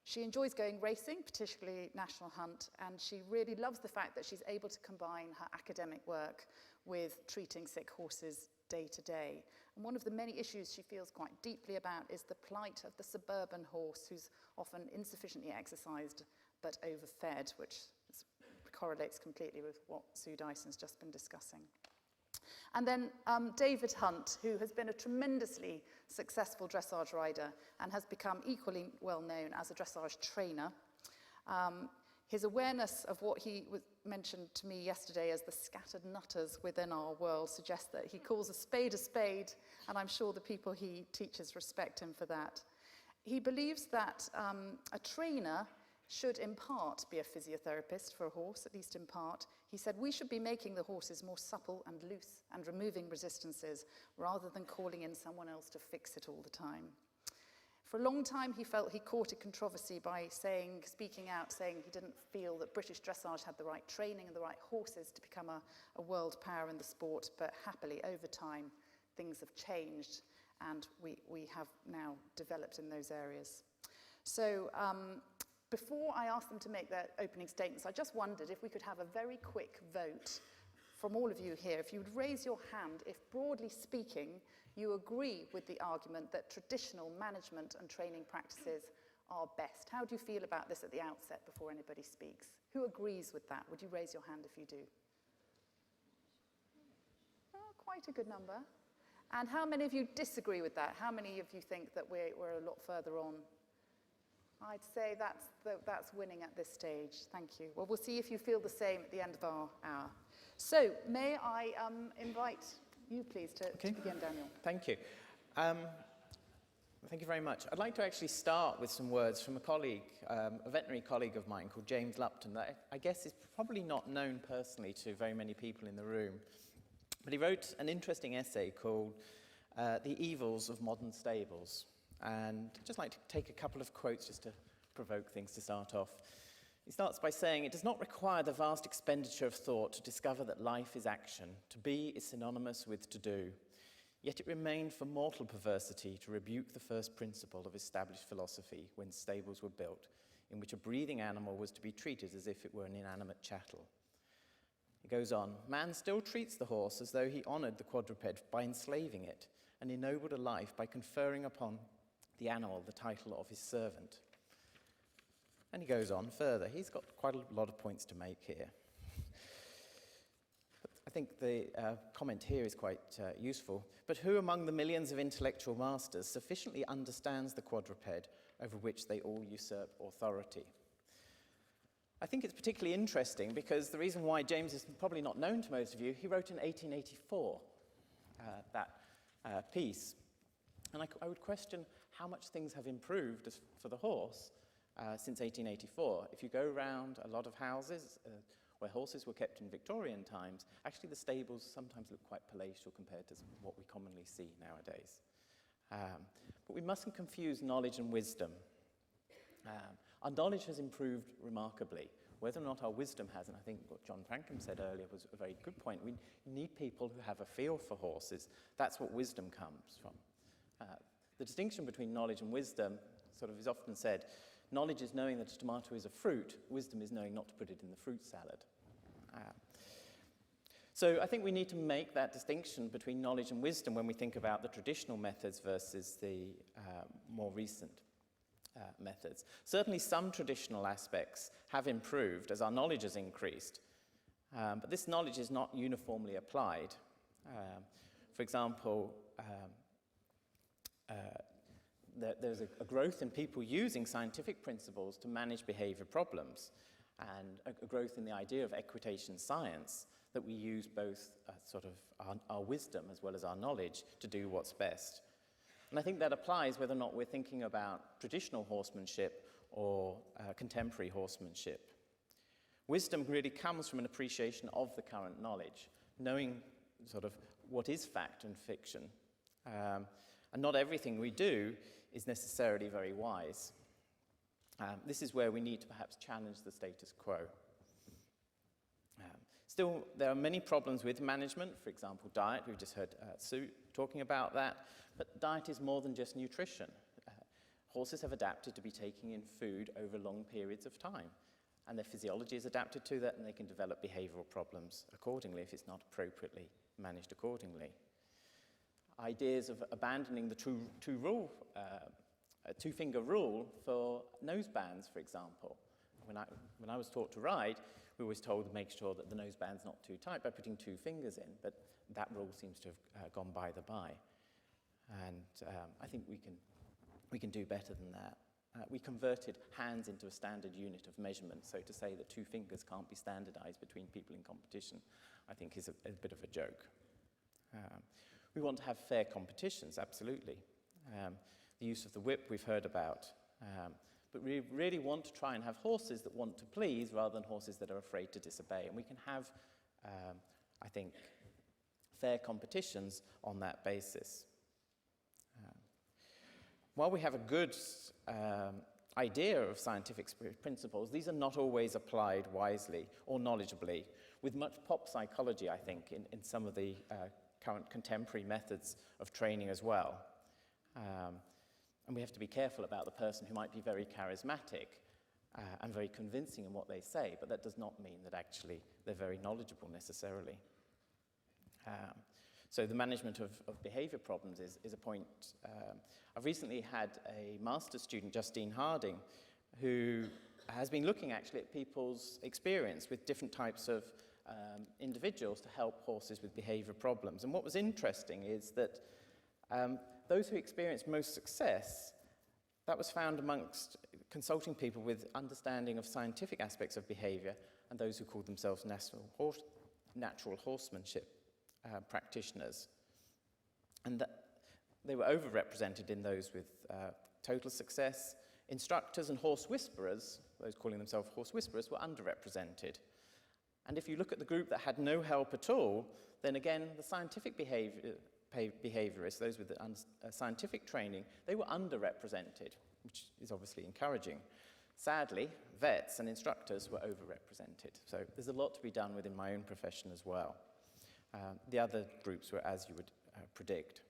She enjoys going racing, particularly National Hunt, and she really loves the fact that she's able to combine her academic work with treating sick horses day to day. And one of the many issues she feels quite deeply about is the plight of the suburban horse, who's often insufficiently exercised but overfed, which correlates completely with what Sue Dyson's just been discussing. And then David Hunt, who has been a tremendously successful dressage rider and has become equally well known as a dressage trainer. His awareness of what he mentioned to me yesterday as the scattered nutters within our world suggests that he calls a spade, and I'm sure the people he teaches respect him for that. He believes that a trainer should in part be a physiotherapist for a horse, at least in part. He said we should be making the horses more supple and loose and removing resistances rather than calling in someone else to fix it all the time. For a long time, he felt he courted controversy by speaking out, saying he didn't feel that British dressage had the right training and the right horses to become a world power in the sport, but happily, over time, things have changed, and we have now developed in those areas. So before I ask them to make their opening statements, I just wondered if we could have a very quick vote from all of you here. If you would raise your hand if, broadly speaking, you agree with the argument that traditional management and training practices are best. How do you feel about this at the outset before anybody speaks? Who agrees with that? Would you raise your hand if you do? Oh, quite a good number. And how many of you disagree with that? How many of you think that we're a lot further on? I'd say that's winning at this stage. Thank you. Well, we'll see if you feel the same at the end of our hour. So, may I invite you, please, to begin, Daniel. Thank you. Thank you very much. I'd like to actually start with some words from a colleague, a veterinary colleague of mine called James Lupton, that I guess is probably not known personally to very many people in the room. But he wrote an interesting essay called The Evils of Modern Stables. And I'd just like to take a couple of quotes just to provoke things to start off. He starts by saying, "It does not require the vast expenditure of thought to discover that life is action. To be is synonymous with to do. Yet it remained for mortal perversity to rebuke the first principle of established philosophy when stables were built, in which a breathing animal was to be treated as if it were an inanimate chattel." He goes on, "Man still treats the horse as though he honoured the quadruped by enslaving it, and ennobled a life by conferring upon the animal the title of his servant." And he goes on further. He's got quite a lot of points to make here. But I think the comment here is quite useful. But who among the millions of intellectual masters sufficiently understands the quadruped over which they all usurp authority? I think it's particularly interesting because the reason why James is probably not known to most of you, he wrote in 1884 that piece. And I would question how much things have improved for the horse since 1884. If you go around a lot of houses where horses were kept in Victorian times, actually the stables sometimes look quite palatial compared to what we commonly see nowadays. But we mustn't confuse knowledge and wisdom. Our knowledge has improved remarkably. Whether or not our wisdom has, and I think what John Frankham said earlier was a very good point, we need people who have a feel for horses. That's what wisdom comes from. The distinction between knowledge and wisdom sort of is often said, knowledge is knowing that a tomato is a fruit, wisdom is knowing not to put it in the fruit salad. So I think we need to make that distinction between knowledge and wisdom when we think about the traditional methods versus the more recent methods. Certainly some traditional aspects have improved as our knowledge has increased, but this knowledge is not uniformly applied. For example, there's a growth in people using scientific principles to manage behavior problems, and a growth in the idea of equitation science, that we use both sort of our wisdom as well as our knowledge to do what's best. And I think that applies whether or not we're thinking about traditional horsemanship or contemporary horsemanship. Wisdom really comes from an appreciation of the current knowledge, knowing sort of what is fact and fiction. And not everything we do is necessarily very wise. This is where we need to perhaps challenge the status quo. Still, there are many problems with management, for example, diet. We've just heard Sue talking about that. But diet is more than just nutrition. Horses have adapted to be taking in food over long periods of time. And their physiology is adapted to that, and they can develop behavioral problems accordingly if it's not appropriately managed accordingly. Ideas of abandoning the two-finger rule for nosebands, for example. When I was taught to ride, we were told to make sure that the noseband's not too tight by putting 2 fingers in, but that rule seems to have gone by the by. And I think we can do better than that. We converted hands into a standard unit of measurement, so to say that 2 fingers can't be standardized between people in competition, I think is a bit of a joke. We want to have fair competitions, absolutely. The use of the whip we've heard about. But we really want to try and have horses that want to please rather than horses that are afraid to disobey. And we can have, I think, fair competitions on that basis. While we have a good idea of scientific principles, these are not always applied wisely or knowledgeably, with much pop psychology, I think, in some of the current contemporary methods of training as well. And we have to be careful about the person who might be very charismatic and very convincing in what they say, but that does not mean that actually they're very knowledgeable necessarily. So the management of behavior problems is a point. I've recently had a master's student, Justine Harding, who has been looking actually at people's experience with different types of individuals to help horses with behavior problems. And what was interesting is that those who experienced most success, that was found amongst consulting people with understanding of scientific aspects of behavior and those who called themselves natural horsemanship practitioners. And they were overrepresented in those with total success. Instructors and horse whisperers, those calling themselves horse whisperers, were underrepresented. And if you look at the group that had no help at all, then again, the scientific behaviorists, those with scientific training, they were underrepresented, which is obviously encouraging. Sadly, vets and instructors were overrepresented. So there's a lot to be done within my own profession as well. The other groups were as you would predict.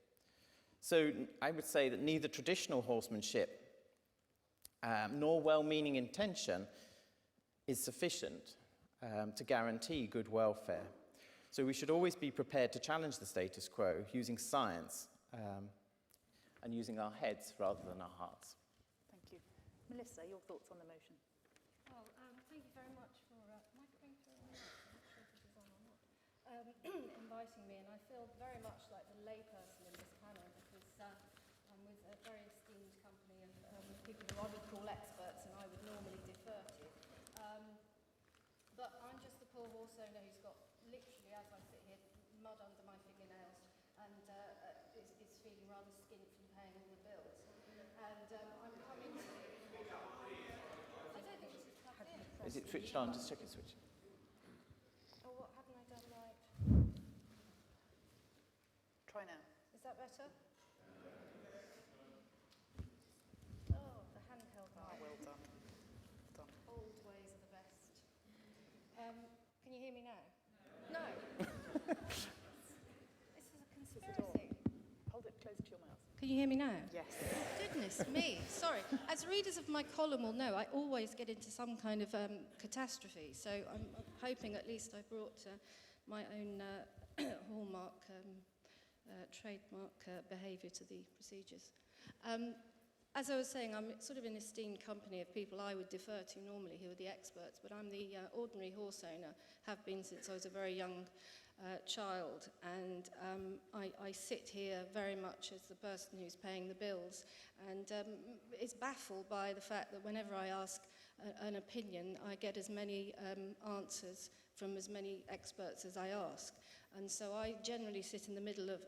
So I would say that neither traditional horsemanship nor well-meaning intention is sufficient to guarantee good welfare. So we should always be prepared to challenge the status quo using science and using our heads rather than our hearts. Thank you. Melissa, your thoughts on the motion? Well, thank you very much for inviting me, and I feel very much like the layperson in this panel because I'm with a very esteemed company of people who I would call experts and I would normally defer to. But I'm just a poor horse owner who's got literally, as I sit here, mud under my fingernails and is feeling rather skint from paying all the bills. And I'm coming to... I don't think this is plugged in. Is it switched on? Just check it switch. Oh, what haven't I done right? Try now. Is that better? Oh, the handheld one. Well done. Done. Old ways are the best. Can you hear me now? No. This is a conspiracy. Hold it close to your mouth. Can you hear me now? Yes. Goodness me. Sorry. As readers of my column will know, I always get into some kind of catastrophe. So I'm hoping at least I brought my own hallmark, trademark behaviour to the procedures. As I was saying, I'm sort of in esteemed company of people I would defer to normally who are the experts, but I'm the ordinary horse owner, have been since I was a very young child, and I sit here very much as the person who's paying the bills and is baffled by the fact that whenever I ask an opinion, I get as many answers from as many experts as I ask. And so I generally sit in the middle of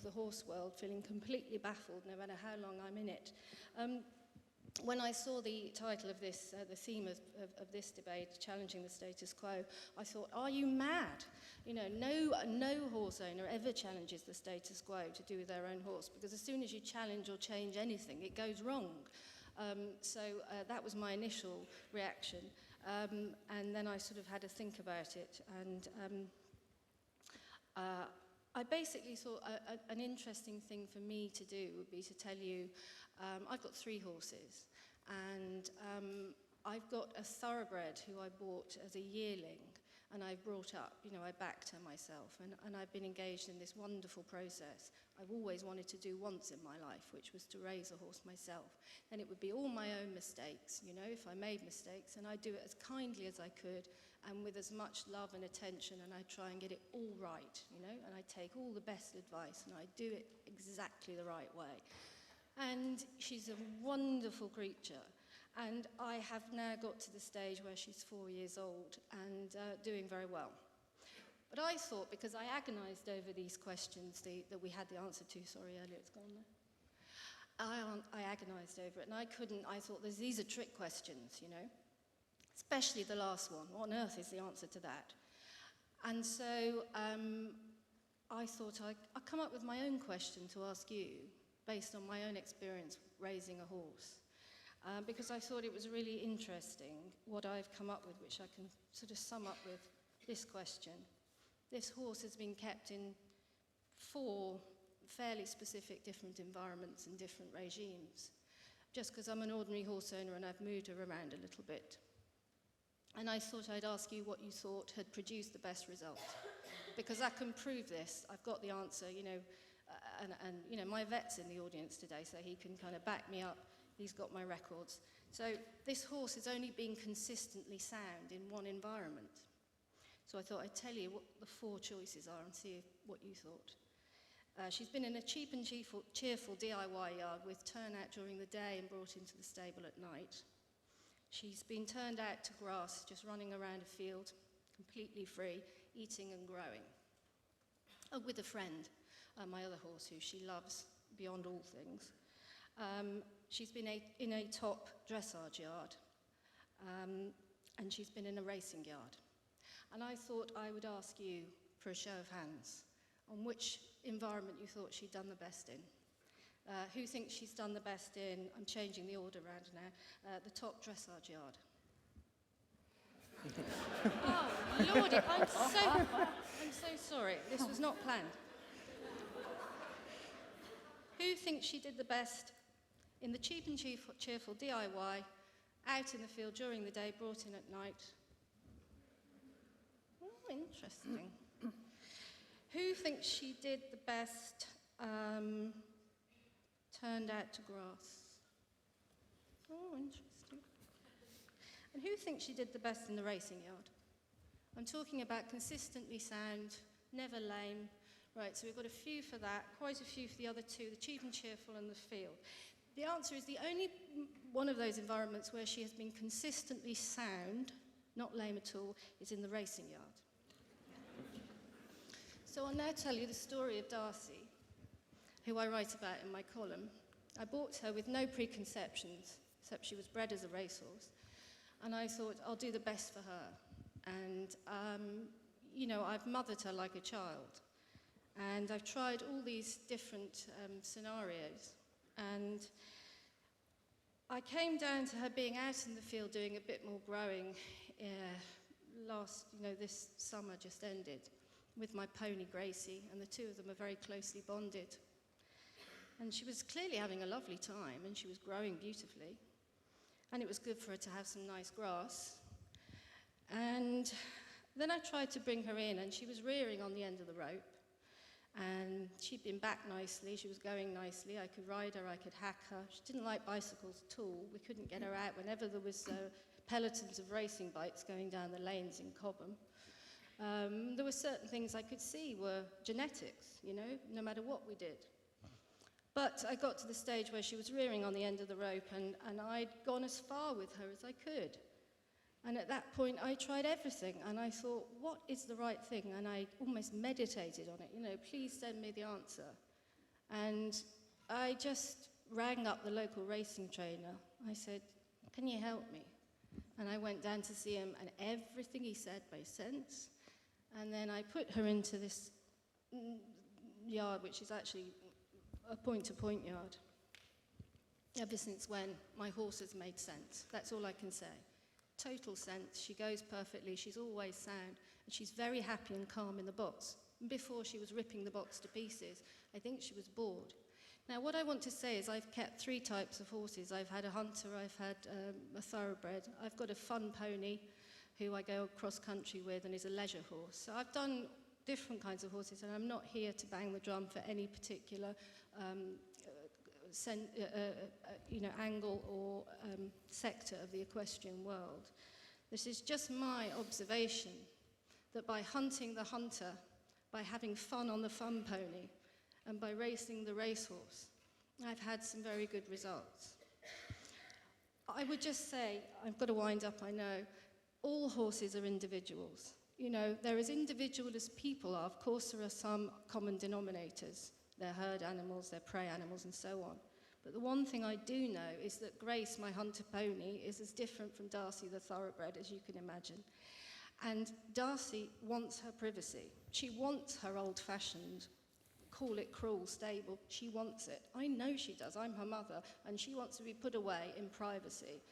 the horse world, feeling completely baffled no matter how long I'm in it. when I saw the title of this, the theme of this debate, Challenging the Status Quo, I thought, are you mad? You know, no horse owner ever challenges the status quo to do with their own horse, because as soon as you challenge or change anything, it goes wrong. So that was my initial reaction. And then I sort of had to think about it. And I basically thought an interesting thing for me to do would be to tell you, I've got 3 horses, and I've got a thoroughbred who I bought as a yearling, and I brought up, you know, I backed her myself, and I've been engaged in this wonderful process I've always wanted to do once in my life, which was to raise a horse myself. Then it would be all my own mistakes, you know, if I made mistakes, and I'd do it as kindly as I could, and with as much love and attention, and I'd try and get it all right, you know, and I'd take all the best advice, and I'd do it exactly the right way. And she's a wonderful creature. And I have now got to the stage where she's 4 years old and doing very well. But I thought, because I agonized over these questions that we had the answer to, sorry, earlier, it's gone now. I agonized over it, and I thought, these are trick questions, you know, especially the last one. What on earth is the answer to that? And so I thought I'd come up with my own question to ask you, based on my own experience raising a horse. Because I thought it was really interesting what I've come up with, which I can sort of sum up with this question. This horse has been kept in 4 fairly specific different environments and different regimes, just because I'm an ordinary horse owner and I've moved her around a little bit. And I thought I'd ask you what you thought had produced the best result, because I can prove this. I've got the answer, you know, and you know, my vet's in the audience today, so he can kind of back me up. He's got my records. So this horse has only been consistently sound in one environment. So I thought I'd tell you what the 4 choices are and see what you thought. She's been in a cheap and cheerful DIY yard with turnout during the day and brought into the stable at night. She's been turned out to grass, just running around a field, completely free, eating and growing. Oh, with a friend, my other horse, who she loves beyond all things. She's been in a top dressage yard, and she's been in a racing yard. And I thought I would ask you for a show of hands on which environment you thought she'd done the best in. Who thinks she's done the best in, I'm changing the order around now, the top dressage yard? Oh, Lordy, I'm so sorry. This was not planned. Who thinks she did the best in the cheap and cheerful DIY, out in the field during the day, brought in at night? Oh, interesting. Who thinks she did the best, turned out to grass? Oh, interesting. And who thinks she did the best in the racing yard? I'm talking about consistently sound, never lame. Right, so we've got a few for that, quite a few for the other 2, the cheap and cheerful and the field. The answer is the only one of those environments where she has been consistently sound, not lame at all, is in the racing yard. So I'll now tell you the story of Darcy, who I write about in my column. I bought her with no preconceptions, except she was bred as a racehorse, and I thought I'll do the best for her. And, you know, I've mothered her like a child, and I've tried all these different scenarios. And I came down to her being out in the field doing a bit more growing this summer just ended, with my pony Gracie, and the 2 of them are very closely bonded. And she was clearly having a lovely time, and she was growing beautifully. And it was good for her to have some nice grass. And then I tried to bring her in, and she was rearing on the end of the rope. And she'd been back nicely, she was going nicely, I could ride her, I could hack her. She didn't like bicycles at all. We couldn't get her out whenever there was pelotons of racing bikes going down the lanes in Cobham. There were certain things I could see were genetics, you know, no matter what we did. But I got to the stage where she was rearing on the end of the rope, and I'd gone as far with her as I could. And at that point, I tried everything, and I thought, what is the right thing? And I almost meditated on it, you know, please send me the answer. And I just rang up the local racing trainer. I said, can you help me? And I went down to see him, and everything he said made sense. And then I put her into this yard, which is actually a point-to-point yard. Ever since when, my horse has made sense. That's all I can say. Total sense. She goes perfectly. She's always sound. And she's very happy and calm in the box. Before she was ripping the box to pieces, I think she was bored. Now, what I want to say is I've kept 3 types of horses. I've had a hunter, I've had a thoroughbred. I've got a fun pony who I go cross-country with and is a leisure horse. So I've done different kinds of horses, and I'm not here to bang the drum for any particular angle or sector of the equestrian world. This is just my observation that by hunting the hunter, by having fun on the fun pony, and by racing the racehorse, I've had some very good results. I would just say, I've got to wind up, I know, all horses are individuals. You know, they're as individual as people are. Of course, there are some common denominators. They're herd animals, they're prey animals, and so on. But the one thing I do know is that Grace, my hunter pony, is as different from Darcy, the thoroughbred, as you can imagine. And Darcy wants her privacy. She wants her old-fashioned, call it cruel, stable. She wants it. I know she does. I'm her mother, and she wants to be put away in privacy.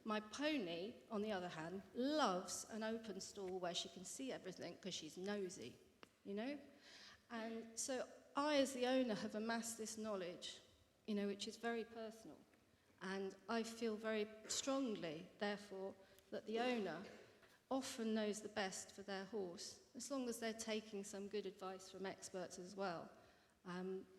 My pony, on the other hand, loves an open stall where she can see everything because she's nosy, you know? And so I, as the owner, have amassed this knowledge, you know, which is very personal. And I feel very strongly, therefore, that the owner often knows the best for their horse, as long as they're taking some good advice from experts as well.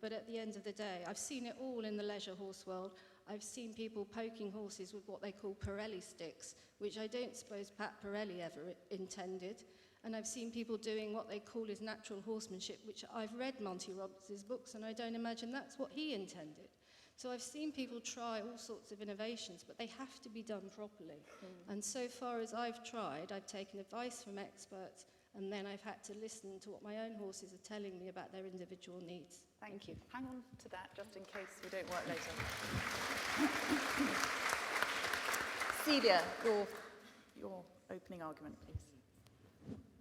But at the end of the day, I've seen it all in the leisure horse world. I've seen people poking horses with what they call Pirelli sticks, which I don't suppose Pat Pirelli ever intended. And I've seen people doing what they call his natural horsemanship, which I've read Monty Robbins' books, and I don't imagine that's what he intended. So I've seen people try all sorts of innovations, but they have to be done properly. And so far as I've tried, I've taken advice from experts, and then I've had to listen to what my own horses are telling me about their individual needs. Thank you. Hang on to that, just in case we don't work later. Celia, your opening argument, please.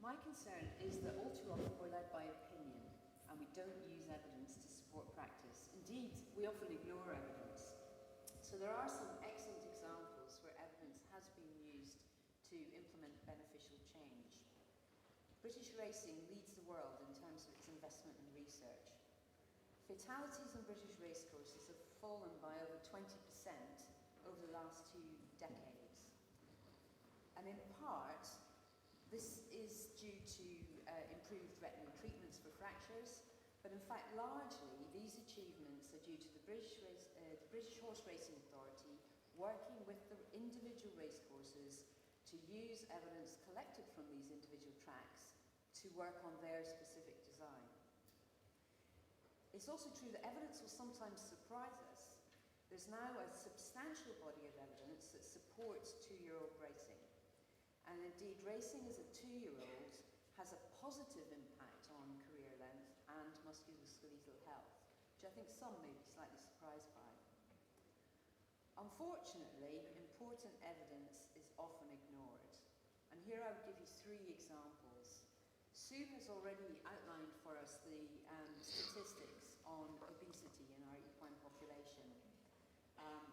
My concern is that all too often we're led by opinion, and we don't use evidence to support practice. Indeed, we often ignore evidence. So there are some excellent examples where evidence has been used to implement beneficial change. British racing leads the world in terms of its investment in research. Fatalities on British racecourses have fallen by over 20% over the last 2 decades. And in part, this is due to improved veterinary treatments for fractures, but in fact, largely, these achievements are due to the British Horse Racing Authority working with the individual racecourses to use evidence collected from these individual tracks to work on their specific design. It's also true that evidence will sometimes surprise us. There's now a substantial body of evidence that supports 2-year-old racing. And indeed, racing as a 2-year-old has a positive impact on career length and musculoskeletal health, which I think some may be slightly surprised by. Unfortunately, important evidence is often ignored. And here I would give you 3 examples. Sue has already outlined for us the statistics on obesity in our equine population.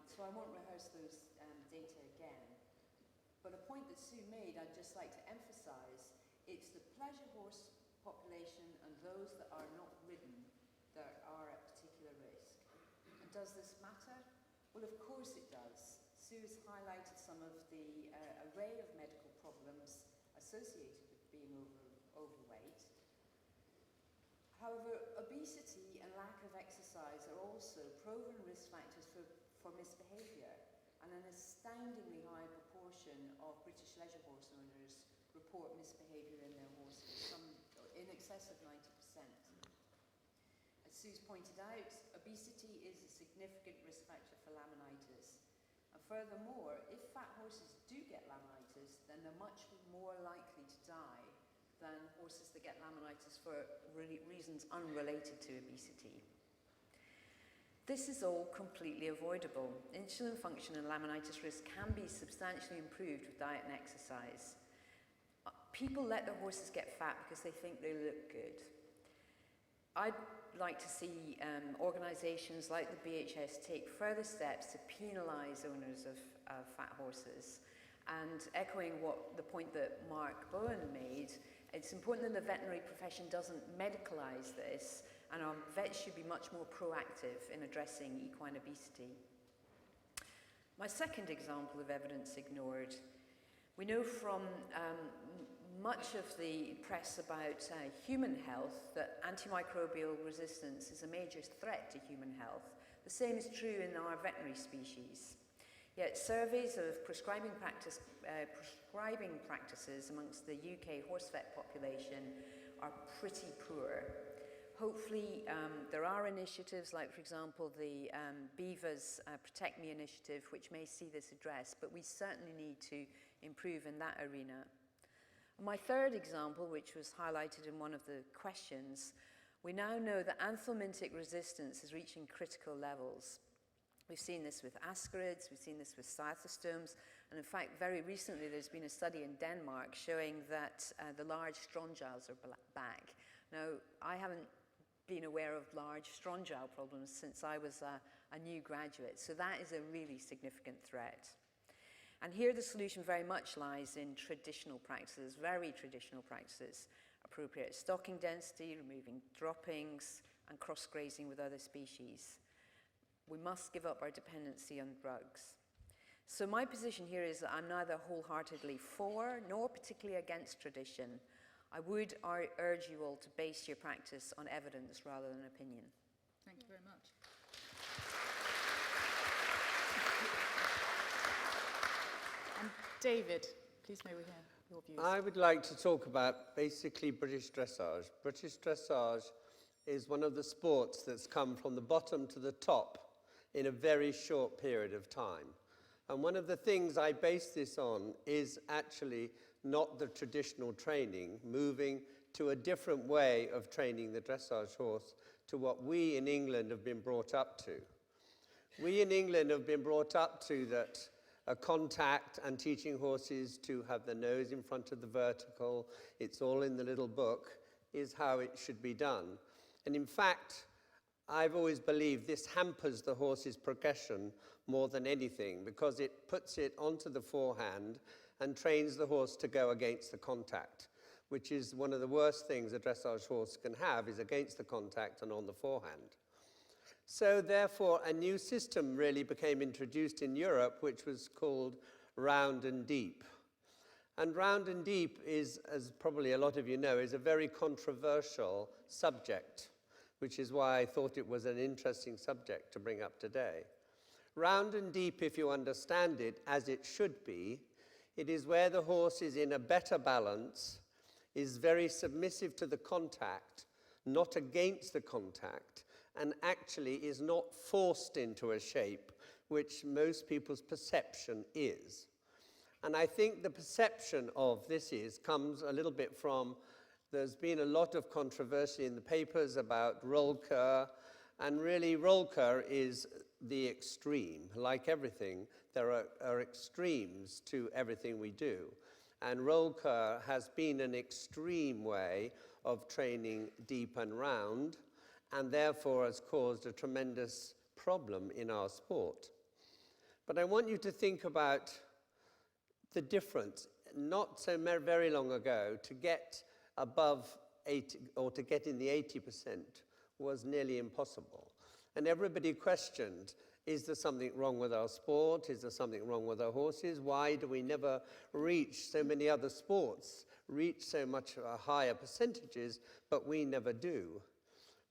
So I won't rehearse those data again. But a point that Sue made, I'd just like to emphasize, it's the pleasure horse population and those that are not ridden that are at particular risk. And does this matter? Well, of course it does. Sue has highlighted some of the array of medical problems associated with being overweight. However, obesity and lack of exercise are also proven risk factors for misbehaviour, and an astoundingly high proportion of British leisure horse owners report misbehaviour in their horses, some in excess of 90%. As Sue's pointed out, obesity is a significant risk factor for laminitis. And furthermore, if fat horses do get laminitis, then they're much more likely to die than horses that get laminitis for reasons unrelated to obesity. This is all completely avoidable. Insulin function and laminitis risk can be substantially improved with diet and exercise. People let their horses get fat because they think they look good. I'd like to see organisations like the BHS take further steps to penalise owners of fat horses. And echoing the point that Mark Bowen made, it's important that the veterinary profession doesn't medicalise this, and our vets should be much more proactive in addressing equine obesity. My second example of evidence ignored. We know from much of the press about human health that antimicrobial resistance is a major threat to human health. The same is true in our veterinary species. Yet surveys of prescribing practices amongst the UK horse vet population are pretty poor. Hopefully there are initiatives like, for example, the Beavers Protect Me initiative, which may see this addressed, but we certainly need to improve in that arena. My third example, which was highlighted in one of the questions, we now know that anthelmintic resistance is reaching critical levels. We've seen this with ascarids, we've seen this with cythostomes, and in fact, very recently there's been a study in Denmark showing that the large strongyles are back. Now, I haven't been aware of large strongyl problems since I was a new graduate, so that is a really significant threat. And here the solution very much lies in traditional practices, very traditional practices, appropriate stocking density, removing droppings, and cross-grazing with other species. We must give up our dependency on drugs. So my position here is that I'm neither wholeheartedly for nor particularly against tradition. I would urge you all to base your practice on evidence rather than opinion. Thank you very much. And David, please may we hear your views. I would like to talk about basically British dressage. British dressage is one of the sports that's come from the bottom to the top in a very short period of time. And one of the things I base this on is actually not the traditional training, moving to a different way of training the dressage horse to what we in England have been brought up to. We in England have been brought up to that a contact and teaching horses to have the nose in front of the vertical, it's all in the little book, is how it should be done. And in fact, I've always believed this hampers the horse's progression more than anything because it puts it onto the forehand and trains the horse to go against the contact, which is one of the worst things a dressage horse can have, is against the contact and on the forehand. So therefore, a new system really became introduced in Europe, which was called round and deep. And round and deep is, as probably a lot of you know, is a very controversial subject, which is why I thought it was an interesting subject to bring up today. Round and deep, if you understand it, as it should be, it is where the horse is in a better balance, is very submissive to the contact, not against the contact, and actually is not forced into a shape, which most people's perception is. And I think the perception of this comes a little bit from, there's been a lot of controversy in the papers about Rollkur, and really Rollkur is the extreme. Like everything, there are extremes to everything we do. And Rollkur has been an extreme way of training deep and round, and therefore has caused a tremendous problem in our sport. But I want you to think about the difference. Not so very long ago, to get above 80, or to get in the 80% was nearly impossible. And everybody questioned, is there something wrong with our sport? Is there something wrong with our horses? Why do we never reach so many other sports, reach so much higher percentages, but we never do?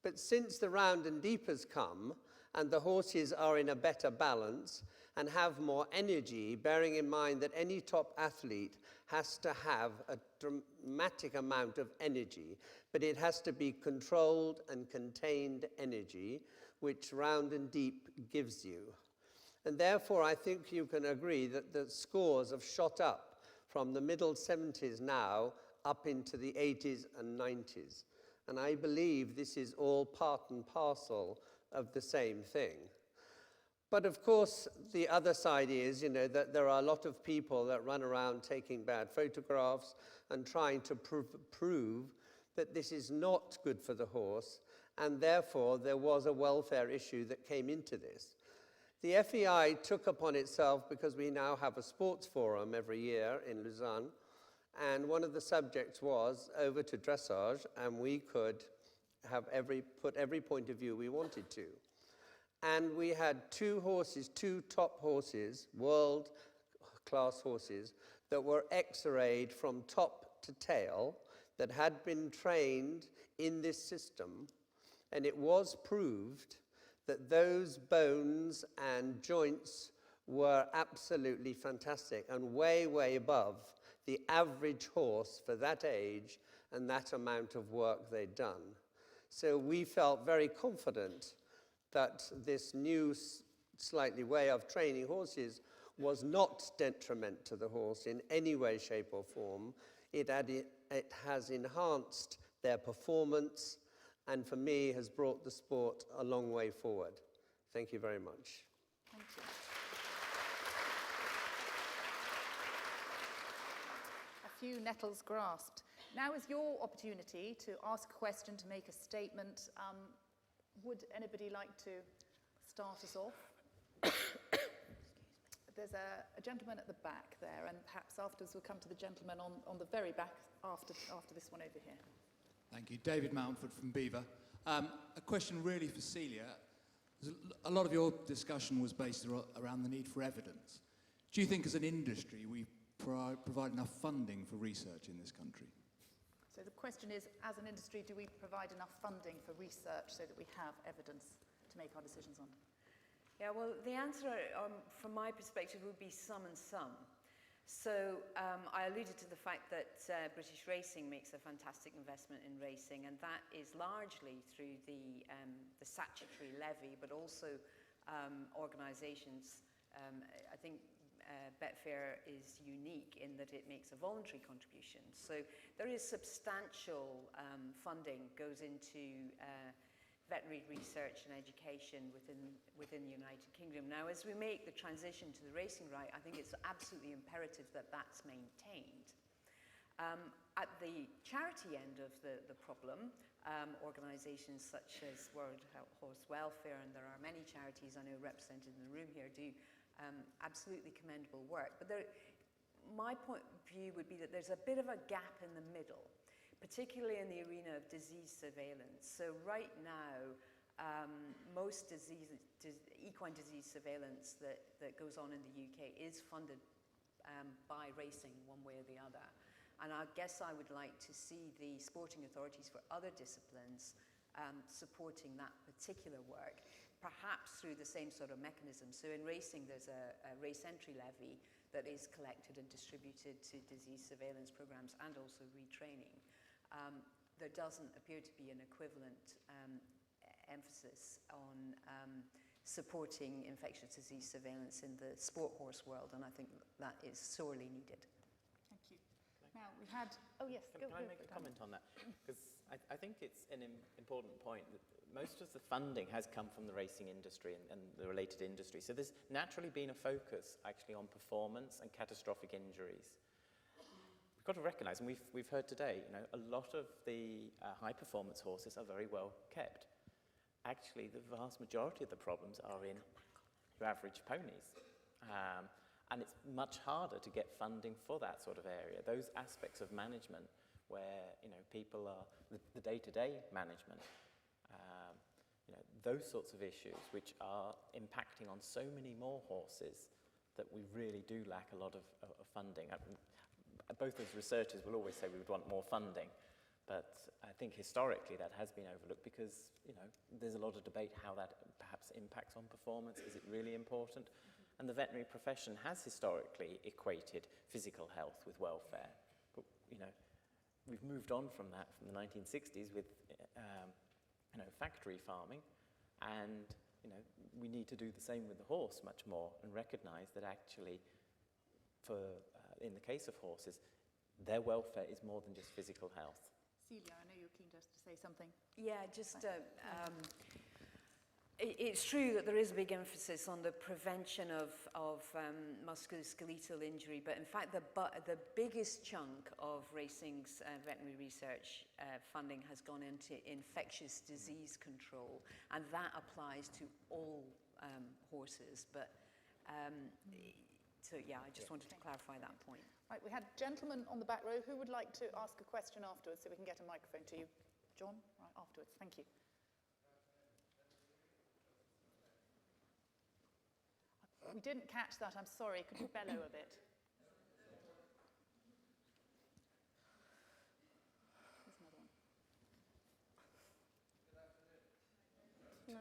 But since the round and deep has come, and the horses are in a better balance and have more energy, bearing in mind that any top athlete has to have a dramatic amount of energy, but it has to be controlled and contained energy, which round and deep gives you. And therefore, I think you can agree that the scores have shot up from the middle 70s now up into the 80s and 90s. And I believe this is all part and parcel of the same thing. But of course, the other side is, you know, that there are a lot of people that run around taking bad photographs and trying to prove that this is not good for the horse, and therefore there was a welfare issue that came into this. The FEI took upon itself, because we now have a sports forum every year in Lausanne, and one of the subjects was over to dressage, and we could have put every point of view we wanted to. And we had two top horses, world-class horses, that were x-rayed from top to tail, that had been trained in this system, and it was proved that those bones and joints were absolutely fantastic and way, way above the average horse for that age and that amount of work they'd done. So we felt very confident that this new slightly way of training horses was not detriment to the horse in any way, shape or form. It has enhanced their performance and for me has brought the sport a long way forward. Thank you very much. Thank you. A few nettles grasped. Now is your opportunity to ask a question, to make a statement. Would anybody like to start us off? There's a gentleman at the back there, and perhaps afterwards we'll come to the gentleman on the very back after this one over here. Thank you. David Mountford from Beaver. A question really for Celia. A lot of your discussion was based around the need for evidence. Do you think as an industry we provide enough funding for research in this country? So the question is, as an industry, do we provide enough funding for research so that we have evidence to make our decisions on? Yeah, well, the answer from my perspective would be some and some. So I alluded to the fact that British Racing makes a fantastic investment in racing, and that is largely through the statutory levy, but also organisations. I think Betfair is unique in that it makes a voluntary contribution. So there is substantial funding goes into veterinary research and education within the United Kingdom. Now, as we make the transition to the racing right, I think it's absolutely imperative that that's maintained. At the charity end of the problem, organisations such as World Horse Welfare, and there are many charities I know represented in the room here, do absolutely commendable work. But my point of view would be that there's a bit of a gap in the middle, particularly in the arena of disease surveillance. So right now, most equine disease surveillance that goes on in the UK is funded by racing one way or the other. And I guess I would like to see the sporting authorities for other disciplines supporting that particular work, perhaps through the same sort of mechanism. So in racing, there's a race entry levy that is collected and distributed to disease surveillance programs and also retraining. There doesn't appear to be an equivalent emphasis on supporting infectious disease surveillance in the sport horse world, and I think that is sorely needed. Thank you. Now, we've had... Oh, yes. Can I make a comment on that? Because I think it's an important point that most of the funding has come from the racing industry and the related industry. So there's naturally been a focus actually on performance and catastrophic injuries. We've got to recognise, and we've heard today, you know, a lot of the high-performance horses are very well kept. Actually, the vast majority of the problems are in your average ponies. And it's much harder to get funding for that sort of area. Those aspects of management where, you know, people are, the day-to-day management, you know, those sorts of issues which are impacting on so many more horses that we really do lack a lot of funding. Both as researchers will always say we would want more funding, but I think historically that has been overlooked because, you know, there's a lot of debate how that perhaps impacts on performance. Is it really important? And the veterinary profession has historically equated physical health with welfare. But, you know, we've moved on from that from the 1960s with, you know, factory farming, and, you know, we need to do the same with the horse much more and recognise that actually in the case of horses, their welfare is more than just physical health. Celia, I know you're keen to say something. Yeah, just It's true that there is a big emphasis on the prevention of musculoskeletal injury, but in fact the biggest chunk of racing's veterinary research funding has gone into infectious disease control, and that applies to all horses. But so yeah, I just wanted to clarify that point. Right, we had a gentleman on the back row who would like to ask a question afterwards, so we can get a microphone to you. John, right afterwards. Thank you. We didn't catch that, I'm sorry. Could you bellow a bit? There's another one. No.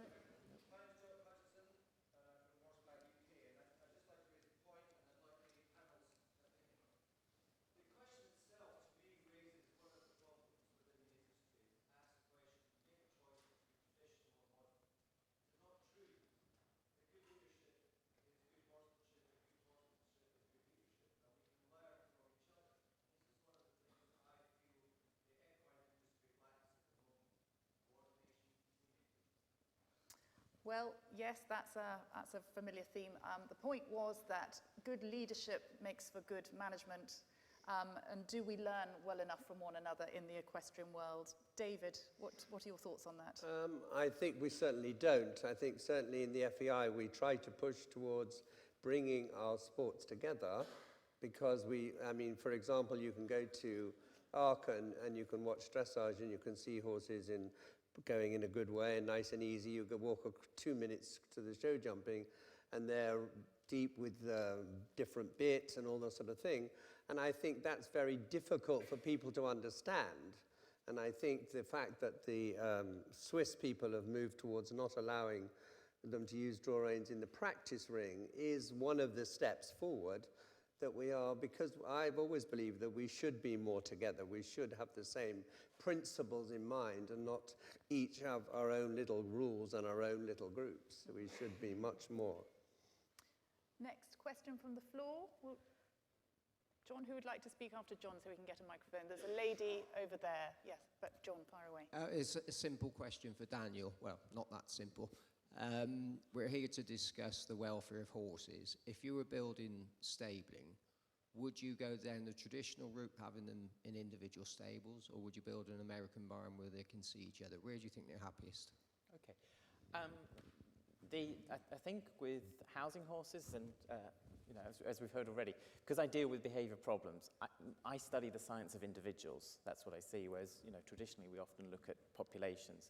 Well, yes, that's a familiar theme. The point was that good leadership makes for good management. And do we learn well enough from one another in the equestrian world? David, what are your thoughts on that? I think we certainly don't. I think certainly in the FEI we try to push towards bringing our sports together, because for example, you can go to Aachen and you can watch dressage and you can see horses going in a good way and nice and easy. You can walk 2 minutes to the show jumping and they're deep with different bits and all that sort of thing. And I think that's very difficult for people to understand. And I think the fact that the Swiss people have moved towards not allowing them to use draw reins in the practice ring is one of the steps forward that we are, because I've always believed that we should be more together. We should have the same principles in mind and not each have our own little rules and our own little groups. We should be much more. Next question from the floor. John, who would like to speak after John so we can get a microphone? There's a lady over there. Yes, but John, fire away. It's a simple question for Daniel. Well, not that simple. We're here to discuss the welfare of horses. If you were building stabling, would you go down the traditional route, having them in individual stables, or would you build an American barn where they can see each other? Where do you think they're happiest? Okay. I think with housing horses, and as we've heard already, because I deal with behaviour problems, I study the science of individuals. That's what I see, whereas traditionally we often look at populations.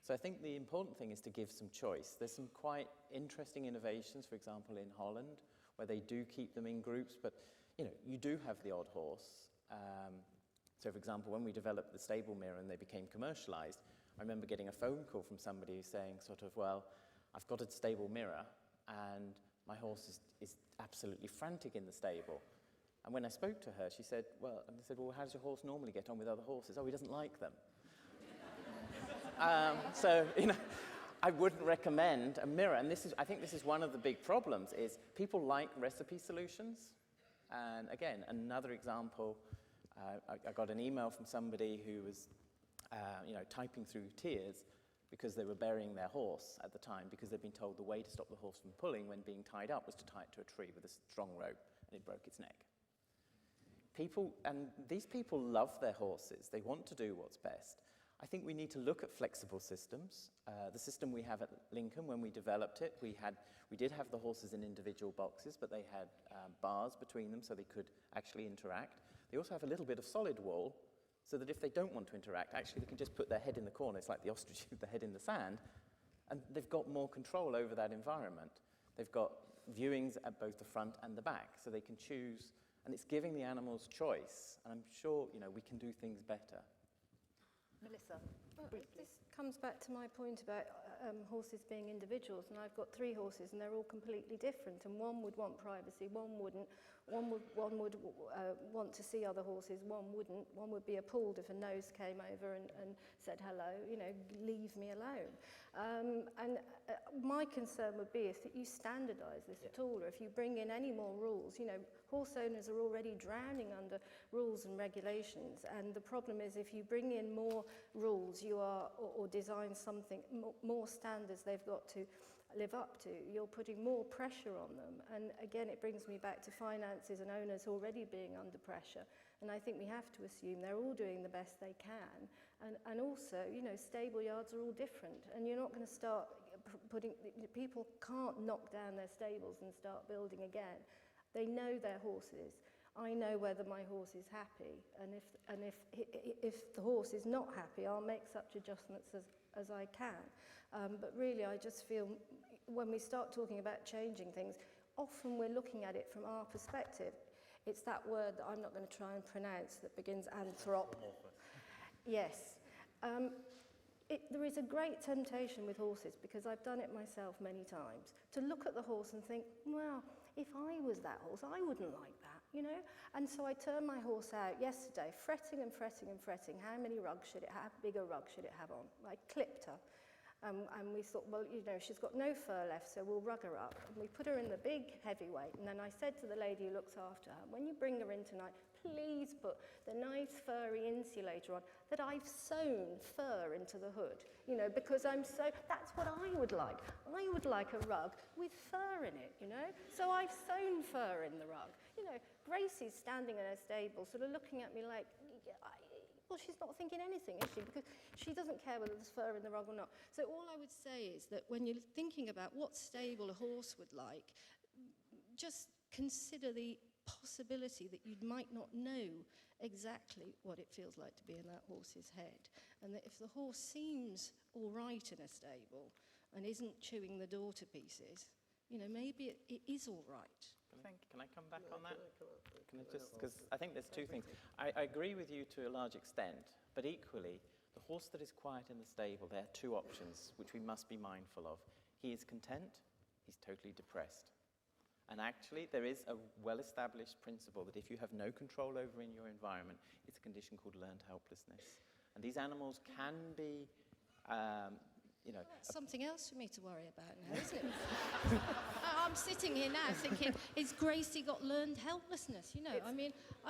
So I think the important thing is to give some choice. There's some quite interesting innovations, for example, in Holland, where they do keep them in groups, but you do have the odd horse. So for example, when we developed the stable mirror and they became commercialized, I remember getting a phone call from somebody saying well, I've got a stable mirror and my horse is absolutely frantic in the stable. And when I spoke to her, she said, well, how does your horse normally get on with other horses? Oh, he doesn't like them. I wouldn't recommend a mirror. And I think this is one of the big problems, is people like recipe solutions. And again, another example, I got an email from somebody who was typing through tears because they were burying their horse at the time, because they'd been told the way to stop the horse from pulling when being tied up was to tie it to a tree with a strong rope, and it broke its neck. These people love their horses. They want to do what's best. I think we need to look at flexible systems. The system we have at Lincoln, when we developed it, we did have the horses in individual boxes, but they had bars between them so they could actually interact. They also have a little bit of solid wall, so that if they don't want to interact, actually they can just put their head in the corner. It's like the ostrich with the head in the sand, and they've got more control over that environment. They've got viewings at both the front and the back, so they can choose, and it's giving the animals choice. And I'm sure we can do things better. Melissa, this comes back to my point about horses being individuals, and I've got 3 horses and they're all completely different, and one would want privacy, one wouldn't. One would want to see other horses, one wouldn't. One would be appalled if a nose came over and said hello, leave me alone. My concern would be if you standardise this at all, or if you bring in any more rules. Horse owners are already drowning under rules and regulations, and the problem is if you bring in more rules rules you are, or design something, more standards they've got to live up to, you're putting more pressure on them. And again, it brings me back to finances and owners already being under pressure. And I think we have to assume they're all doing the best they can. And also, you know, stable yards are all different. And you're not going to start people can't knock down their stables and start building again. They know their horses. I know whether my horse is happy. And if the horse is not happy, I'll make such adjustments as I can. But really, I just feel when we start talking about changing things, often we're looking at it from our perspective. It's that word that I'm not going to try and pronounce that begins anthrop. Yes. There is a great temptation with horses, because I've done it myself many times, to look at the horse and think, well, if I was that horse, I wouldn't like that, you know? And so I turned my horse out yesterday, fretting and fretting and fretting. How many rugs should it have? Bigger rug should it have on? I clipped her. And we thought, well, you know, she's got no fur left, so we'll rug her up. And we put her in the big heavyweight. And then I said to the lady who looks after her, when you bring her in tonight, please put the nice furry insulator on that I've sewn fur into the hood, you know, because that's what I would like. I would like a rug with fur in it, you know. So I've sewn fur in the rug. You know, Gracie's standing in her stable sort of looking at me like, well, she's not thinking anything, is she? Because she doesn't care whether there's fur in the rug or not. So all I would say is that when you're thinking about what stable a horse would like, just consider the possibility that you might not know exactly what it feels like to be in that horse's head. And that if the horse seems all right in a stable and isn't chewing the door to pieces, you know, maybe it is all right. Can I come back on that? Can I just, because I think there's two things. I agree with you to a large extent, but equally, the horse that is quiet in the stable, there are two options which we must be mindful of. He is content, he's totally depressed. And actually, there is a well-established principle that if you have no control over in your environment, it's a condition called learned helplessness. And these animals can be, you know... Well, that's something else for me to worry about now, isn't it? I'm sitting here now thinking, is Gracie got learned helplessness? You know,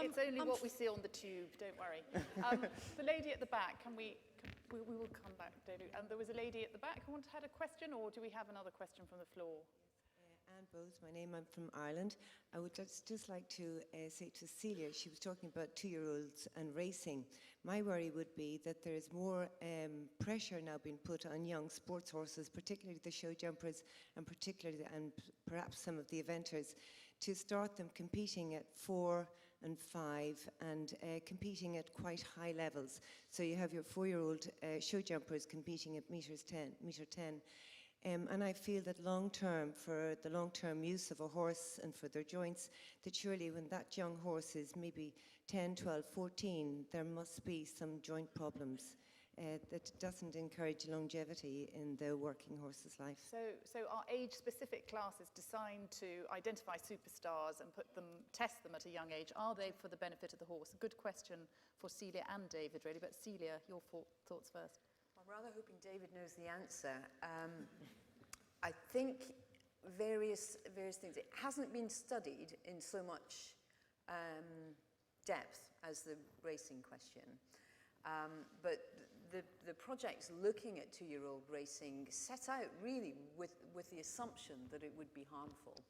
It's only what we see on the tube, don't worry. The lady at the back, we will come back, David. There was a lady at the back who had a question, or do we have another question from the floor? Anne Bowes, my name, I'm from Ireland. I would just like to say to Celia, she was talking about 2-year-olds and racing. My worry would be that there is more pressure now being put on young sports horses, particularly the show jumpers and perhaps some of the eventers, to start them competing at 4 and 5 and competing at quite high levels. So you have your 4-year-old show jumpers competing at meter 10. And I feel that for the long-term use of a horse and for their joints, that surely when that young horse is maybe 10, 12, 14, there must be some joint problems that doesn't encourage longevity in the working horse's life. So are age-specific classes designed to identify superstars and test them at a young age? Are they for the benefit of the horse? A good question for Celia and David, really. But Celia, your thoughts first. I'm rather hoping David knows the answer. I think various things. It hasn't been studied in so much depth as the racing question. But the projects looking at 2-year-old racing set out really with the assumption that it would be harmful.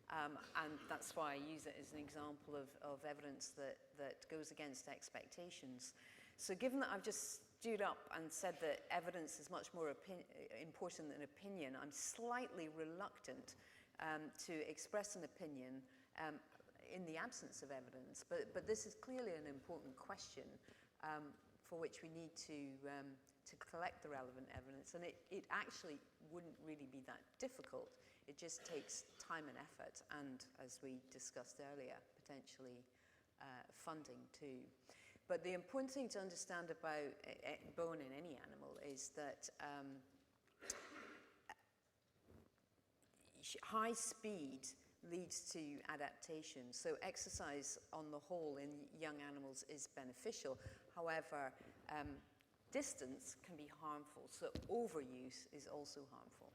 And that's why I use it as an example of evidence that goes against expectations. So given that I've just stood up and said that evidence is much more important than opinion, I'm slightly reluctant to express an opinion in the absence of evidence. But this is clearly an important question for which we need to collect the relevant evidence. And it actually wouldn't really be that difficult. It just takes time and effort, and as we discussed earlier, potentially funding too. But the important thing to understand about bone in any animal is that high speed leads to adaptation. So exercise on the whole in young animals is beneficial. However, distance can be harmful, so overuse is also harmful.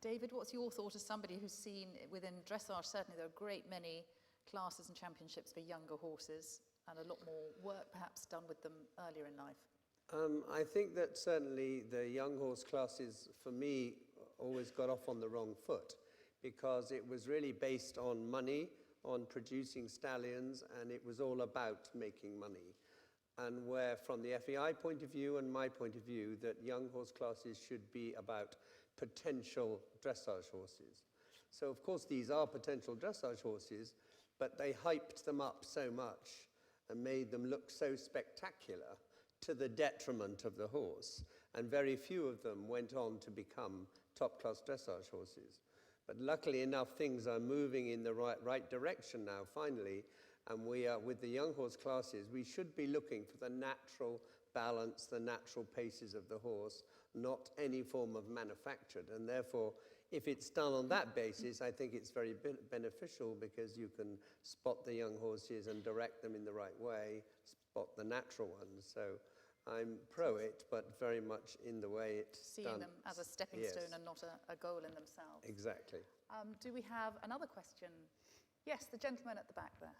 David, what's your thought as somebody who's seen within dressage, certainly there are a great many classes and championships for younger horses, and a lot more work perhaps done with them earlier in life? I think that certainly the young horse classes, for me, always got off on the wrong foot because it was really based on money, on producing stallions, and it was all about making money. And where, from the FEI point of view and my point of view, that young horse classes should be about potential dressage horses. So, of course, these are potential dressage horses, but they hyped them up so much and made them look so spectacular to the detriment of the horse. And very few of them went on to become top-class dressage horses. But luckily enough, things are moving in the right direction now, finally. And we are, with the young horse classes, we should be looking for the natural balance, the natural paces of the horse, not any form of manufactured. And therefore, if it's done on that basis, I think it's very beneficial because you can spot the young horses and direct them in the right way, spot the natural ones. So I'm pro it, but very much in the way it's Seeing done. them as a stepping stone and not a goal in themselves. Exactly. Do we have another question? Yes, the gentleman at the back there.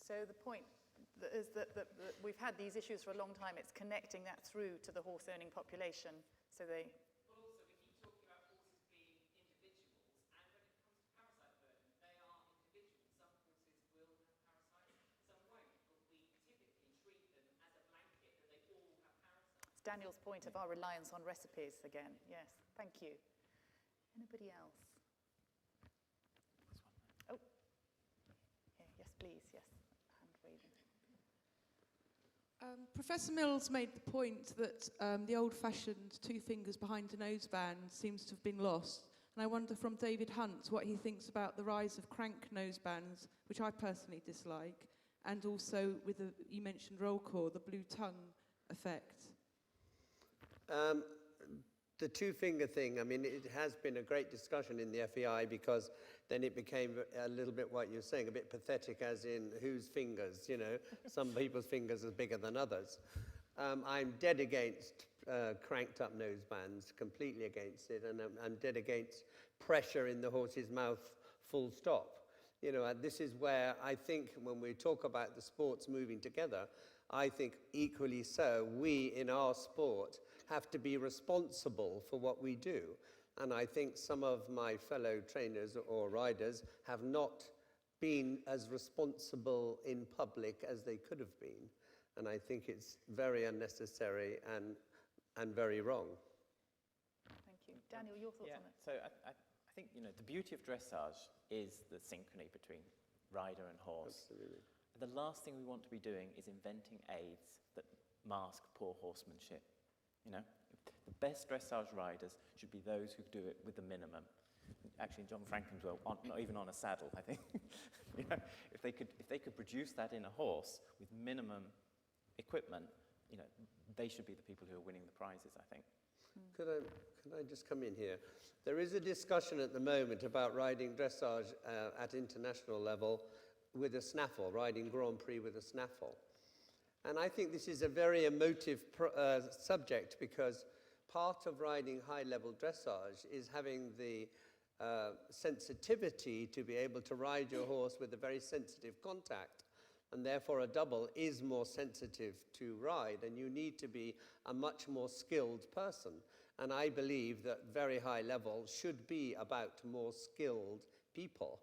So the point is that we've had these issues for a long time. It's connecting that through to the horse-owning population. So they... But also we keep talking about horses being individuals, and when it comes to parasite burden, they are individuals. Some horses will have parasites, some won't, but we typically treat them as a blanket that they all have parasites. It's Daniel's point of our reliance on recipes again. Yes, thank you. Anybody else? Oh, yeah, yes, please, yes. Professor Mills made the point that the old-fashioned two fingers behind a noseband seems to have been lost. And I wonder from David Hunt what he thinks about the rise of crank nosebands, which I personally dislike, and also with the, you mentioned roll call, the blue tongue effect. The two-finger thing, I mean, it has been a great discussion in the FEI because then it became a little bit what you're saying, a bit pathetic as in whose fingers, you know. Some people's fingers are bigger than others. I'm dead against cranked-up nosebands, completely against it, and I'm dead against pressure in the horse's mouth, full stop. You know, and this is where I think when we talk about the sports moving together, I think equally so, we in our sport have to be responsible for what we do. And I think some of my fellow trainers or riders have not been as responsible in public as they could have been. And I think it's very unnecessary and very wrong. Thank you. Daniel, your thoughts on it? So I think, you know, the beauty of dressage is the synchrony between rider and horse. Absolutely. The last thing we want to be doing is inventing aids that mask poor horsemanship. You know, the best dressage riders should be those who do it with the minimum. Actually, John Franklin's well, not even on a saddle, I think. You know, if they could produce that in a horse with minimum equipment, you know, they should be the people who are winning the prizes, I think. Could I just come in here? There is a discussion at the moment about riding dressage at international level with a snaffle, riding Grand Prix with a snaffle. And I think this is a very emotive subject because part of riding high-level dressage is having the sensitivity to be able to ride your horse with a very sensitive contact. And therefore a double is more sensitive to ride, and you need to be a much more skilled person. And I believe that very high level should be about more skilled people.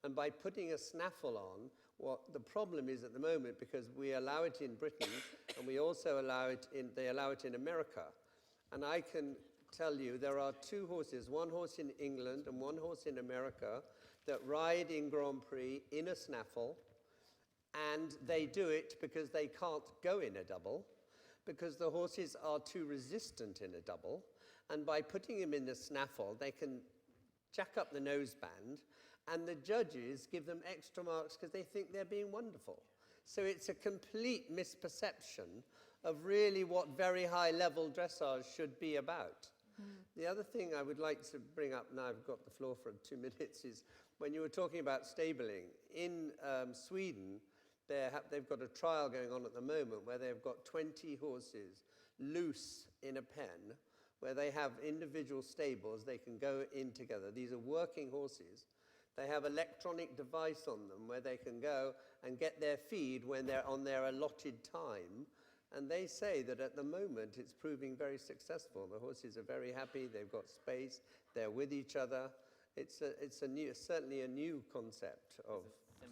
And by putting a snaffle on, what the problem is at the moment, because we allow it in Britain, and we also allow it they allow it in America. And I can tell you there are two horses, one horse in England and one horse in America, that ride in Grand Prix in a snaffle, and they do it because they can't go in a double, because the horses are too resistant in a double, and by putting them in the snaffle, they can jack up the noseband, and the judges give them extra marks because they think they're being wonderful. So it's a complete misperception of really what very high-level dressage should be about. The other thing I would like to bring up, now I've got the floor for 2 minutes, is when you were talking about stabling. In Sweden, they've got a trial going on at the moment where they've got 20 horses loose in a pen, where they have individual stables they can go in together. These are working horses. They have electronic device on them where they can go and get their feed when they're on their allotted time. And they say that at the moment it's proving very successful. The horses are very happy, they've got space, they're with each other. It's certainly a new concept of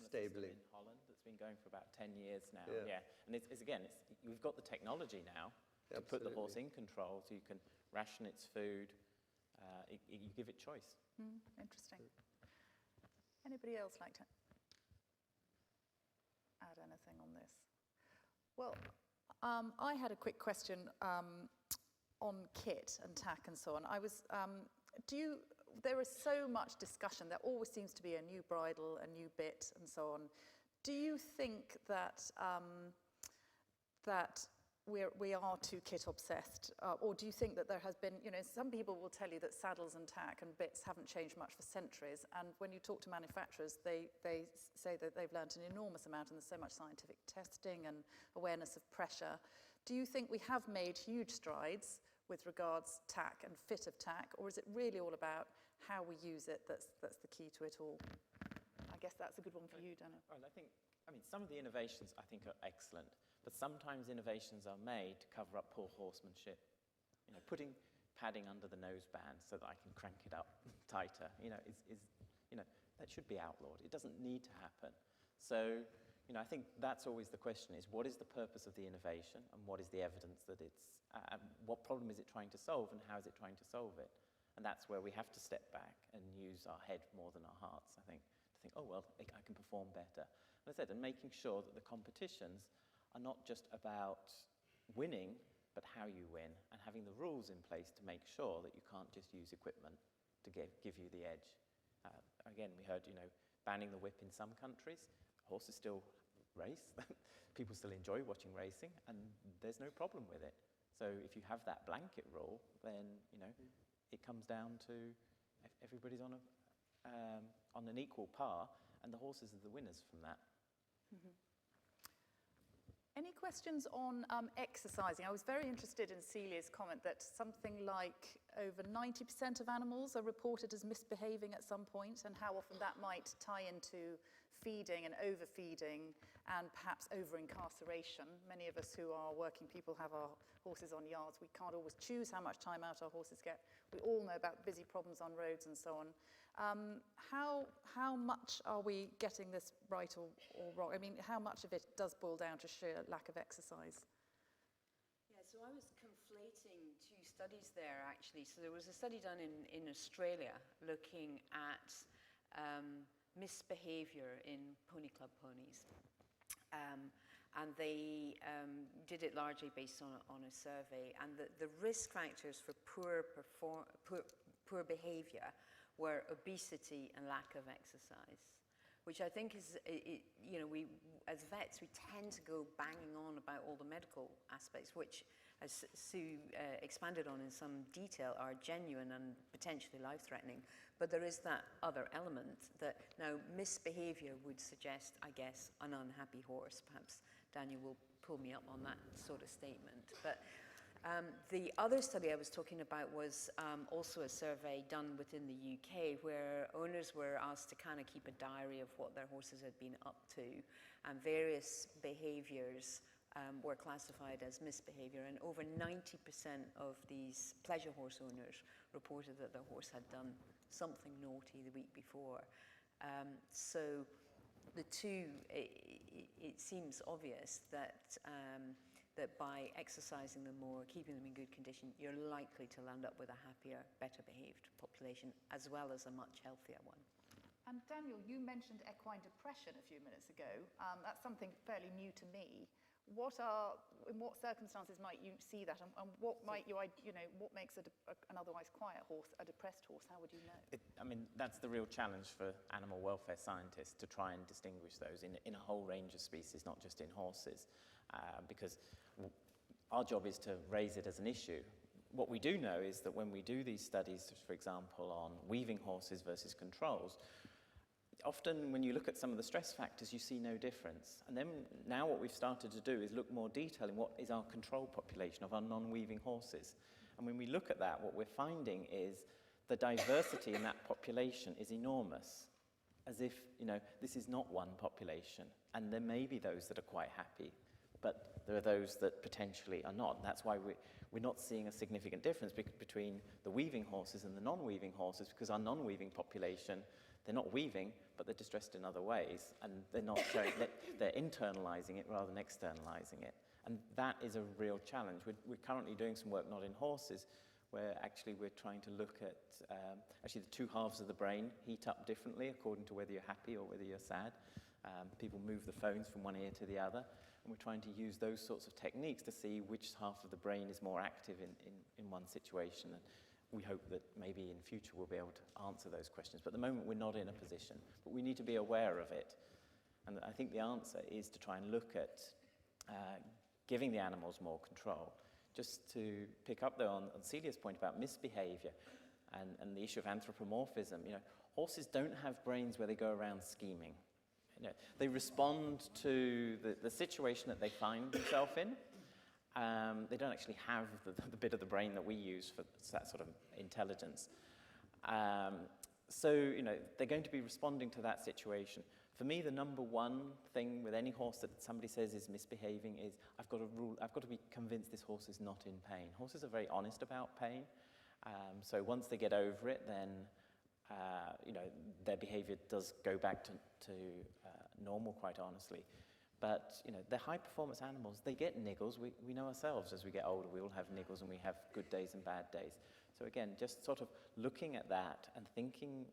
stabling. In Holland that's been going for about 10 years now. Yeah. And we've got the technology now to put the horse in control, so you can ration its food, you give it choice. Interesting. Anybody else like to add anything on this? Well, I had a quick question on kit and tack and so on. There is so much discussion. There always seems to be a new bridle, a new bit, and so on. Do you think that we are too kit obsessed, or do you think that there has been, some people will tell you that saddles and tack and bits haven't changed much for centuries, and when you talk to manufacturers, they say that they've learned an enormous amount, and there's so much scientific testing and awareness of pressure. Do you think we have made huge strides with regards tack and fit of tack, or is it really all about how we use it that's the key to it all? I guess that's a good one for you, Daniel. Well, some of the innovations I think are excellent, but sometimes innovations are made to cover up poor horsemanship. Putting padding under the noseband so that I can crank it up tighter, that should be outlawed. It doesn't need to happen. So, I think that's always the question: is what is the purpose of the innovation, and what is the evidence that what problem is it trying to solve, and how is it trying to solve it? And that's where we have to step back and use our head more than our hearts, I think, to think, oh, well, I can perform better. And I said, and making sure that the competitions are not just about winning, but how you win, and having the rules in place to make sure that you can't just use equipment to give you the edge. Again, we heard, banning the whip in some countries. Horses still race. People still enjoy watching racing, and there's no problem with it. So if you have that blanket rule, then, it comes down to everybody's on an equal par, and the horses are the winners from that. Any questions on exercising? I was very interested in Celia's comment that something like over 90% of animals are reported as misbehaving at some point, and how often that might tie into feeding and overfeeding and perhaps over-incarceration. Many of us who are working people have our horses on yards. We can't always choose how much time out our horses get. We all know about busy problems on roads and so on. How much are we getting this right or wrong? I mean, how much of it does boil down to sheer lack of exercise? Yeah, so I was conflating two studies there, actually. So there was a study done in Australia looking at misbehavior in pony club ponies. And they did it largely based on a survey. And the risk factors for poor behavior were obesity and lack of exercise, which I think is, we as vets, we tend to go banging on about all the medical aspects, which, as Sue expanded on in some detail, are genuine and potentially life-threatening. But there is that other element that now misbehavior would suggest, I guess, an unhappy horse. Perhaps Daniel will pull me up on that sort of statement. But the other study I was talking about was also a survey done within the UK, where owners were asked to kind of keep a diary of what their horses had been up to, and various behaviors were classified as misbehavior, and over 90% of these pleasure horse owners reported that their horse had done something naughty the week before. So the two, it seems obvious that that by exercising them more, keeping them in good condition, you're likely to land up with a happier, better behaved population, as well as a much healthier one. And Daniel, you mentioned equine depression a few minutes ago. That's something fairly new to me. In what circumstances might you see that, and what might you know, what makes an otherwise quiet horse a depressed horse? How would you know? I mean, that's the real challenge for animal welfare scientists, to try and distinguish those in a whole range of species, not just in horses, because our job is to raise it as an issue. What we do know is that when we do these studies, for example, on weaving horses versus controls, often when you look at some of the stress factors, you see no difference. And then now what we've started to do is look more detail in what is our control population of our non-weaving horses. And when we look at that, what we're finding is the diversity in that population is enormous, as if, you know, this is not one population. And there may be those that are quite happy, but there are those that potentially are not. And that's why we're not seeing a significant difference between the weaving horses and the non-weaving horses, because our non-weaving population, they're not weaving, but they're distressed in other ways, and they're not showing, they're internalizing it rather than externalizing it. And that is a real challenge. We're currently doing some work, not in horses, where actually we're trying to look at, actually the two halves of the brain heat up differently according to whether you're happy or whether you're sad. People move the phones from one ear to the other, and we're trying to use those sorts of techniques to see which half of the brain is more active in one situation. And we hope that maybe in future we'll be able to answer those questions. But at the moment we're not in a position, but we need to be aware of it. And I think the answer is to try and look at giving the animals more control. Just to pick up though on Celia's point about misbehavior and the issue of anthropomorphism, you know, horses don't have brains where they go around scheming. You know, they respond to the situation that they find themselves in. They don't actually have the bit of the brain that we use for that sort of intelligence. So, you know, they're going to be responding to that situation. For me, the number one thing with any horse that somebody says is misbehaving is I've got to be convinced this horse is not in pain. Horses are very honest about pain. So once they get over it, then, you know, their behavior does go back to normal, quite honestly. But, you know, they're high-performance animals. They get niggles. We know ourselves as we get older, we all have niggles and we have good days and bad days. So again, just sort of looking at that and thinking,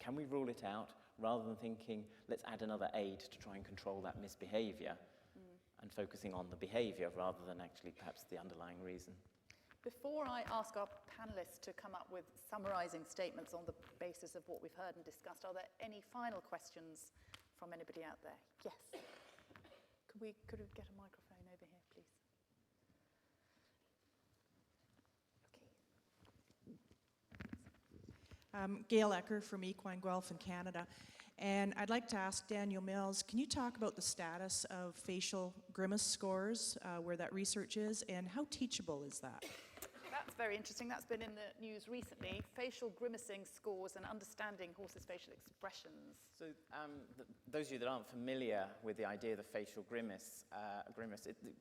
can we rule it out, rather than thinking, let's add another aid to try and control that misbehavior, and focusing on the behavior rather than actually perhaps the underlying reason. Before I ask our panelists to come up with summarising statements on the basis of what we've heard and discussed, are there any final questions from anybody out there? Yes. Could we get a microphone over here, please? Gail Ecker from Equine Guelph in Canada. And I'd like to ask Daniel Mills, can you talk about the status of facial grimace scores, where that research is, and how teachable is that? That's very interesting. That's been in the news recently. Facial grimacing scores and understanding horses' facial expressions. So those of you that aren't familiar with the idea of the facial grimace,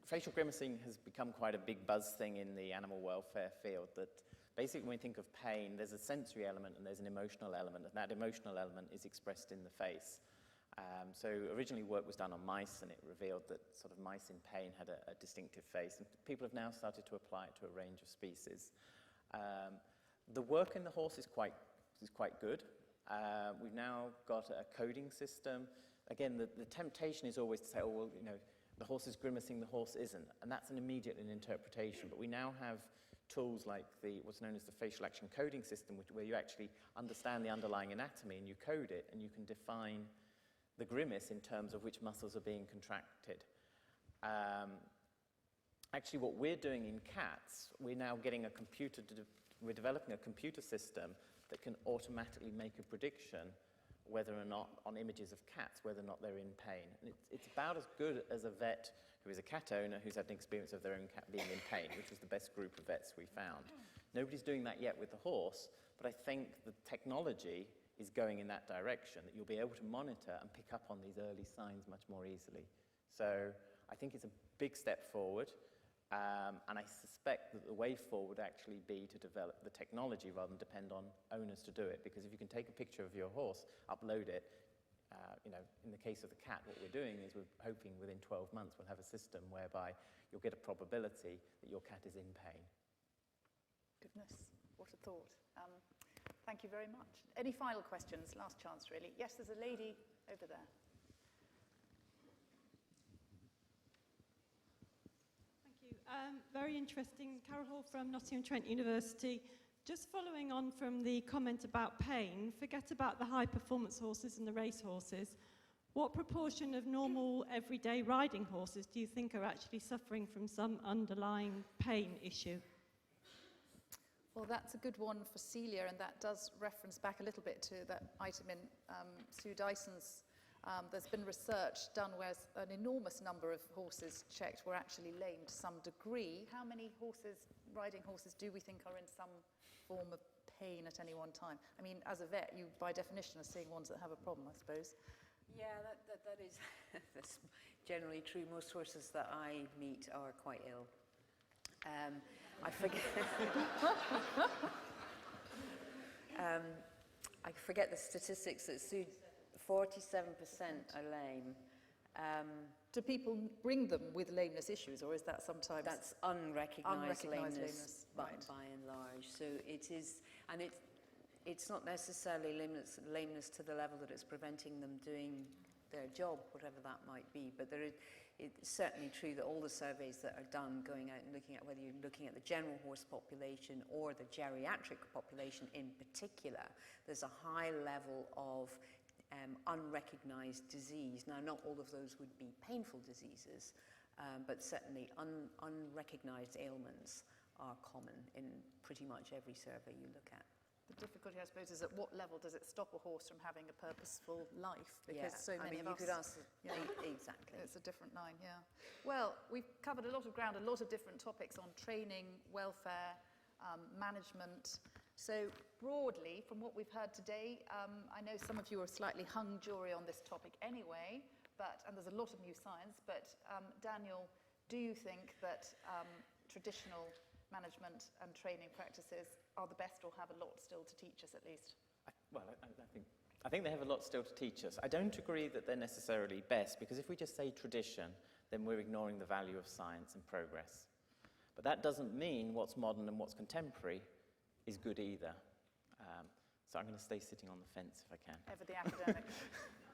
facial grimacing has become quite a big buzz thing in the animal welfare field, that basically when we think of pain, there's a sensory element and there's an emotional element, and that emotional element is expressed in the face. So originally work was done on mice, and it revealed that sort of mice in pain had a distinctive face, and people have now started to apply it to a range of species. The work in the horse is quite good. We've now got a coding system. Again, the temptation is always to say, oh, well, you know, the horse is grimacing, the horse isn't, and that's an immediate interpretation. But we now have tools like what's known as the facial action coding system, where you actually understand the underlying anatomy and you code it, and you can define the grimace in terms of which muscles are being contracted. Actually, what we're doing in cats, we're now getting we're developing a computer system that can automatically make a prediction whether or not, on images of cats, whether or not they're in pain. And it's about as good as a vet who is a cat owner who's had an experience of their own cat being in pain, which was the best group of vets we found. Nobody's doing that yet with the horse, but I think the technology is going in that direction, that you'll be able to monitor and pick up on these early signs much more easily. So I think it's a big step forward, and I suspect that the way forward would actually be to develop the technology rather than depend on owners to do it, because if you can take a picture of your horse, upload it, you know, in the case of the cat, what we're doing is we're hoping within 12 months we'll have a system whereby you'll get a probability that your cat is in pain. Goodness, what a thought. Thank you very much. Any final questions? Last chance, really. Yes, there's a lady over there. Thank you. Very interesting. Carol Hall from Nottingham Trent University. Just following on from the comment about pain, forget about the high-performance horses and the race horses. What proportion of normal, everyday riding horses do you think are actually suffering from some underlying pain issue? Well, that's a good one for Celia, and that does reference back a little bit to that item in Sue Dyson's. There's been research done where an enormous number of horses checked were actually lame to some degree. How many riding horses do we think are in some form of pain at any one time? I mean, as a vet, you by definition are seeing ones that have a problem, I suppose. Yeah, that is that's generally true. Most horses that I meet are quite ill. I forget. I forget the statistics. That 47% are lame. Do people bring them with lameness issues, or is that sometimes that's unrecognised lameness right. by and large? So it is, and it's not necessarily lameness to the level that it's preventing them doing their job, whatever that might be. But it's certainly true that all the surveys that are done, going out and looking at whether you're looking at the general horse population or the geriatric population in particular, there's a high level of unrecognised disease. Now, not all of those would be painful diseases, but certainly unrecognised ailments are common in pretty much every survey you look at. The difficulty, I suppose, is at what level does it stop a horse from having a purposeful life? Because so many of us... you could ask... Exactly. It's a different line, yeah. Well, we've covered a lot of ground, a lot of different topics on training, welfare, management. So broadly, from what we've heard today, I know some of you are slightly hung jury on this topic anyway, and there's a lot of new science, but Daniel, do you think that traditional management and training practices are the best or have a lot still to teach us at least? I think they have a lot still to teach us. I don't agree that they're necessarily best, because if we just say tradition, then we're ignoring the value of science and progress. But that doesn't mean what's modern and what's contemporary is good either. So I'm going to stay sitting on the fence if I can. Ever the academic.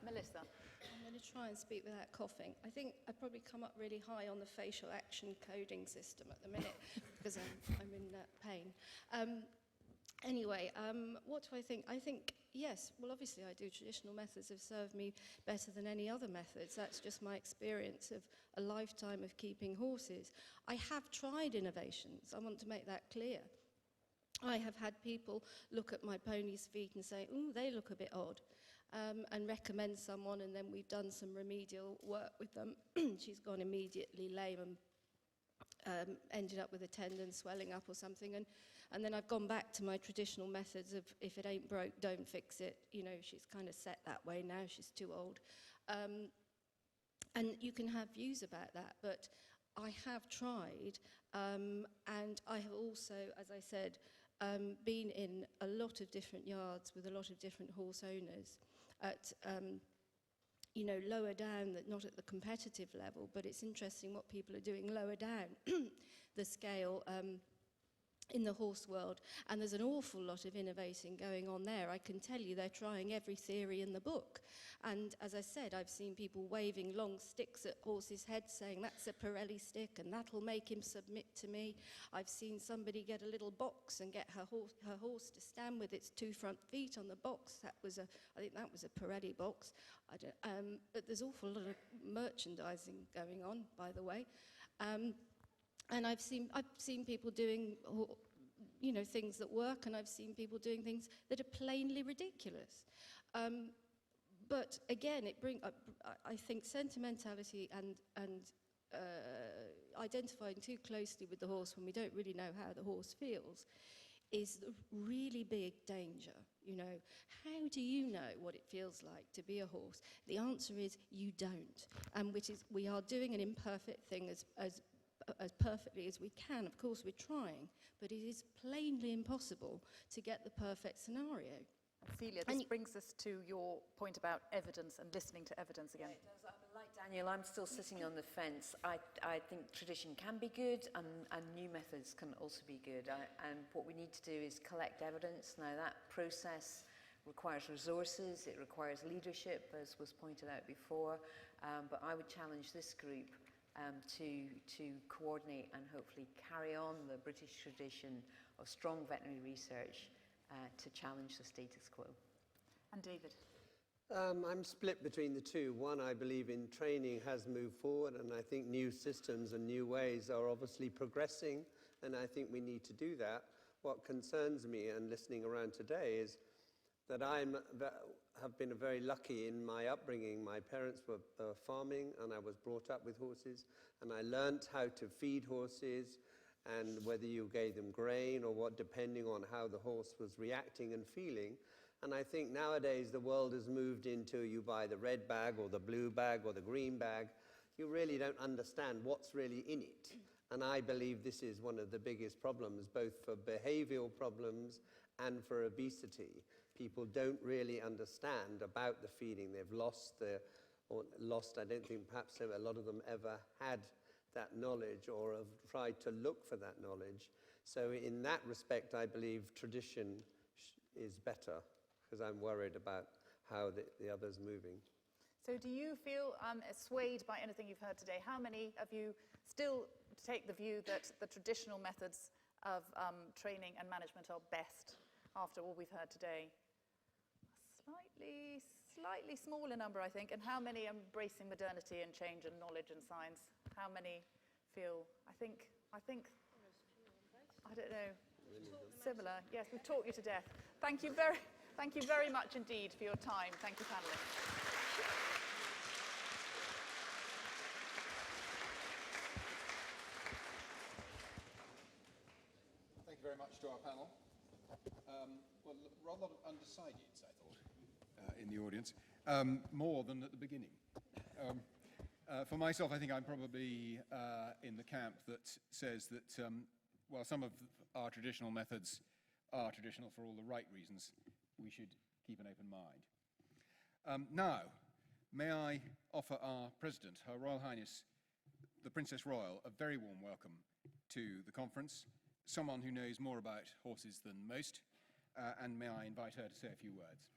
Melissa? I'm going to try and speak without coughing. I think I'd probably come up really high on the facial action coding system at the minute because I'm in pain. Anyway, what do I think? I think, yes, well, obviously I do. Traditional methods have served me better than any other methods. That's just my experience of a lifetime of keeping horses. I have tried innovations. I want to make that clear. I have had people look at my pony's feet and say, "Ooh, they look a bit odd," and recommend someone, and then we've done some remedial work with them. She's gone immediately lame and ended up with a tendon swelling up or something, and then I've gone back to my traditional methods of if it ain't broke, don't fix it. You know, she's kind of set that way now, she's too old. And you can have views about that, but I have tried, and I have also, as I said, been in a lot of different yards with a lot of different horse owners at, you know, lower down, not at the competitive level, but it's interesting what people are doing lower down the scale in the horse world. And there's an awful lot of innovating going on there. I can tell you they're trying every theory in the book. And as I said, I've seen people waving long sticks at horses' heads saying, "That's a Pirelli stick and that'll make him submit to me." I've seen somebody get a little box and get her horse to stand with its two front feet on the box. I think that was a Pirelli box. But there's an awful lot of merchandising going on, by the way. And I've seen people doing, you know, things that work, and I've seen people doing things that are plainly ridiculous. But again, I think sentimentality and identifying too closely with the horse when we don't really know how the horse feels is the really big danger. You know, how do you know what it feels like to be a horse? The answer is you don't, and we are doing an imperfect thing as perfectly as we can. Of course, we're trying, but it is plainly impossible to get the perfect scenario. Celia, this brings us to your point about evidence and listening to evidence again. Yeah, it does. Like Daniel, I'm still sitting on the fence. I think tradition can be good and new methods can also be good. And what we need to do is collect evidence. Now that process requires resources, it requires leadership, as was pointed out before. But I would challenge this group to coordinate and hopefully carry on the British tradition of strong veterinary research to challenge the status quo. And David? I'm split between the two. One, I believe in training has moved forward, and I think new systems and new ways are obviously progressing, and I think we need to do that. What concerns me, and listening around today, is that have been very lucky in my upbringing. My parents were farming, and I was brought up with horses, and I learnt how to feed horses, and whether you gave them grain or what, depending on how the horse was reacting and feeling. And I think nowadays the world has moved into you buy the red bag or the blue bag or the green bag. You really don't understand what's really in it. And I believe this is one of the biggest problems, both for behavioral problems and for obesity. People don't really understand about the feeding. They've lost, I don't think perhaps a lot of them ever had that knowledge or have tried to look for that knowledge. So in that respect, I believe tradition is better, because I'm worried about how the others moving. So do you feel swayed by anything you've heard today? How many of you still take the view that the traditional methods of training and management are best after all we've heard today? A slightly smaller number, I think. And how many are embracing modernity and change and knowledge and science? How many feel, I think, I don't know, similar? Yes, we've taught you to death. Thank you very much indeed for your time. Thank you, panelists. Thank you very much to our panel. Well, rather undecideds, I thought, in the audience, more than at the beginning. For myself, I think I'm probably in the camp that says that while some of our traditional methods are traditional for all the right reasons, we should keep an open mind. Now, may I offer our President, Her Royal Highness, the Princess Royal, a very warm welcome to the conference, someone who knows more about horses than most, and may I invite her to say a few words.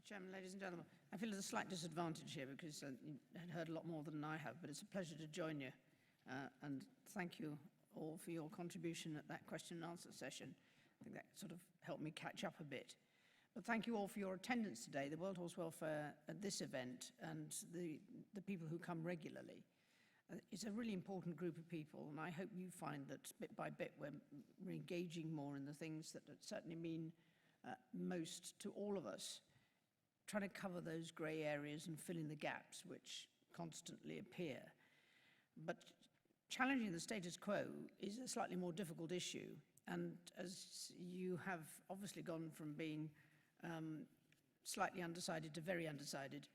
Chairman, ladies and gentlemen, I feel there's a slight disadvantage here because you had heard a lot more than I have, but it's a pleasure to join you. And thank you all for your contribution at that question and answer session. I think that sort of helped me catch up a bit. But thank you all for your attendance today, the World Horse Welfare at this event, and the people who come regularly. It's a really important group of people, and I hope you find that bit by bit we're engaging more in the things that certainly mean most to all of us, trying to cover those grey areas and fill in the gaps which constantly appear. But challenging the status quo is a slightly more difficult issue, and as you have obviously gone from being slightly undecided to very undecided,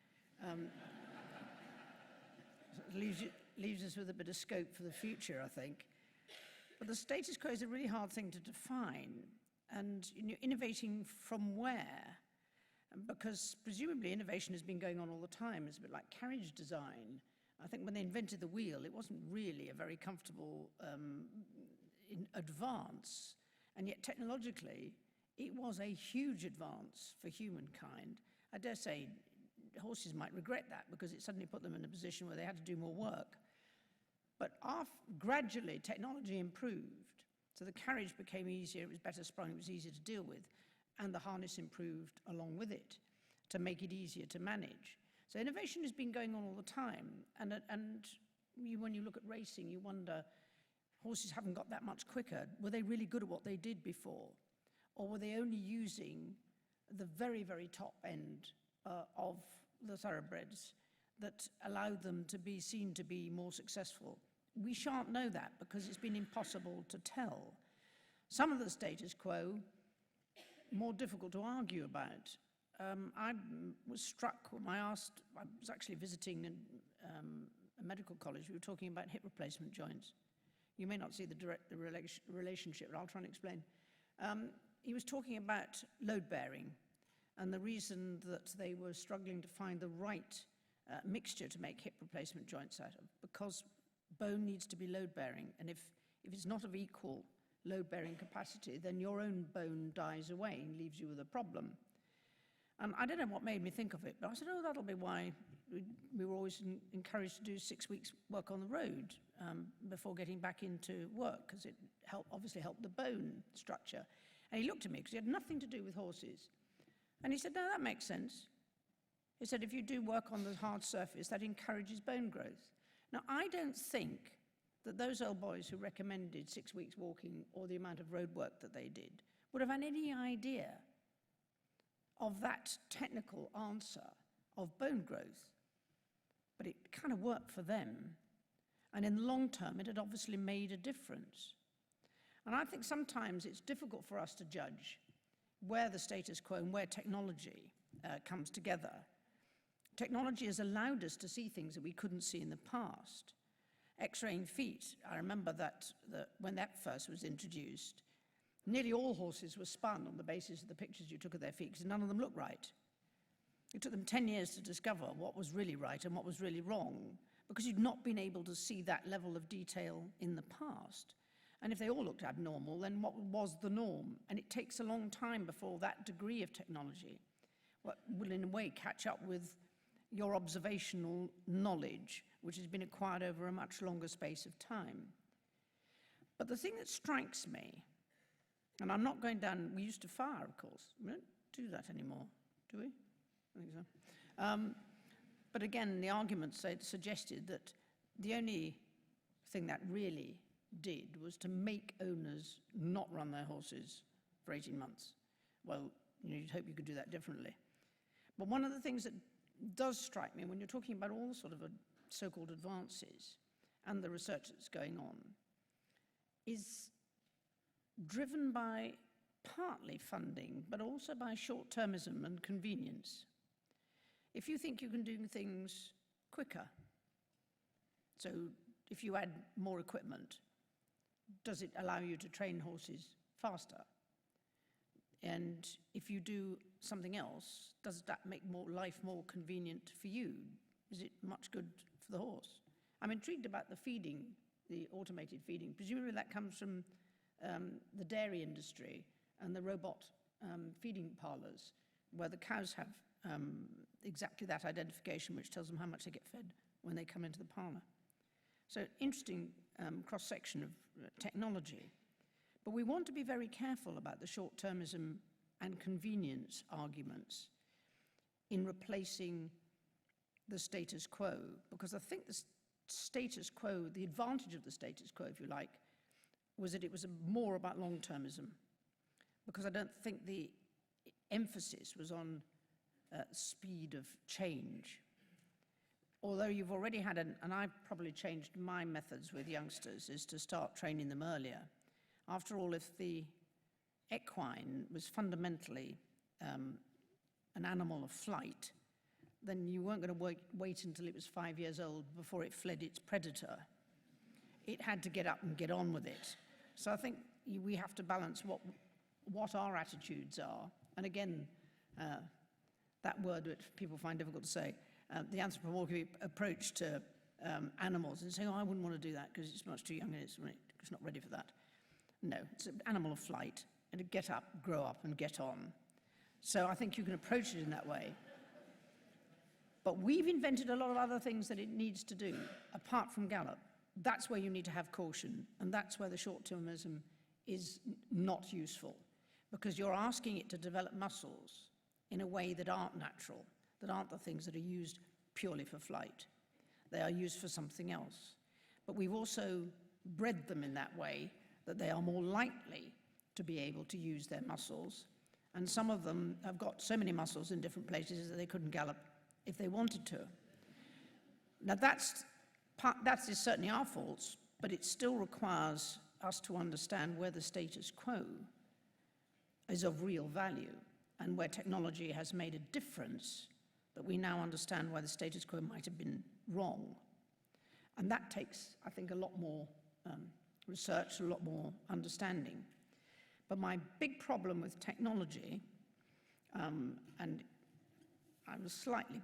leaves us with a bit of scope for the future, I think. But the status quo is a really hard thing to define, and innovating from where? Because presumably innovation has been going on all the time. It's a bit like carriage design. I think when they invented the wheel, it wasn't really a very comfortable advance, and yet technologically, it was a huge advance for humankind. I dare say horses might regret that because it suddenly put them in a position where they had to do more work. But gradually, technology improved. So the carriage became easier, it was better sprung, it was easier to deal with, and the harness improved along with it to make it easier to manage. So innovation has been going on all the time, and when you look at racing, you wonder, horses haven't got that much quicker. Were they really good at what they did before? Or were they only using the very, very top end of the thoroughbreds that allowed them to be seen to be more successful? We shan't know that because it's been impossible to tell. Some of the status quo, more difficult to argue about. I was struck when I was actually visiting a medical college. We were talking about hip replacement joints. You may not see the relationship, but I'll try and explain. He was talking about load bearing and the reason that they were struggling to find the right mixture to make hip replacement joints out of, because bone needs to be load bearing, and if it's not of equal load bearing capacity, then your own bone dies away and leaves you with a problem. And I don't know what made me think of it, but I said, oh, that'll be why we were always encouraged to do 6 weeks work on the road before getting back into work, because it obviously helped the bone structure. And he looked at me because he had nothing to do with horses. And he said, no, that makes sense. He said, if you do work on the hard surface, that encourages bone growth. Now, I don't think that those old boys who recommended 6 weeks walking or the amount of road work that they did would have had any idea of that technical answer of bone growth. But it kind of worked for them. And in the long term, it had obviously made a difference. And I think sometimes it's difficult for us to judge where the status quo and where technology comes together. Technology has allowed us to see things that we couldn't see in the past. X-raying feet, I remember that when that first was introduced, nearly all horses were spun on the basis of the pictures you took of their feet, because none of them looked right. It took them 10 years to discover what was really right and what was really wrong, because you'd not been able to see that level of detail in the past. And if they all looked abnormal, then what was the norm? And it takes a long time before that degree of technology will in a way catch up with your observational knowledge, which has been acquired over a much longer space of time. But the thing that strikes me, and I'm not going down, we used to fire, of course. We don't do that anymore, do we? I think so. But again, the argument suggested that the only thing that really did was to make owners not run their horses for 18 months. Well, you'd hope you could do that differently. But one of the things that does strike me when you're talking about all sort of so-called advances and the research that's going on is driven by partly funding, but also by short-termism and convenience. If you think you can do things quicker, so if you add more equipment, does it allow you to train horses faster? And if you do something else, does that make life more convenient for you? Is it much good for the horse? I'm intrigued about the feeding, the automated feeding. Presumably that comes from the dairy industry and the robot feeding parlours, where the cows have exactly that identification which tells them how much they get fed when they come into the parlour. So interesting cross-section of technology. But we want to be very careful about the short-termism and convenience arguments in replacing the status quo, because I think the status quo, the advantage of the status quo, if you like, was that it was more about long-termism, because I don't think the emphasis was on speed of change. Although you've already had, and I've probably changed my methods with youngsters, is to start training them earlier. After all, if the equine was fundamentally an animal of flight, then you weren't going to wait until it was 5 years old before it fled its predator. It had to get up and get on with it. So I think we have to balance what our attitudes are. And again, that word which people find difficult to say, the anthropomorphic approach to animals, and saying, oh, I wouldn't want to do that because it's much too young and it's not ready for that. No, it's an animal of flight, and to get up, grow up, and get on. So I think you can approach it in that way. But we've invented a lot of other things that it needs to do, apart from gallop. That's where you need to have caution, and that's where the short-termism is not useful, because you're asking it to develop muscles in a way that aren't natural, that aren't the things that are used purely for flight. They are used for something else. But we've also bred them in that way that they are more likely to be able to use their muscles. And some of them have got so many muscles in different places that they couldn't gallop if they wanted to. Now that is certainly our faults, but it still requires us to understand where the status quo is of real value and where technology has made a difference, that we now understand why the status quo might have been wrong. And that takes, I think, a lot more research, a lot more understanding. But my big problem with technology, and I was slightly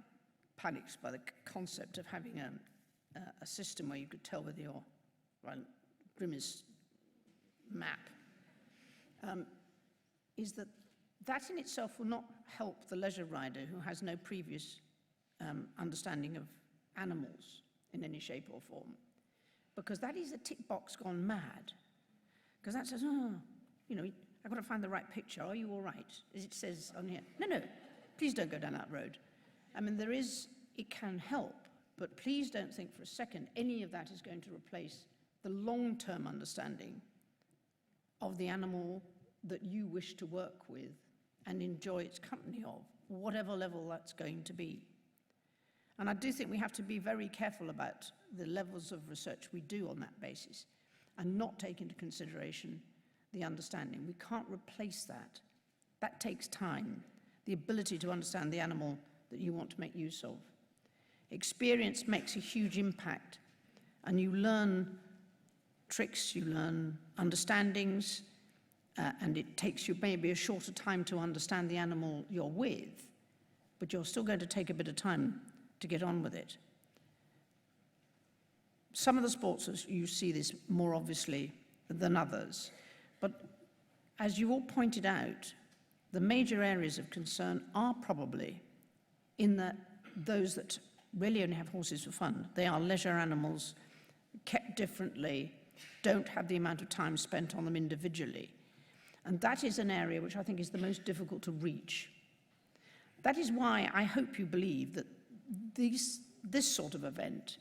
panicked by the concept of having a system where you could tell whether your Grimm's map, is that in itself will not help the leisure rider who has no previous understanding of animals in any shape or form, because that is a tick box gone mad. Because that says, oh, you know, I've got to find the right picture. Are you all right? As it says on here. No, please don't go down that road. I mean, it can help, but please don't think for a second any of that is going to replace the long-term understanding of the animal that you wish to work with and enjoy its company of, whatever level that's going to be. And I do think we have to be very careful about the levels of research we do on that basis and not take into consideration the understanding. We can't replace that. That takes time, the ability to understand the animal that you want to make use of. Experience makes a huge impact, and you learn tricks, you learn understandings, and it takes you maybe a shorter time to understand the animal you're with, but you're still going to take a bit of time to get on with it. Some of the sports, you see this more obviously than others, but as you all pointed out, the major areas of concern are probably in those that really only have horses for fun. They are leisure animals, kept differently, don't have the amount of time spent on them individually. And that is an area which I think is the most difficult to reach. That is why I hope you believe that this sort of event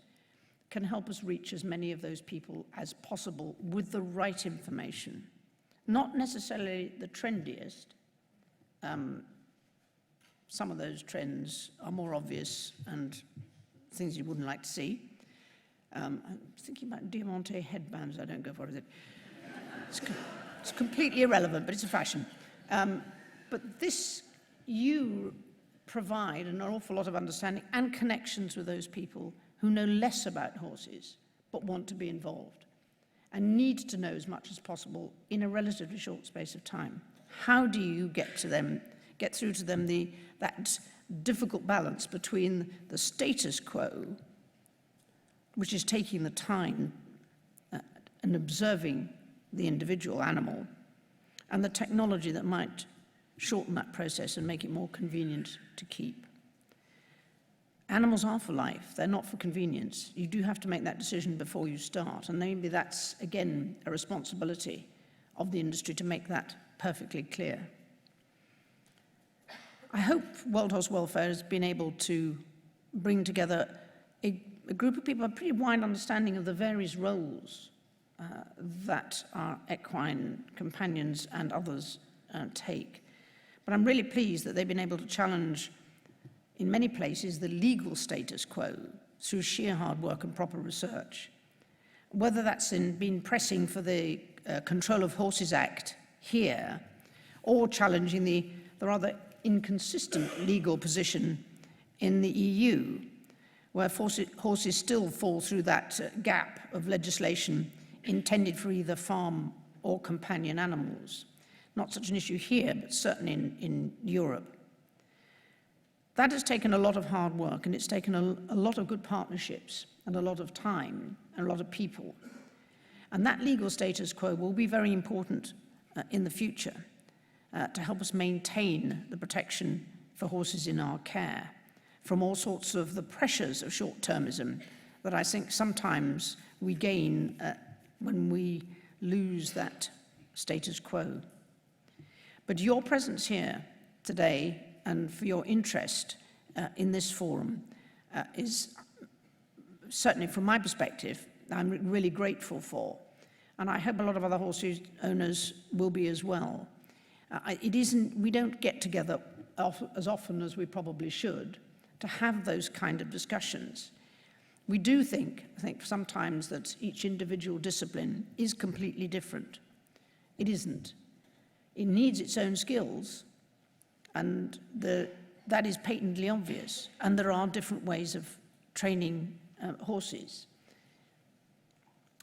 can help us reach as many of those people as possible with the right information. Not necessarily the trendiest. Some of those trends are more obvious and things you wouldn't like to see. I'm thinking about Diamante headbands. I don't go for it. It's completely irrelevant, but it's a fashion. But this, you provide an awful lot of understanding and connections with those people who know less about horses but want to be involved and need to know as much as possible in a relatively short space of time. How do you get through to them that difficult balance between the status quo, which is taking the time and observing the individual animal, and the technology that might shorten that process and make it more convenient to keep? Animals are for life, they're not for convenience. You do have to make that decision before you start, and maybe that's, again, a responsibility of the industry to make that perfectly clear. I hope World Horse Welfare has been able to bring together a group of people, a pretty wide understanding of the various roles that our equine companions and others take. But I'm really pleased that they've been able to challenge, in many places, the legal status quo through sheer hard work and proper research. Whether that's been pressing for the Control of Horses Act here, or challenging the rather inconsistent legal position in the EU, where horses still fall through that gap of legislation intended for either farm or companion animals. Not such an issue here, but certainly in Europe. That has taken a lot of hard work, and it's taken a lot of good partnerships and a lot of time and a lot of people. And that legal status quo will be very important in the future to help us maintain the protection for horses in our care from all sorts of the pressures of short-termism that I think sometimes we gain when we lose that status quo. But your presence here today and for your interest in this forum is certainly, from my perspective, I'm really grateful for. And I hope a lot of other horse owners will be as well. We don't get together as often as we probably should to have those kind of discussions. We do think, I think sometimes, that each individual discipline is completely different. It isn't. It needs its own skills, and that is patently obvious. And there are different ways of training horses.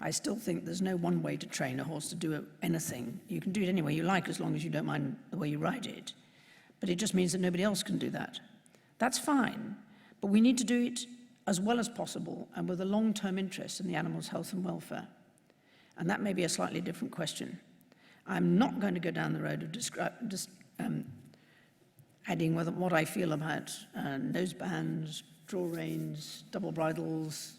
I still think there's no one way to train a horse to do anything. You can do it any way you like as long as you don't mind the way you ride it. But it just means that nobody else can do that. That's fine, but we need to do it as well as possible and with a long-term interest in the animal's health and welfare. And that may be a slightly different question. I'm not going to go down the road of adding what I feel about nose bands, draw reins, double bridles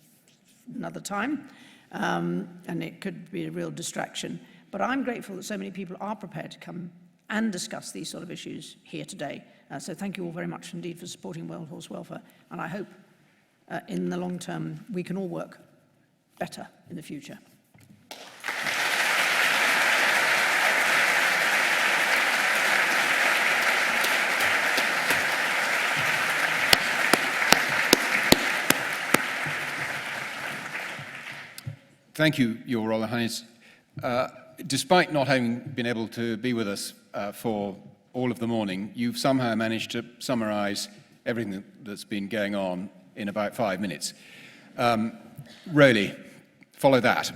another time. And it could be a real distraction. But I'm grateful that so many people are prepared to come and discuss these sort of issues here today. So thank you all very much indeed for supporting World Horse Welfare. And I hope in the long term we can all work better in the future. Thank you, Your Royal Highness. Despite not having been able to be with us for all of the morning, you've somehow managed to summarize everything that's been going on in about 5 minutes. Really, follow that.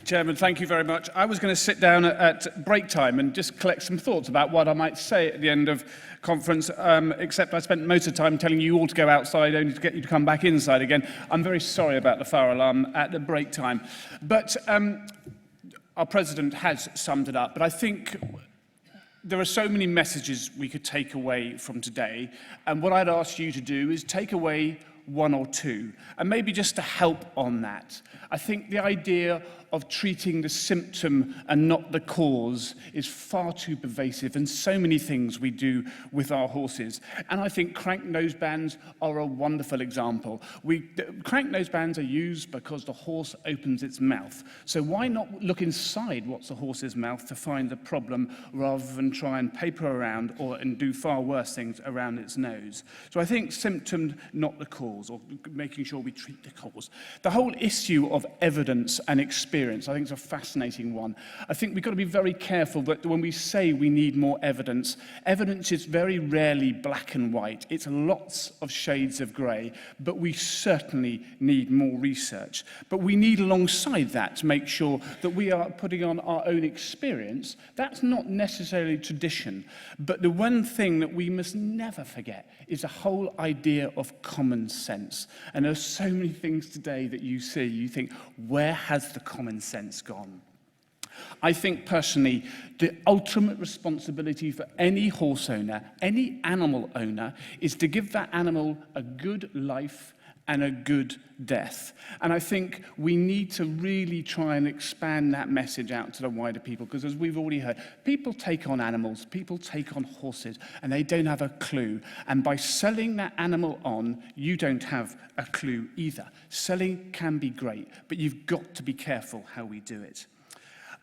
Chairman, thank you very much. I was going to sit down at break time and just collect some thoughts about what I might say at the end of conference, except I spent most of the time telling you all to go outside only to get you to come back inside again. I'm very sorry about the fire alarm at the break time. But our President has summed it up. But I think there are so many messages we could take away from today. And what I'd ask you to do is take away one or two. And maybe just to help on that, I think the idea of treating the symptom and not the cause is far too pervasive in so many things we do with our horses. And I think crank nose bands are a wonderful example. Crank nose bands are used because the horse opens its mouth. So why not look inside what's the horse's mouth to find the problem rather than try and paper around and do far worse things around its nose? So I think symptom, not the cause, or making sure we treat the cause. The whole issue of evidence and experience, I think, is a fascinating one. I think we've got to be very careful that when we say we need more evidence, evidence is very rarely black and white. It's lots of shades of grey, but we certainly need more research. But we need alongside that to make sure that we are putting on our own experience. That's not necessarily tradition, but the one thing that we must never forget is the whole idea of common sense. And there are so many things today that you see, you think, where has the common sense gone? I think personally, the ultimate responsibility for any horse owner, any animal owner, is to give that animal a good life and a good death. And I think we need to really try and expand that message out to the wider people, because as we've already heard, people take on animals, people take on horses, and they don't have a clue. And by selling that animal on, you don't have a clue either. Selling can be great, but you've got to be careful how we do it.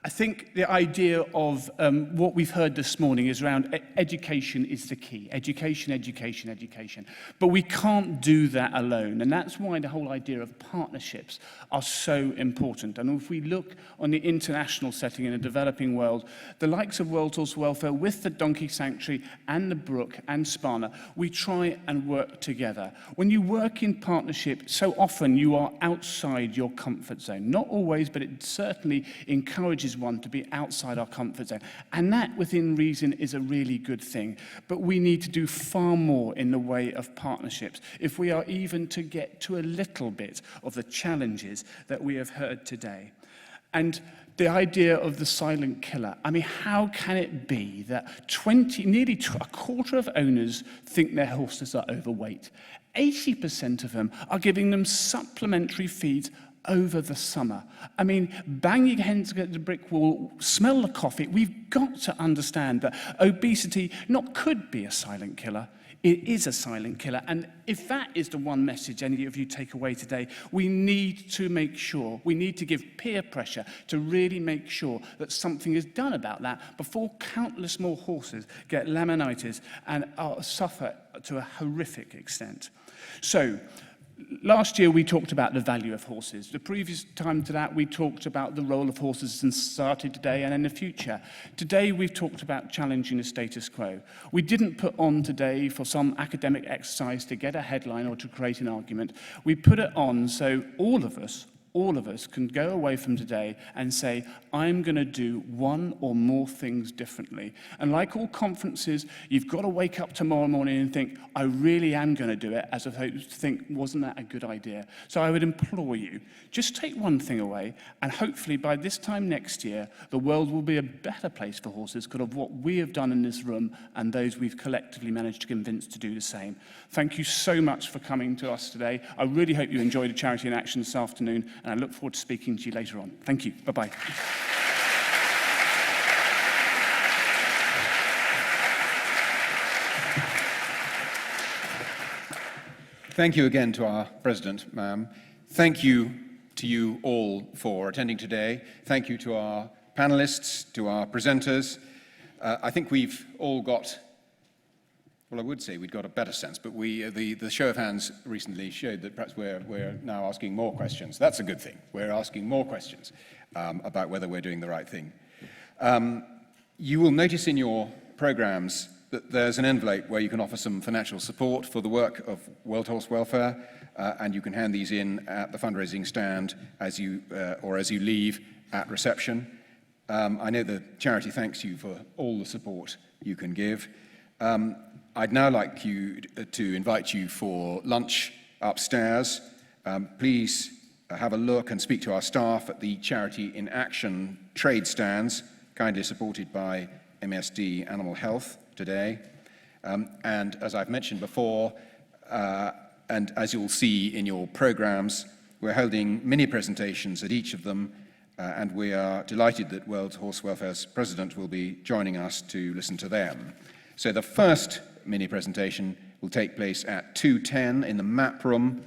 I think the idea of what we've heard this morning is around education is the key. Education, education, education. But we can't do that alone. And that's why the whole idea of partnerships are so important. And if we look on the international setting in a developing world, the likes of World Horse Welfare with the Donkey Sanctuary and the Brook and Sparna, we try and work together. When you work in partnership, so often you are outside your comfort zone. Not always, but it certainly encourages one to be outside our comfort zone. And that, within reason, is a really good thing. But we need to do far more in the way of partnerships if we are even to get to a little bit of the challenges that we have heard today. And the idea of the silent killer. I mean, how can it be that nearly a quarter of owners think their horses are overweight? 80% of them are giving them supplementary feeds over the summer. I mean, bang your heads against the brick wall, smell the coffee. We've got to understand that obesity not could be a silent killer, It is a silent killer. And if that is the one message any of you take away today, we need to make sure, we need to give peer pressure to really make sure that something is done about that before countless more horses get laminitis and suffer to a horrific extent. So, last year we talked about the value of horses. The previous time to that we talked about the role of horses in society today and in the future. Today we've talked about challenging the status quo. We didn't put on today for some academic exercise to get a headline or to create an argument. We put it on so all of us can go away from today and say, I'm going to do one or more things differently. And like all conferences, you've got to wake up tomorrow morning and think, I really am going to do it, as opposed to think, wasn't that a good idea? So I would implore you, just take one thing away, and hopefully by this time next year, the world will be a better place for horses because of what we have done in this room and those we've collectively managed to convince to do the same. Thank you so much for coming to us today. I really hope you enjoyed a Charity in Action this afternoon, and I look forward to speaking to you later on. Thank you. Bye-bye. Thank you again to our President, ma'am. Thank you to you all for attending today. Thank you to our panelists, to our presenters. I think we've all got, well, I would say we'd got a better sense, but the show of hands recently showed that perhaps we're now asking more questions. That's a good thing. We're asking more questions about whether we're doing the right thing. You will notice in your programs that there's an envelope where you can offer some financial support for the work of World Horse Welfare, and you can hand these in at the fundraising stand as you leave at reception. I know the charity thanks you for all the support you can give. I'd now like to invite you for lunch upstairs. Please have a look and speak to our staff at the Charity in Action trade stands, kindly supported by MSD Animal Health today. And as I've mentioned before, and as you'll see in your programs, we're holding mini presentations at each of them, and we are delighted that World Horse Welfare's president will be joining us to listen to them. So the first mini presentation will take place at 2:10 in the map room,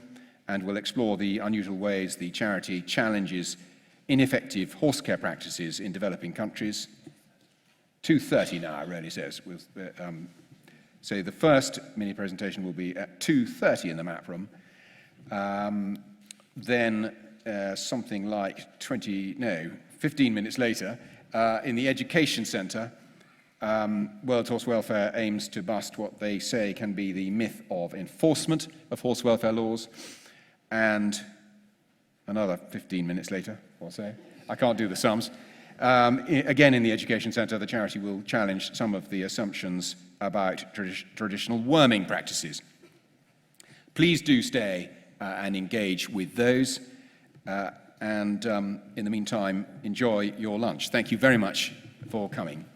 and will explore the unusual ways the charity challenges ineffective horse care practices in developing countries. 2:30 now, it really says. So the first mini presentation will be at 2:30 in the map room. Then something like 15 minutes later, in the Education Centre, World Horse Welfare aims to bust what they say can be the myth of enforcement of horse welfare laws. And another 15 minutes later, or so, I can't do the sums. Again, in the Education Centre, the charity will challenge some of the assumptions about traditional worming practices. Please do stay and engage with those. And in the meantime, enjoy your lunch. Thank you very much for coming.